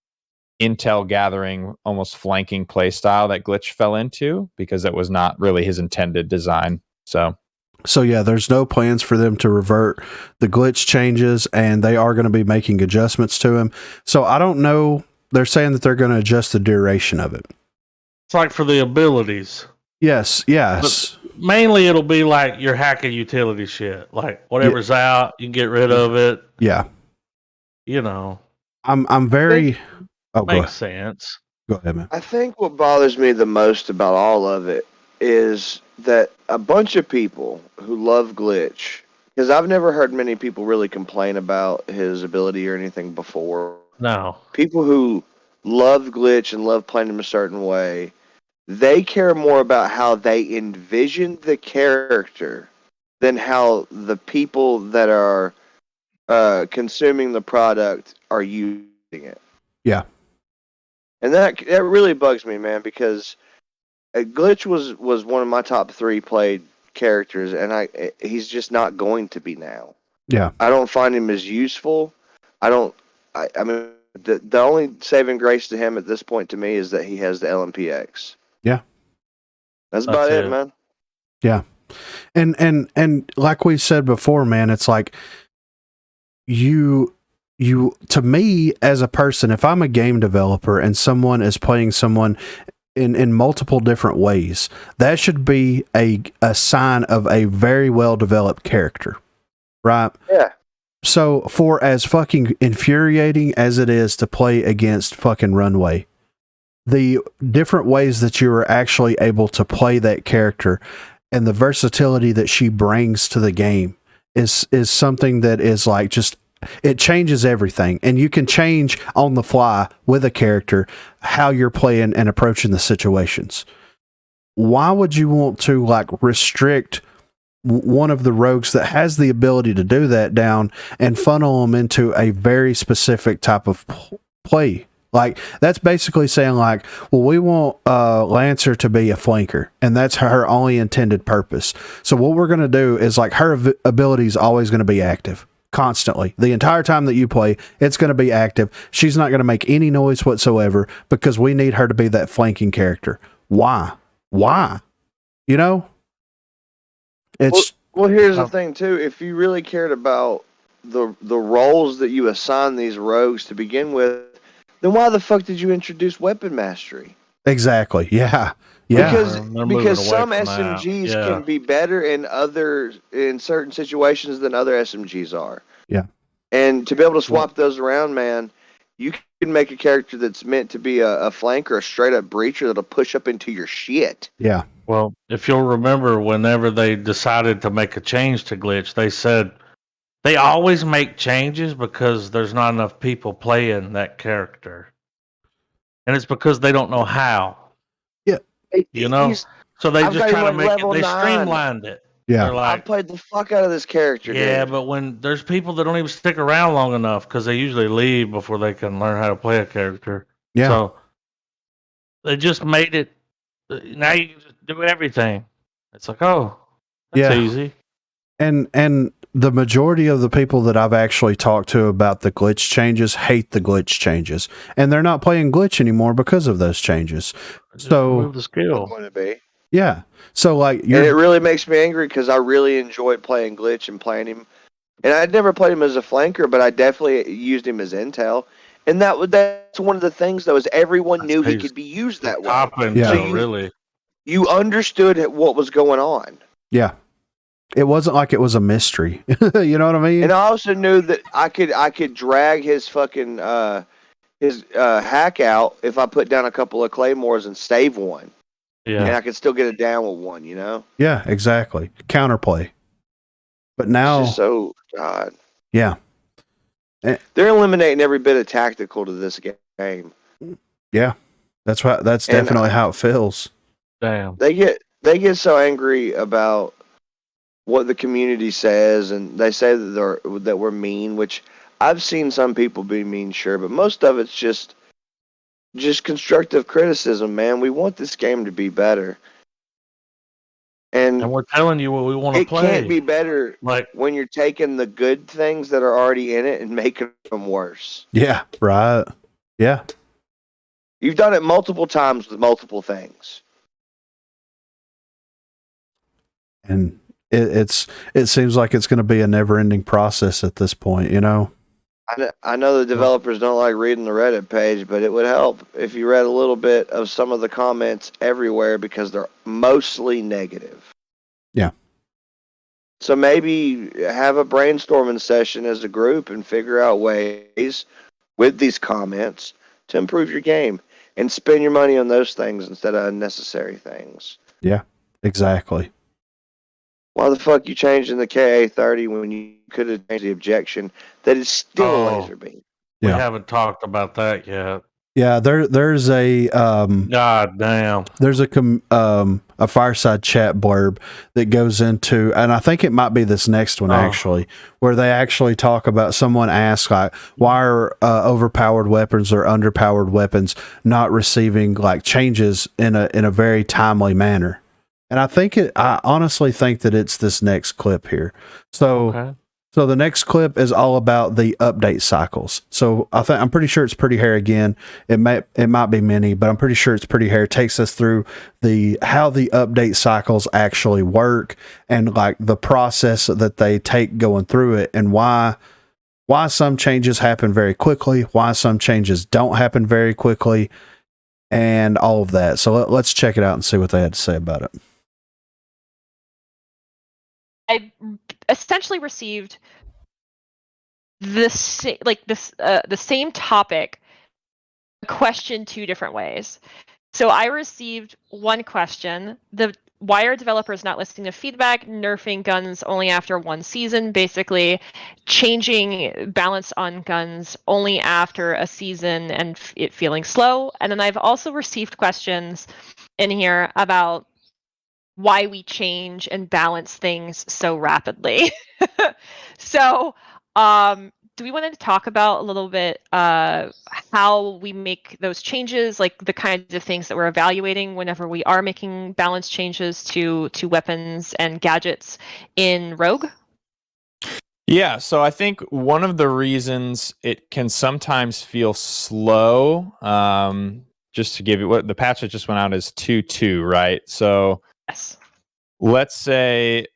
intel gathering, almost flanking play style that Glitch fell into, because it was not really his intended design. So yeah, there's no plans for them to revert the glitch changes, and they are going to be making adjustments to him. So I don't know. They're saying that they're going to adjust the duration of it. It's like for the abilities. Yes. But mainly it'll be like your hacking utility shit. Like whatever's out, you can get rid of it. Yeah. I'm very... Makes sense. Go ahead, man. I think what bothers me the most about all of it is that a bunch of people who love Glitch, because I've never heard many people really complain about his ability or anything before. No. People who love Glitch and love playing him a certain way, they care more about how they envision the character than how the people that are consuming the product are using it. Yeah. And that really bugs me, man, because Glitch was one of my top 3 played characters, and he's just not going to be now. Yeah. I don't find him as useful. I mean, the only saving grace to him at this point to me is that he has the LMPX. Yeah. That's about it, man. Yeah. And like we said before, man, it's like you to me as a person, if I'm a game developer and someone is playing someone in multiple different ways, that should be a sign of a very well developed character, right? Yeah. So for as fucking infuriating as it is to play against fucking Runway, the different ways that you are actually able to play that character and the versatility that she brings to the game is something that is like just, it changes everything, and you can change on the fly with a character how you're playing and approaching the situations. Why would you want to like restrict one of the rogues that has the ability to do that down and funnel them into a very specific type of play? Like, that's basically saying like, well, we want Lancer to be a flanker, and that's her only intended purpose. So what we're going to do is like, her ability is always going to be active. Constantly. The entire time that you play, it's going to be active. She's not going to make any noise whatsoever because we need her to be that flanking character. Why? It's... Well, here's the thing, too. If you really cared about the roles that you assign these rogues to begin with, then why the fuck did you introduce weapon mastery? Exactly. Yeah. Yeah. Because some SMGs can be better in certain situations than other SMGs are. Yeah. And to be able to swap those around, man, you can make a character that's meant to be a flanker, a straight up breacher that'll push up into your shit. Yeah. Well, if you'll remember, whenever they decided to make a change to glitch, they said they always make changes because there's not enough people playing that character. And it's because they don't know how. Yeah. You know? So they just try to make it, they streamlined it. Yeah. They're like, I played the fuck out of this character, yeah, dude. but when there's people that don't even stick around long enough because they usually leave before they can learn how to play a character. Yeah. So they just made it. Now you can just do everything. It's like, oh, that's easy. And the majority of the people that I've actually talked to about the glitch changes hate the glitch changes, and they're not playing glitch anymore because of those changes. So move the skill. Going to be. Yeah. So like, and it really makes me angry because I really enjoyed playing glitch and playing him. And I'd never played him as a flanker, but I definitely used him as intel. And that's one of the things, though, is everyone knew he could be used that way. Yeah, so really. You understood what was going on. Yeah. It wasn't like it was a mystery. You know what I mean? And I also knew that I could drag his fucking hack out if I put down a couple of claymores and save one. Yeah. And I could still get it down with one, you know? Yeah, exactly. Counterplay. But now, it's just so God. Yeah. They're eliminating every bit of tactical to this game. Yeah. That's right. That's definitely how it feels. Damn. They get so angry about what the community says, and they say that we're mean, which I've seen some people be mean, sure, but most of it's just constructive criticism, man. We want this game to be better. And we're telling you what we want to play. It can't be better when you're taking the good things that are already in it and making them worse. Yeah, right. Yeah. You've done it multiple times with multiple things. And it seems like it's going to be a never-ending process at this point, you know? I know the developers don't like reading the Reddit page, but it would help if you read a little bit of some of the comments everywhere because they're mostly negative. Yeah. So maybe have a brainstorming session as a group and figure out ways with these comments to improve your game and spend your money on those things instead of unnecessary things. Yeah, exactly. Why the fuck you changing the KA-30 when you could have changed the objection that is still a laser beam? We haven't talked about that yet. Yeah, there's a God damn. There's a Fireside Chat blurb that goes into, and I think it might be this next one actually, where they actually talk about, someone asks like, why are overpowered weapons or underpowered weapons not receiving like changes in a very timely manner? And I honestly think that it's this next clip here. So the next clip is all about the update cycles. So I'm pretty sure it's Pretty Hair again. It might be Mini, but I'm pretty sure it's Pretty Hair. It takes us through how the update cycles actually work and like the process that they take going through it, and why some changes happen very quickly, why some changes don't happen very quickly, and all of that. So let's check it out and see what they had to say about it. I essentially received the same topic question two different ways. So I received one question: why are developers not listening to feedback, nerfing guns only after one season, basically changing balance on guns only after a season and it feeling slow? And then I've also received questions in here about why we change and balance things so rapidly. So, do we want to talk about a little bit how we make those changes, like the kinds of things that we're evaluating whenever we are making balance changes to weapons and gadgets in Rogue? Yeah, so I think one of the reasons it can sometimes feel slow, just to give you what the patch that just went out is 2.2, right? So yes. Let's say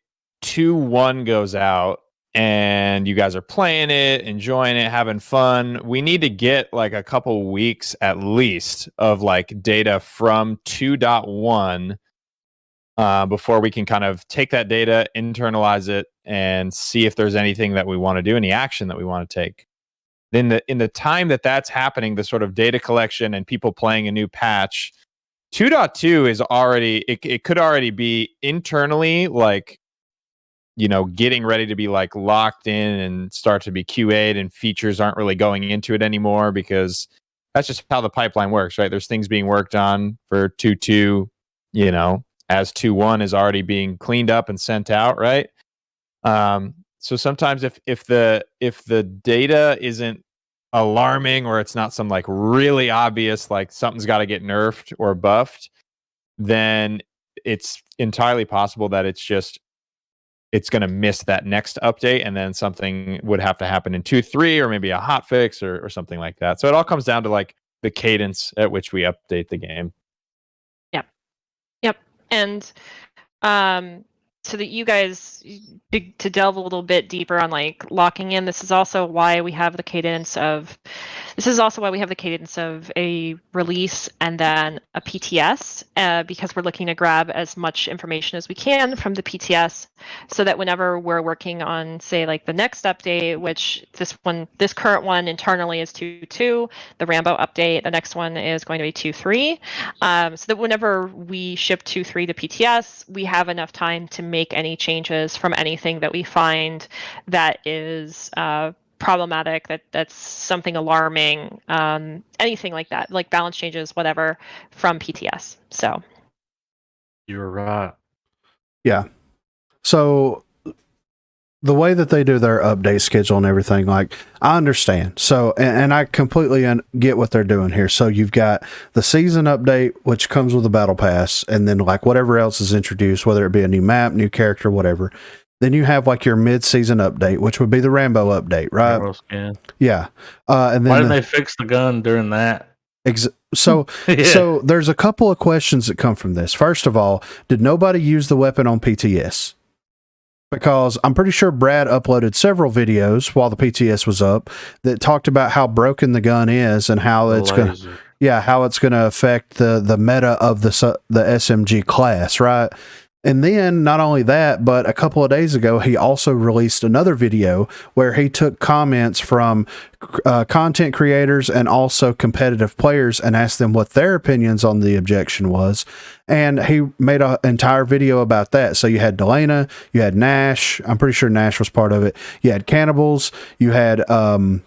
2.1 goes out and you guys are playing it, enjoying it, having fun, we need to get like a couple weeks at least of like data from 2.1 before we can kind of take that data, internalize it, and see if there's anything that we want to do, any action that we want to take. Then in the time that's happening, the sort of data collection and people playing a new patch, 2.2 is already, it could already be internally like, getting ready to be like locked in and start to be QA'd, and features aren't really going into it anymore because that's just how the pipeline works, right? There's things being worked on for 2.2, as 2.1 is already being cleaned up and sent out, right? So sometimes if the data isn't alarming, or it's not some like really obvious, like something's got to get nerfed or buffed, then it's entirely possible that it's going to miss that next update, and then something would have to happen in 2.3, or maybe a hot fix or something like that. So it all comes down to like the cadence at which we update the game. Yep. And so that you guys, to delve a little bit deeper on like locking in, this is also why we have the cadence of a release and then a PTS, because we're looking to grab as much information as we can from the PTS, so that whenever we're working on, say, like the next update, which this current one internally is 2.2, the Rambo update, the next one is going to be 2.3, so that whenever we ship 2.3 to PTS, we have enough time to make any changes from anything that we find that is problematic, that's something alarming, anything like that, like balance changes, whatever, from PTS. So You're right. Yeah. So the way that they do their update schedule and everything, like, I understand. So, and I completely get what they're doing here. So you've got the season update, which comes with a battle pass, and then like whatever else is introduced, whether it be a new map, new character, whatever. Then you have like your mid-season update, which would be the Rambo update, right? Rambo skin. Yeah. And then why didn't they fix the gun during that? So Yeah. So there's a couple of questions that come from this. First of all, did nobody use the weapon on PTS? Because I'm pretty sure Brad uploaded several videos while the PTS was up that talked about how broken the gun is and how it's going to affect the meta of the SMG class, right? And then not only that, but a couple of days ago, he also released another video where he took comments from content creators and also competitive players and asked them what their opinions on the objection was. And he made an entire video about that. So you had Delana, you had Nash. I'm pretty sure Nash was part of it. You had Cannibals. You had, I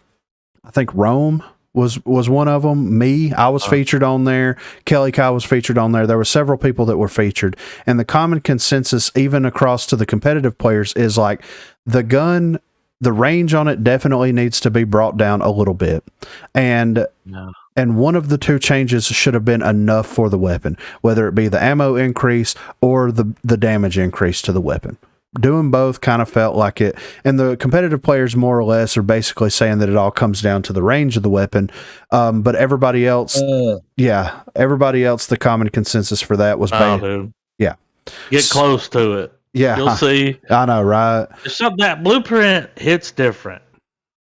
think Rome was one of them. I was featured on there. Kelly Kyle was featured on there. There were several people that were featured, and the common consensus, even across to the competitive players, is like the gun, the range on it definitely needs to be brought down a little bit, and one of the two changes should have been enough for the weapon, whether it be the ammo increase or the damage increase to the weapon. Doing both kind of felt like it, and the competitive players more or less are basically saying that it all comes down to the range of the weapon. But everybody else, the common consensus for that was dude. Yeah. Get close to it. Yeah. You'll see. I know, right? That blueprint hits different.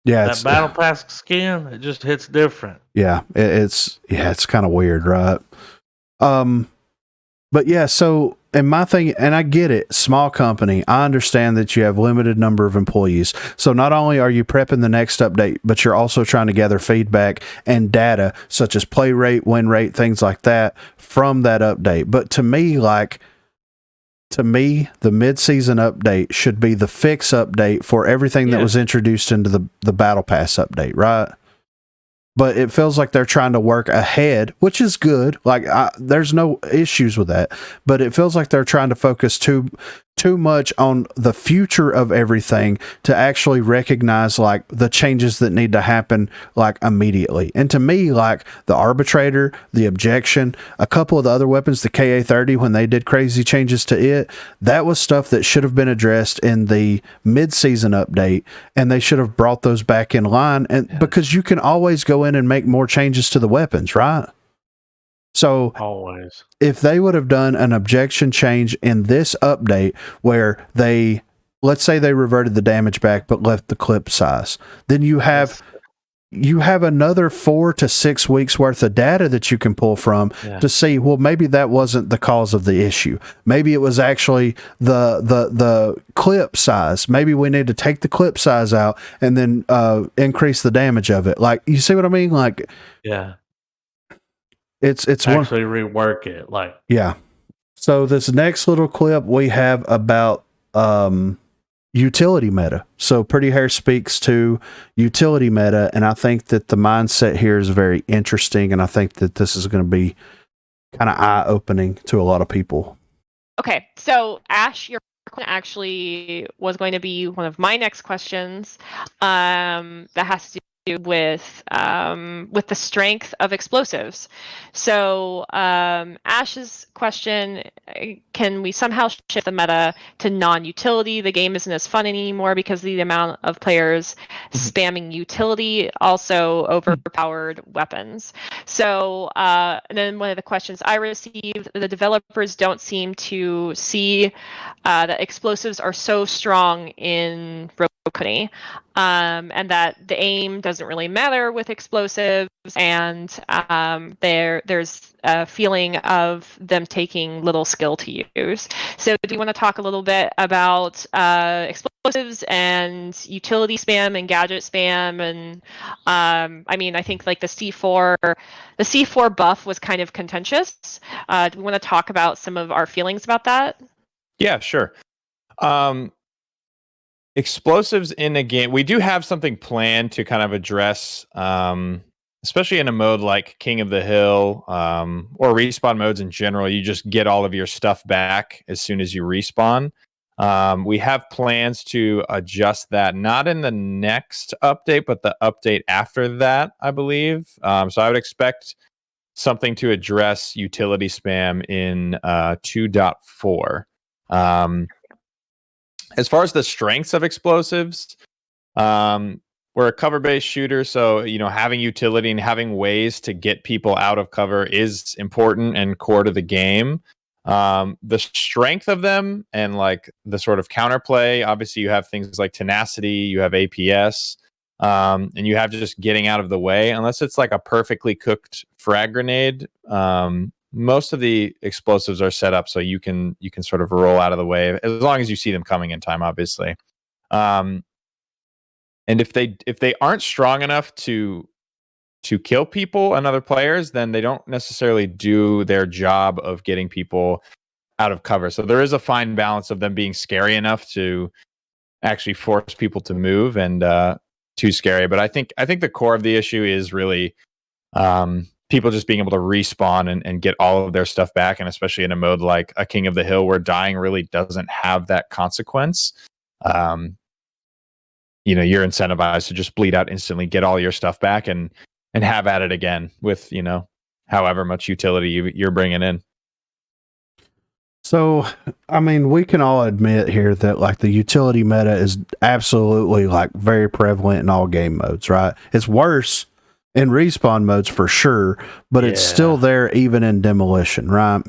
Yeah. That battle pass skin, it just hits different. Yeah. It's kind of weird, right? But yeah, so, and my thing, and I get it, small company, I understand that you have limited number of employees. So not only are you prepping the next update, but you're also trying to gather feedback and data such as play rate, win rate, things like that from that update. But to me, the mid-season update should be the fix update for everything that was introduced into the battle pass update, right? But it feels like they're trying to work ahead, which is good. Like, there's no issues with that. But it feels like they're trying to focus too much on the future of everything to actually recognize like the changes that need to happen like immediately. And to me, like the arbitrator, the objection, a couple of the other weapons, the KA-30, when they did crazy changes to it, that was stuff that should have been addressed in the mid-season update, and they should have brought those back in line. And because you can always go in and make more changes to the weapons, right? So always, if they would have done an objection change in this update where they let's say they reverted the damage back but left the clip size, then you have another 4 to 6 weeks worth of data that you can pull from to see, well, maybe that wasn't the cause of the issue. Maybe it was actually the clip size. Maybe we need to take the clip size out and then increase the damage of it. Like, you see what I mean? Like, it's actually rework it. Like, So this next little clip we have about utility meta. So Pretty Hair speaks to utility meta, and I think that the mindset here is very interesting, and I think that this is going to be kind of eye-opening to a lot of people. Okay, so Ash, your question actually was going to be one of my next questions. That has to do with the strength of explosives. So Ash's question: can we somehow shift the meta to non-utility? The game isn't as fun anymore because of the amount of players spamming utility, also overpowered weapons. So and then one of the questions I received: the developers don't seem to see that explosives are so strong in Roco, and that the aim doesn't really matter with explosives, and there's a feeling of them taking little skill to use. So do you want to talk a little bit about explosives and utility spam and gadget spam? And I mean, I think like the C4 buff was kind of contentious. Do we want to talk about some of our feelings about that? Yeah, sure. Explosives in a game, we do have something planned to kind of address, especially in a mode like King of the Hill, or respawn modes in general. You just get all of your stuff back as soon as you respawn. We have plans to adjust that, not in the next update, but the update after that, I believe. So I would expect something to address utility spam in 2.4. As far as the strengths of explosives, we're a cover-based shooter, so having utility and having ways to get people out of cover is important and core to the game. The strength of them and like the sort of counterplay, obviously you have things like tenacity, you have APS, and you have just getting out of the way. Unless it's like a perfectly cooked frag grenade, most of the explosives are set up so you can sort of roll out of the way as long as you see them coming in time, obviously. And if they aren't strong enough to kill people and other players, then they don't necessarily do their job of getting people out of cover. So there is a fine balance of them being scary enough to actually force people to move and too scary. But I think the core of the issue is really people just being able to respawn and get all of their stuff back, and especially in a mode like a King of the Hill where dying really doesn't have that consequence. You're incentivized to just bleed out instantly, get all your stuff back, and have at it again with however much utility you're bringing in. So, I mean, we can all admit here that like the utility meta is absolutely like very prevalent in all game modes, right? It's worse in respawn modes for sure, but it's still there even in demolition, right?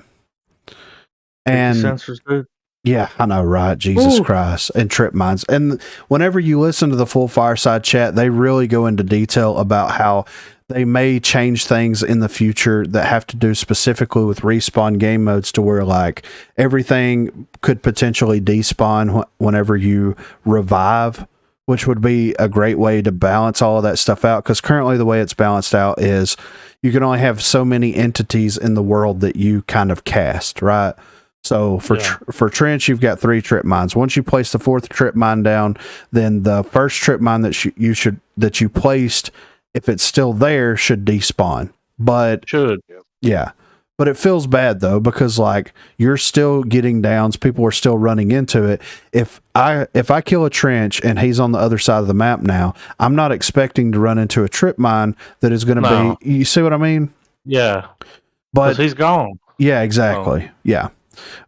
And sensors, dude. Yeah, I know, right? Jesus Christ. And trip mines. And whenever you listen to the full Fireside Chat, they really go into detail about how they may change things in the future that have to do specifically with respawn game modes, to where like everything could potentially despawn whenever you revive, which would be a great way to balance all of that stuff out. Because currently the way it's balanced out is you can only have so many entities in the world that you kind of cast, right? So for Trench, you've got 3 trip mines. Once you place the 4th trip mine down, then the first trip mine that you placed, if it's still there, should despawn. But but it feels bad though, because like you're still getting downs, people are still running into it. If I kill a Trench and he's on the other side of the map now, I'm not expecting to run into a trip mine that is going to be. You see what I mean? Yeah, but he's gone. Yeah, exactly. Yeah.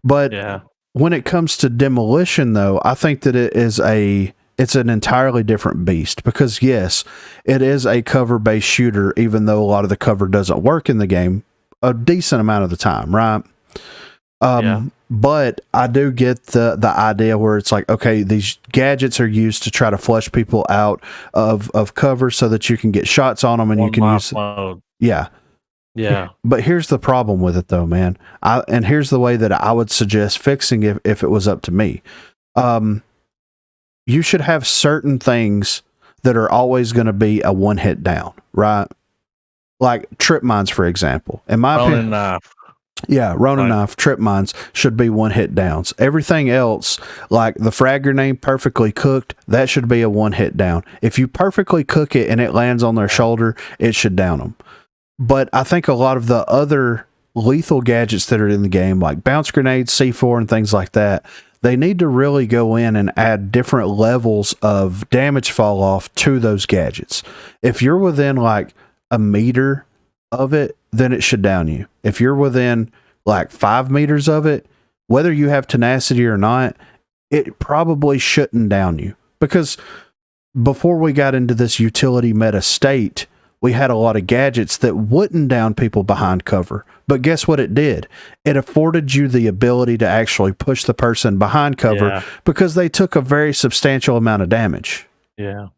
But when it comes to demolition, though, I think that it's an entirely different beast, because yes, it is a cover-based shooter, even though a lot of the cover doesn't work in the game a decent amount of the time, right? But I do get the idea where it's like, okay, these gadgets are used to try to flush people out of cover so that you can get shots on them and you can use mode. Yeah. But here's the problem with it though, man. And here's the way that I would suggest fixing it if it was up to me. You should have certain things that are always going to be a one hit down, right? Like trip mines, for example. In my opinion, knife. Yeah, Ronin knife, trip mines should be one hit downs. Everything else, like the frag grenade perfectly cooked, that should be a one hit down. If you perfectly cook it and it lands on their shoulder, it should down them. But I think a lot of the other lethal gadgets that are in the game, like bounce grenades, C4, and things like that, they need to really go in and add different levels of damage fall off to those gadgets. If you're within like a meter of it, then it should down you. If you're within like 5 meters of it, whether you have tenacity or not, it probably shouldn't down you. Because before we got into this utility meta state, we had a lot of gadgets that wouldn't down people behind cover. But guess what it did? It afforded you the ability to actually push the person behind cover because they took a very substantial amount of damage. Yeah.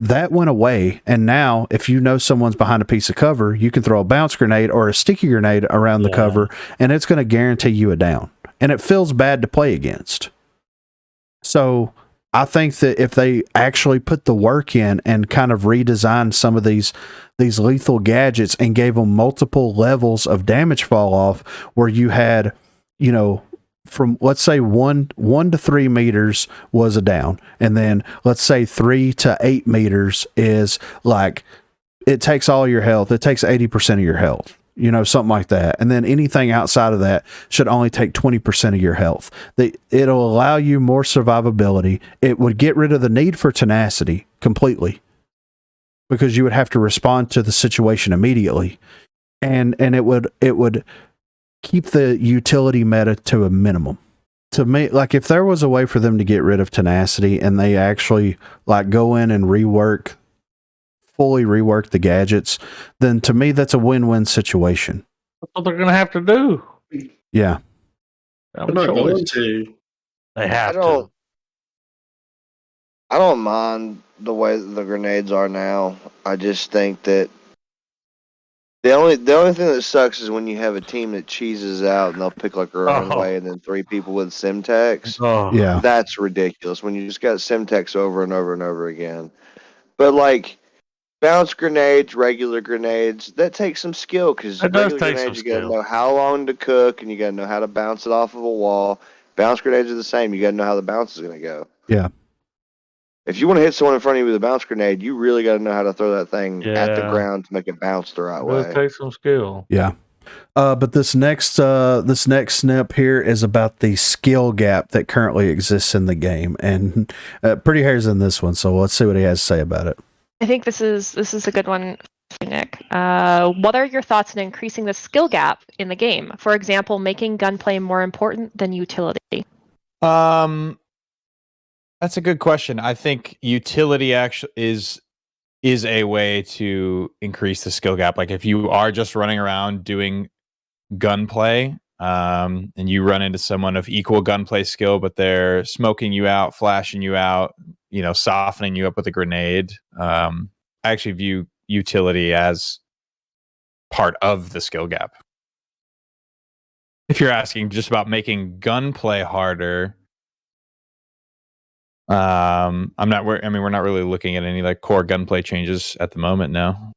That went away, and now if you know someone's behind a piece of cover, you can throw a bounce grenade or a sticky grenade around the cover, and it's going to guarantee you a down. And it feels bad to play against. So I think that if they actually put the work in and kind of redesigned some of these lethal gadgets and gave them multiple levels of damage fall off, where you had, you know, from let's say 1 to 3 meters was a down, and then let's say 3 to 8 meters is like it takes all your health. It takes 80% of your health, you know, something like that. And then anything outside of that should only take 20% of your health. It'll allow you more survivability. It would get rid of the need for tenacity completely, because you would have to respond to the situation immediately, and it would keep the utility meta to a minimum. To me, like if there was a way for them to get rid of tenacity and they actually like go in and fully rework the gadgets, then to me that's a win-win situation. That's what they're going to have to do. Yeah. They're not going to. They have to. I don't mind the way that the grenades are now. I just think that the only thing that sucks is when you have a team that cheeses out and they'll pick like their own way, and then 3 people with Simtex. Yeah. That's ridiculous when you just got Simtex over and over and over again. But like bounce grenades, regular grenades, that takes some skill, because regular grenades you gotta know how long to cook and you gotta know how to bounce it off of a wall. Bounce grenades are the same. You gotta know how the bounce is gonna go. Yeah. If you want to hit someone in front of you with a bounce grenade, you really got to know how to throw that thing at the ground to make it bounce the right way. It takes some skill. Yeah. But this next snip here is about the skill gap that currently exists in the game, and Pretty Hair's in this one, so let's see what he has to say about it. I think this is a good one, Nick. What are your thoughts on increasing the skill gap in the game? For example, making gunplay more important than utility. That's a good question. I think utility actually is a way to increase the skill gap. Like if you are just running around doing gunplay, and you run into someone of equal gunplay skill, but they're smoking you out, flashing you out, you know, softening you up with a grenade. I actually view utility as part of the skill gap. If you're asking just about making gunplay harder, we're not really looking at any like core gunplay changes at the moment now.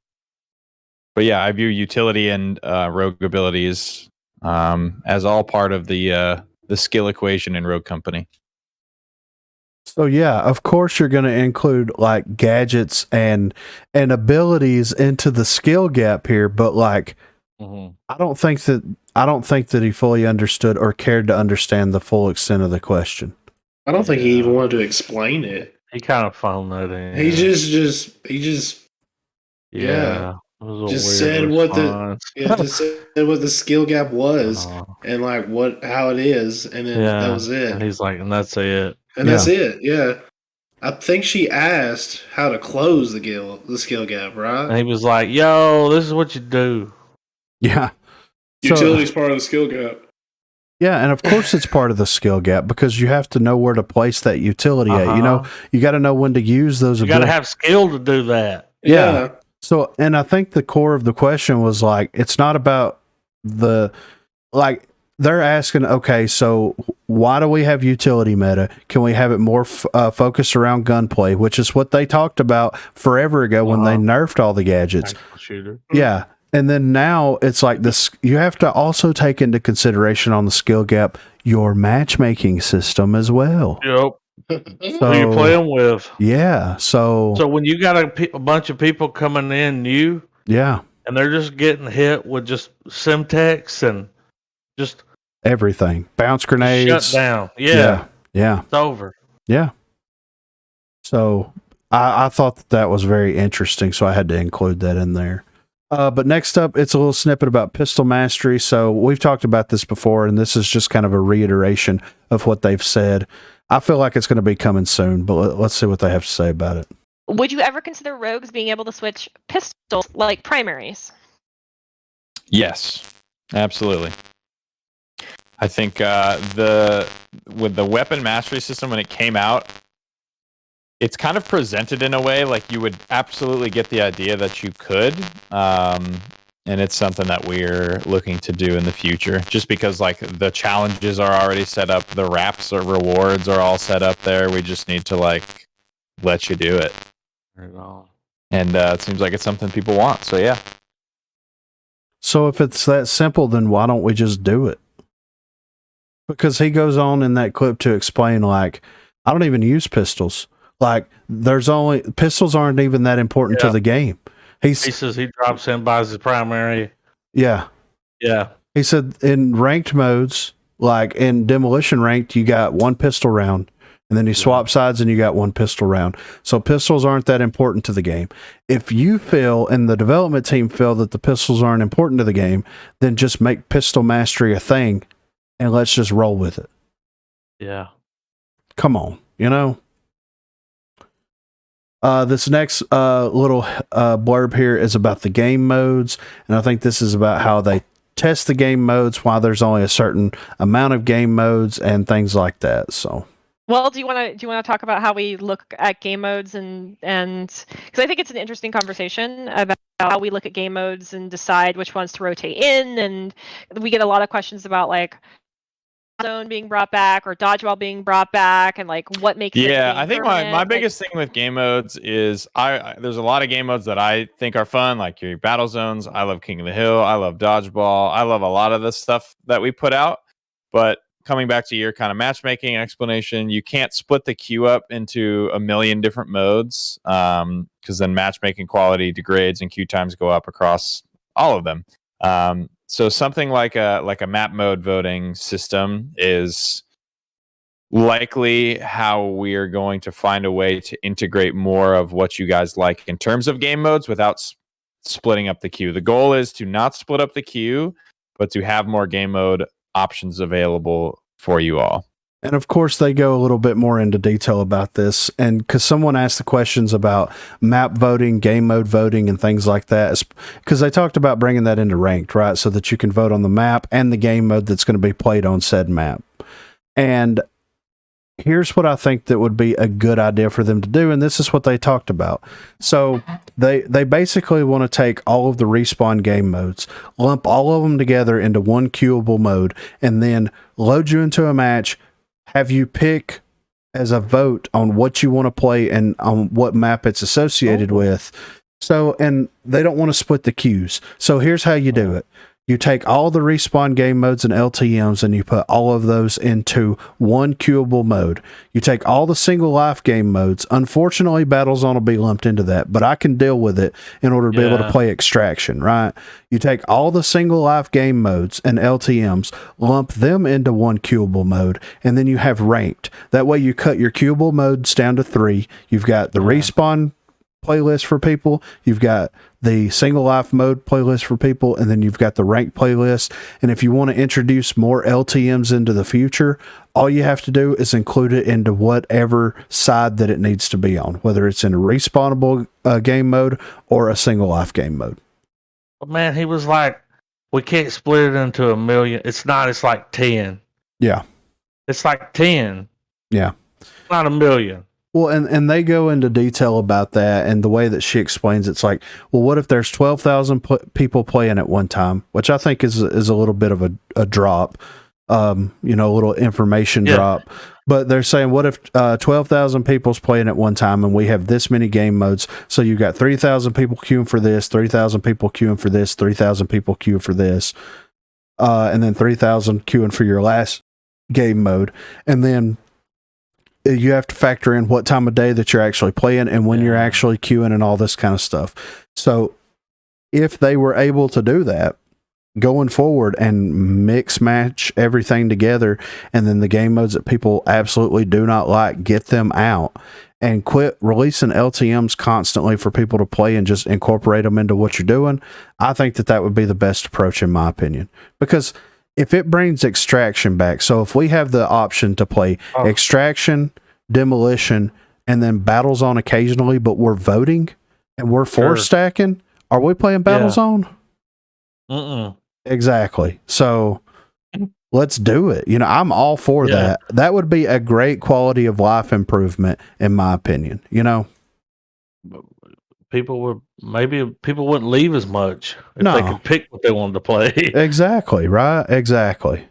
But yeah, I view utility and rogue abilities as all part of the skill equation in Rogue Company. So yeah, of course you're going to include like gadgets and abilities into the skill gap here, but like I don't think that he fully understood or cared to understand the full extent of the question. I don't think he even wanted to explain it. He kind of phoned that in. He just said what the skill gap was and like how it is, and then that was it. And he's like, and that's it. And that's it. Yeah. I think she asked how to close the skill gap, right? And he was like, "Yo, this is what you do." Yeah. Utility's part of the skill gap. Yeah, and of course it's part of the skill gap because you have to know where to place that utility at. You know, you got to know when to use those. You got to have skill to do that. Yeah. So, and I think the core of the question was like, it's not about they're asking, okay, so why do we have utility meta? Can we have it more focused around gunplay, which is what they talked about forever ago when they nerfed all the gadgets. Shooter. Yeah. And then now it's like this, you have to also take into consideration on the skill gap your matchmaking system as well. Yep. So, who you playing with? Yeah. So when you got a bunch of people coming in new, yeah, and they're just getting hit with just Simtex and just everything, bounce grenades, shut down. Yeah. It's over. Yeah. So I thought that was very interesting, so I had to include that in there. But next up, it's a little snippet about pistol mastery. So we've talked about this before, and this is just kind of a reiteration of what they've said. I feel like it's going to be coming soon, but let's see what they have to say about it. Would you ever consider rogues being able to switch pistols like primaries? Yes, absolutely. I think with the weapon mastery system when it came out, it's kind of presented in a way like you would absolutely get the idea that you could, and it's something that we're looking to do in the future. Just because like the challenges are already set up, the wraps or rewards are all set up there. We just need to like let you do it, and it seems like it's something people want. So yeah. So if it's that simple, then why don't we just do it? Because he goes on in that clip to explain, like, I don't even use pistols. Like, pistols aren't even that important to the game. He says he drops in, buys his primary. Yeah. Yeah. He said in ranked modes, like in demolition ranked, you got one pistol round, and then you swap sides and you got one pistol round. So pistols aren't that important to the game. If you feel, and the development team feel that the pistols aren't important to the game, then just make pistol mastery a thing, and let's just roll with it. Yeah. Come on, you know? This next little blurb here is about the game modes, and I think this is about how they test the game modes, why there's only a certain amount of game modes, and things like that. So, well, do you want to talk about how we look at game modes and because I think it's an interesting conversation about how we look at game modes and decide which ones to rotate in, and we get a lot of questions about like zone being brought back or dodgeball being brought back, and like what makes it I think my biggest thing with game modes is there's a lot of game modes that I think are fun, like your battle zones. I love King of the Hill, I love dodgeball, I love a lot of the stuff that we put out. But coming back to your kind of matchmaking explanation, you can't split the queue up into a million different modes, because then matchmaking quality degrades and queue times go up across all of them. So something like a map mode voting system is likely how we are going to find a way to integrate more of what you guys like in terms of game modes without splitting up the queue. The goal is to not split up the queue, but to have more game mode options available for you all. And of course, they go a little bit more into detail about this. And because someone asked the questions about map voting, game mode voting, and things like that, because they talked about bringing that into ranked, right? So that you can vote on the map and the game mode that's going to be played on said map. And here's what I think that would be a good idea for them to do. And this is what they talked about. So they basically want to take all of the respawn game modes, lump all of them together into one queuable mode, and then load you into a match, have you pick as a vote on what you want to play and on what map it's associated with. So, and they don't want to split the queues. So here's how you do it. You take all the respawn game modes and LTMs and you put all of those into one queuable mode. You take all the single life game modes. Unfortunately, Battlezone will be lumped into that, but I can deal with it in order to be able to play Extraction, right? You take all the single life game modes and LTMs, lump them into one queuable mode, and then you have ranked. That way you cut your queuable modes down to 3. You've got the respawn playlist for people, you've got the single life mode playlist for people, and then you've got the ranked playlist. And if you want to introduce more LTMs into the future, all you have to do is include it into whatever side that it needs to be on, whether it's in a respawnable game mode or a single life game mode. But man, he was like, we can't split it into a million. It's not, it's like 10. Yeah. It's like 10. Yeah. Not a million. Well, and they go into detail about that, and the way that she explains it's like, well, what if there's 12,000 people playing at one time, which I think is a little bit of a drop, a little information drop. But they're saying, what if 12,000 people's playing at one time, and we have this many game modes? So you got 3,000 people queuing for this, 3,000 people queuing for this, 3,000 people queuing for this, and then 3,000 queuing for your last game mode, and then you have to factor in what time of day that you're actually playing and when you're actually queuing and all this kind of stuff. So if they were able to do that going forward and mix match everything together, and then the game modes that people absolutely do not like, get them out and quit releasing LTMs constantly for people to play and just incorporate them into what you're doing, I think that would be the best approach in my opinion. Because if it brings extraction back, so if we have the option to play extraction, demolition, and then Battlezone occasionally, but we're voting and we're force stacking, are we playing Battlezone? Exactly. So let's do it. I'm all for that. That would be a great quality of life improvement, in my opinion. People wouldn't leave as much if they could pick what they wanted to play. Exactly, right? Exactly.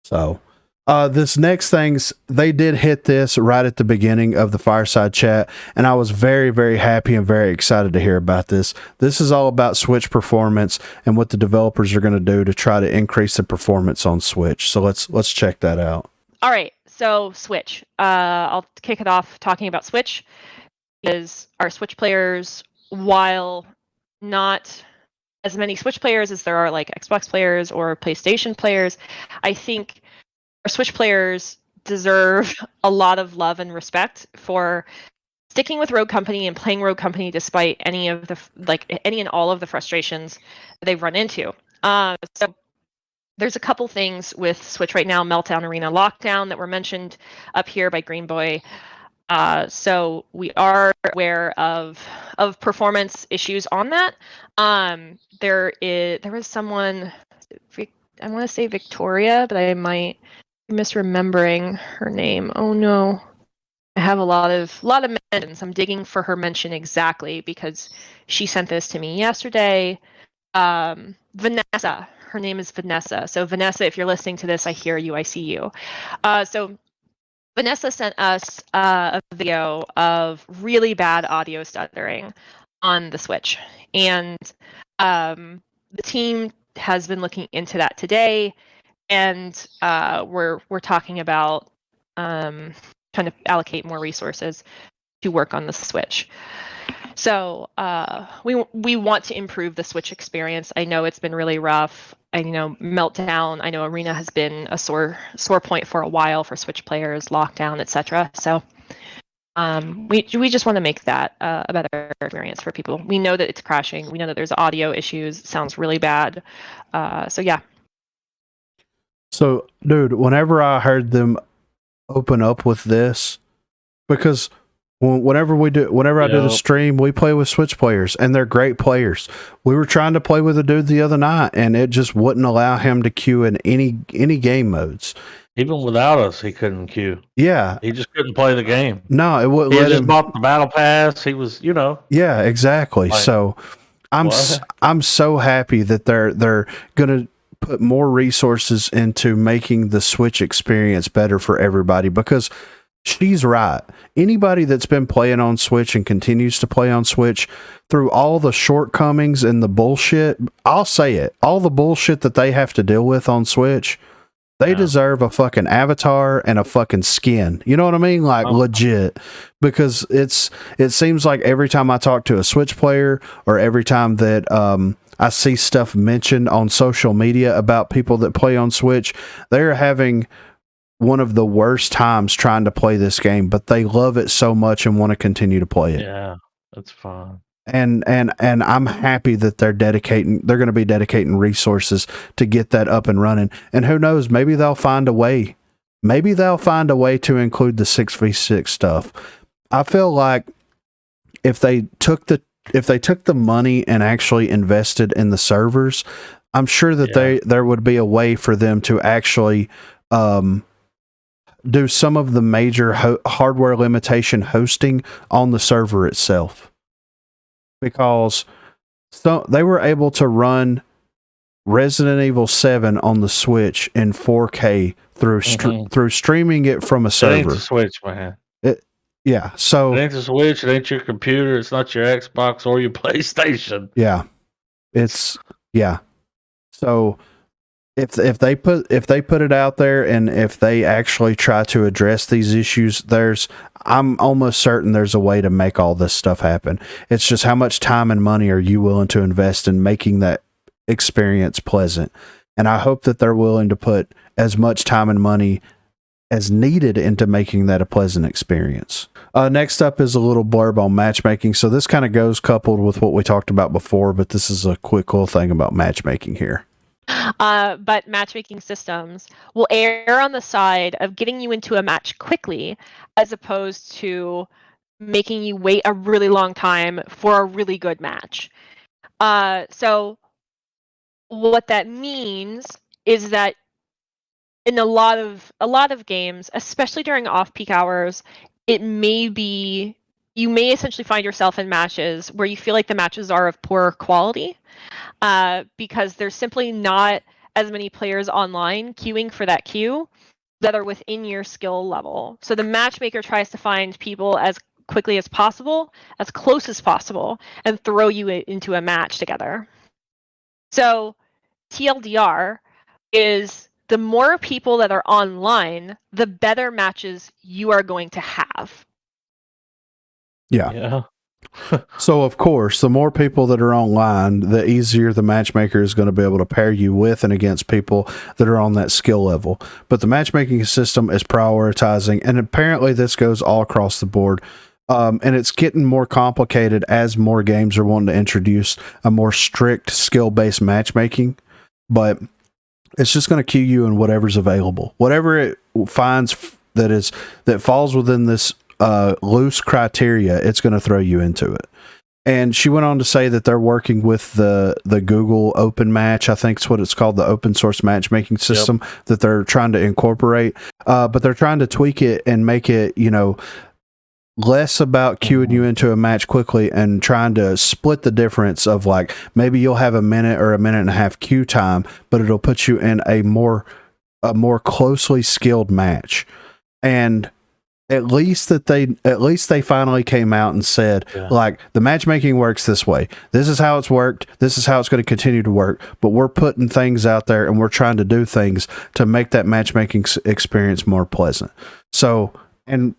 So, this next things, they did hit this right at the beginning of the Fireside Chat, and I was very, very happy and very excited to hear about this. This is all about Switch performance and what the developers are going to do to try to increase the performance on Switch. So let's check that out. All right, so Switch. I'll kick it off talking about Switch. Is our Switch players, while not as many Switch players as there are like Xbox players or PlayStation players, I think our Switch players deserve a lot of love and respect for sticking with Rogue Company and playing Rogue Company despite any and all of the frustrations they've run into. So there's a couple things with Switch right now: Meltdown, Arena, Lockdown, that were mentioned up here by Green Boy. So we are aware of performance issues on that. There was someone, I want to say Victoria, but I might be misremembering her name. Oh no, I have a lot of mentions. I'm digging for her mention exactly because she sent this to me yesterday. Vanessa, her name is Vanessa. So Vanessa, if you're listening to this, I hear you, I see you. So Vanessa sent us a video of really bad audio stuttering on the Switch, and the team has been looking into that today, and we're talking about trying to allocate more resources to work on the Switch. So we want to improve the Switch experience. I know it's been really rough. Meltdown. I know Arena has been a sore point for a while for Switch players, Lockdown, etc. So we just want to make that a better experience for people. We know that it's crashing. We know that there's audio issues. It sounds really bad. So yeah. So, dude, whenever I heard them open up with this, because whenever I do the stream, we play with Switch players, and they're great players. We were trying to play with a dude the other night, and it just wouldn't allow him to queue in any game modes. Even without us, he couldn't queue. Yeah, he just couldn't play the game. No, it wouldn't. He had just bought the battle pass. He was, Yeah, exactly. Like, so I'm so happy that they're gonna put more resources into making the Switch experience better for everybody, because she's right. Anybody that's been playing on Switch and continues to play on Switch through all the shortcomings and the bullshit, I'll say it, all the bullshit that they have to deal with on Switch, they deserve a fucking avatar and a fucking skin. You know what I mean? Like legit. Because it seems like every time I talk to a Switch player, or every time that I see stuff mentioned on social media about people that play on Switch, they're having one of the worst times trying to play this game, but they love it so much and want to continue to play it. Yeah, that's fine. And I'm happy that they're going to be dedicating resources to get that up and running. And who knows, maybe they'll find a way. Maybe they'll find a way to include the 6v6 stuff. I feel like if they took the money and actually invested in the servers, I'm sure that there would be a way for them to actually do some of the major hardware limitation hosting on the server itself, because they were able to run Resident Evil 7 on the Switch in 4K through streaming it from a server. It ain't the Switch, man. Yeah, so it ain't the Switch. It ain't your computer. It's not your Xbox or your PlayStation. Yeah, So if they put it out there, and if they actually try to address these issues, I'm almost certain there's a way to make all this stuff happen. It's just how much time and money are you willing to invest in making that experience pleasant? And I hope that they're willing to put as much time and money as needed into making that a pleasant experience. Next up is a little blurb on matchmaking. So this kind of goes coupled with what we talked about before, but this is a quick little thing about matchmaking here. But matchmaking systems will err on the side of getting you into a match quickly, as opposed to making you wait a really long time for a really good match. So what that means is that in a lot of games, especially during off-peak hours, you may essentially find yourself in matches where you feel like the matches are of poor quality, because there's simply not as many players online queuing for that queue that are within your skill level. So the matchmaker tries to find people as quickly as possible, as close as possible, and throw you into a match together. So TLDR is the more people that are online, the better matches you are going to have. Yeah. So, of course, the more people that are online, the easier the matchmaker is going to be able to pair you with and against people that are on that skill level. But the matchmaking system is prioritizing, and apparently this goes all across the board. And it's getting more complicated as more games are wanting to introduce a more strict skill-based matchmaking. But it's just going to queue you in whatever's available. Whatever it finds that falls within this loose criteria, it's going to throw you into it. And she went on to say that they're working with the Google Open Match, I think it's what it's called, the open source matchmaking system that they're trying to incorporate. But they're trying to tweak it and make it, less about queuing you into a match quickly and trying to split the difference of, like, maybe you'll have a minute or a minute and a half queue time, but it'll put you in a more closely skilled match. And at least they finally came out and said, like, the matchmaking works this way. This is how it's worked. This is how it's going to continue to work. But we're putting things out there and we're trying to do things to make that matchmaking experience more pleasant. So, and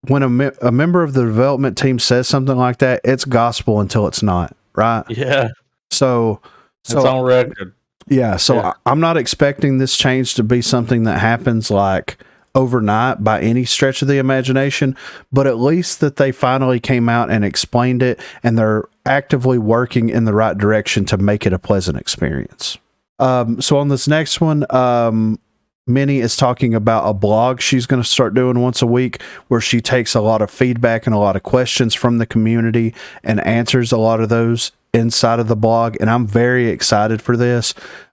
when a member of the development team says something like that, it's gospel until it's not, right? Yeah. So it's on record. Yeah. So I'm not expecting this change to be something that happens like overnight by any stretch of the imagination, but at least that they finally came out and explained it, and they're actively working in the right direction to make it a pleasant experience. So on this next one, Minnie is talking about a blog she's going to start doing once a week, where she takes a lot of feedback and a lot of questions from the community and answers a lot of those inside of the blog. And I'm very excited for this.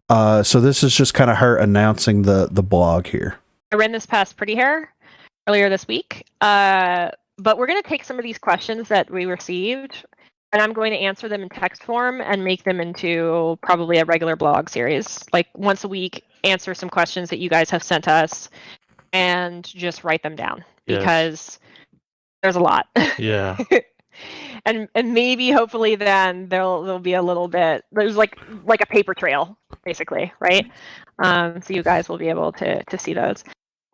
So this is just kind of her announcing the blog here. I ran this past Pretty Hair earlier this week, but we're going to take some of these questions that we received, and I'm going to answer them in text form and make them into probably a regular blog series, like once a week. Answer some questions that you guys have sent us and just write them down, because there's a lot. Yeah. and maybe hopefully then there'll be a little bit, there's like a paper trail basically, right? So you guys will be able to see those.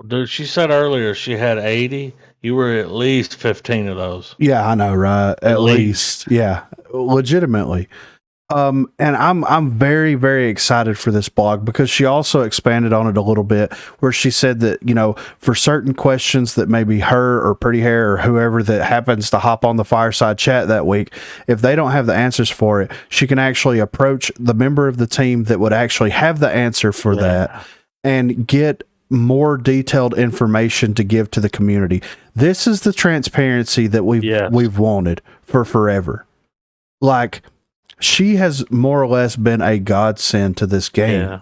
Dude, she said earlier she had 80. You were at least 15 of those. Yeah, I know, right? At least. Yeah, legitimately. And I'm very, very excited for this blog, because she also expanded on it a little bit, where she said that, for certain questions that maybe her or Pretty Hair or whoever that happens to hop on the Fireside Chat that week, if they don't have the answers for it, she can actually approach the member of the team that would actually have the answer for that and get more detailed information to give to the community. This is the transparency that we've wanted for forever. Like, she has more or less been a godsend to this game.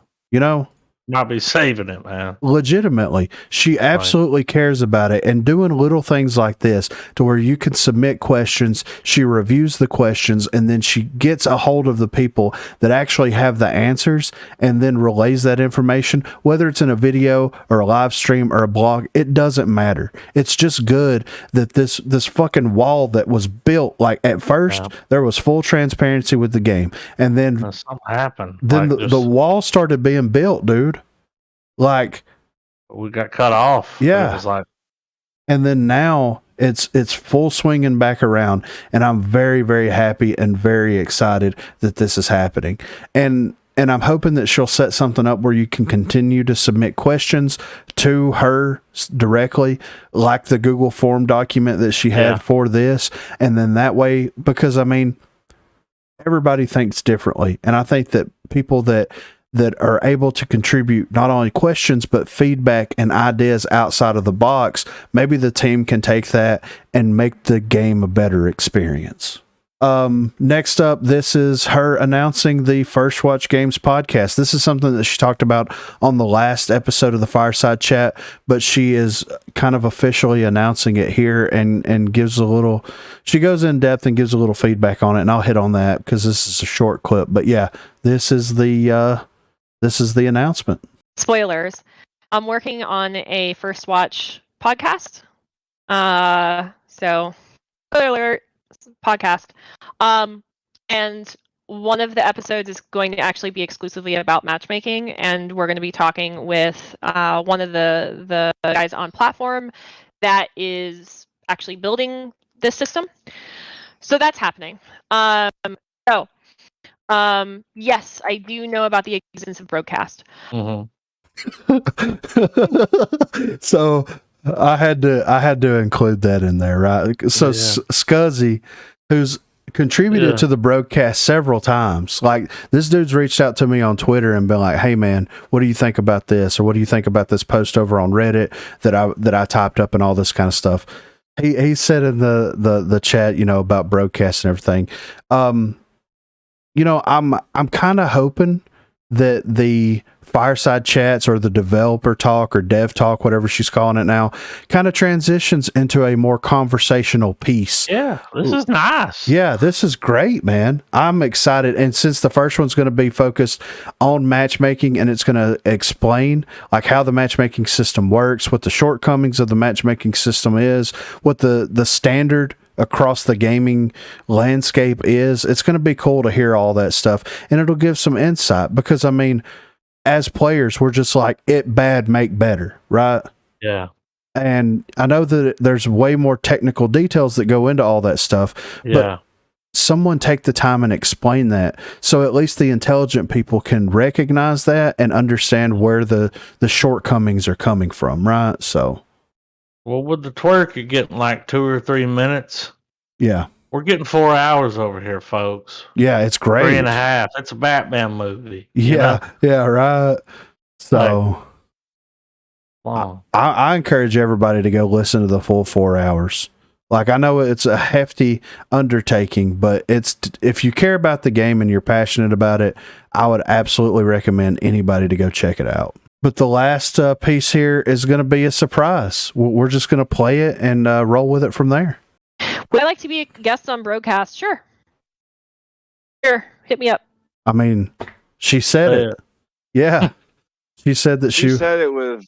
might be saving it, man. Legitimately, she absolutely cares about it, and doing little things like this to where you can submit questions, she reviews the questions, and then she gets a hold of the people that actually have the answers and then relays that information, whether it's in a video or a live stream or a blog. It doesn't matter. It's just good that this fucking wall that was built, like at first there was full transparency with the game, and then something happened. then Like, the wall started being built, dude. Like, we got cut off. Yeah. It was like, and then now it's full swinging back around, and I'm very, very happy and very excited that this is happening. And I'm hoping that she'll set something up where you can continue to submit questions to her directly, like the Google form document that she had for this. And then that way, because I mean, everybody thinks differently. And I think that people that are able to contribute not only questions, but feedback and ideas outside of the box, maybe the team can take that and make the game a better experience. Next up, this is her announcing the First Watch Games podcast. This is something that she talked about on the last episode of the Fireside Chat, but she is kind of officially announcing it here and gives a little, she goes in depth and gives a little feedback on it, and I'll hit on that because this is a short clip. But yeah, this is the announcement. Spoilers. I'm working on a First Watch podcast. So spoiler alert, podcast. And one of the episodes is going to actually be exclusively about matchmaking, and we're going to be talking with one of the guys on platform that is actually building this system. So that's happening. Yes, I do know about the existence of Broguecast. So I had to include that in there, right? So Scuzzy, who's contributed to the Broguecast several times, like this dude's reached out to me on Twitter and been like, "Hey man, what do you think about this? Or what do you think about this post over on Reddit that I typed up and all this kind of stuff?" He said in the chat, about Broguecast and everything. I'm kind of hoping that the Fireside Chats or the developer talk or dev talk, whatever she's calling it now, kind of transitions into a more conversational piece. Yeah, this is nice. Yeah, this is great, man. I'm excited. And since the first one's going to be focused on matchmaking, and it's going to explain like how the matchmaking system works, what the shortcomings of the matchmaking system is, what the standard across the gaming landscape is, it's going to be cool to hear all that stuff, and it'll give some insight, because I mean, as players, we're just like, it bad, make better, right? Yeah. And I know that there's way more technical details that go into all that stuff, but someone take the time and explain that, so at least the intelligent people can recognize that and understand where the shortcomings are coming from, right? So, well, with the Twirc, you're getting like 2 or 3 minutes. Yeah. We're getting 4 hours over here, folks. Yeah, it's great. 3.5. It's a Batman movie. Yeah, yeah, right. So, I encourage everybody to go listen to the full 4 hours. Like, I know it's a hefty undertaking, but if you care about the game and you're passionate about it, I would absolutely recommend anybody to go check it out. But the last piece here is going to be a surprise. We're just going to play it and roll with it from there. Would I like to be a guest on Broguecast? Sure. Sure. Hit me up. I mean, she said it. Yeah. She said that she said it with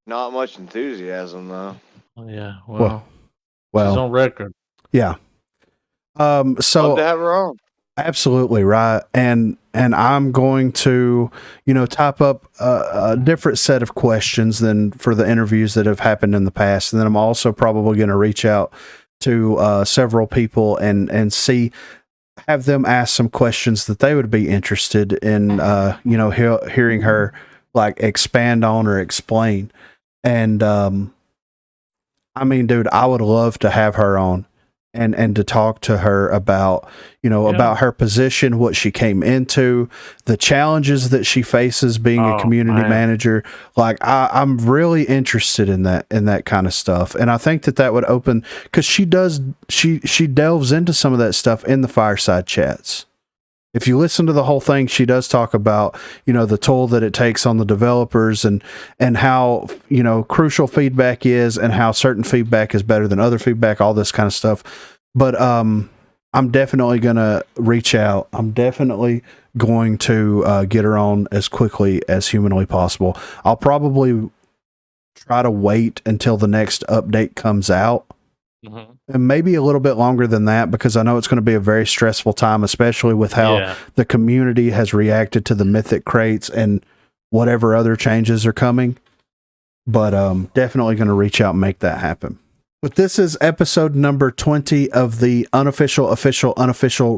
not much enthusiasm, though. Yeah. Well, she's on record. Yeah. So love to have her on. Absolutely right. And I'm going to, type up a different set of questions than for the interviews that have happened in the past. And then I'm also probably going to reach out to several people and have them ask some questions that they would be interested in, hearing her like expand on or explain. And, I mean, dude, I would love to have her on and to talk to her about, about her position, what she came into, the challenges that she faces being a community manager. Like, I'm really interested in that kind of stuff. And I think that would open, because she delves into some of that stuff in the Fireside Chats. if you listen to the whole thing, she does talk about, the toll that it takes on the developers and how, crucial feedback is and how certain feedback is better than other feedback, all this kind of stuff. But I'm definitely going to reach out. I'm definitely going to get her on as quickly as humanly possible. I'll probably try to wait until the next update comes out. Mm-hmm. And maybe a little bit longer than that, because I know it's going to be a very stressful time, especially with how the community has reacted to the Mythic crates and whatever other changes are coming. But definitely going to reach out and make that happen. But this is episode number 20 of the unofficial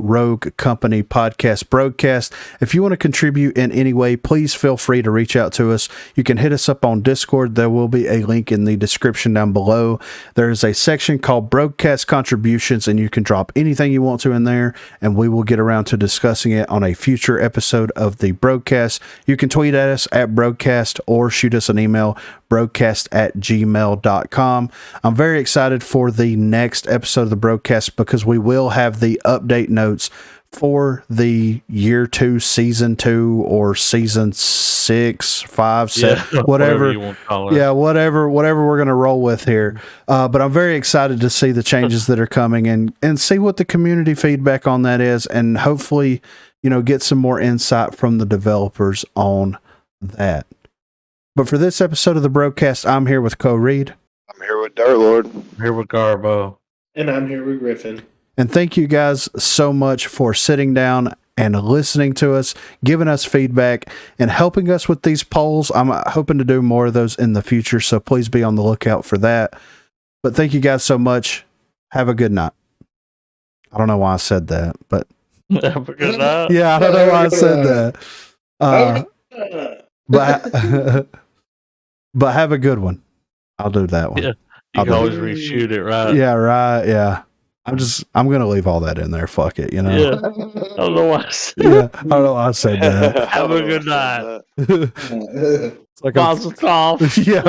Rogue Company podcast, Broguecast. If you want to contribute in any way, please feel free to reach out to us. You can hit us up on Discord. There will be a link in the description down below. There is a section called Broguecast Contributions, and you can drop anything you want to in there, and we will get around to discussing it on a future episode of the Broguecast. You can tweet at us at Broguecast or shoot us an email, broguecast@gmail.com. I'm very excited for the next episode of the Broguecast because we will have the update notes for the year 2, season 2, or season 6, 5, 7, whatever you want to call it. Yeah, whatever we're going to roll with here. But I'm very excited to see the changes that are coming and see what the community feedback on that is, and hopefully, get some more insight from the developers on that. But for this episode of the Broguecast, I'm here with Reed. I'm here with Dirt Lord. I'm here with Garbo. And I'm here with Griffin. And thank you guys so much for sitting down and listening to us, giving us feedback, and helping us with these polls. I'm hoping to do more of those in the future, so please be on the lookout for that. But thank you guys so much. Have a good night. I don't know why I said that, but... Have a good night? Yeah, I don't know why I said that. But have a good one. I'll do that one. Yeah, you can always reshoot it, right? Yeah, right. Yeah. I'm going to leave all that in there. Fuck it, Yeah. I don't know why I said that. I don't know why I said that. Have a good night. It's like Mazel tov. Yeah.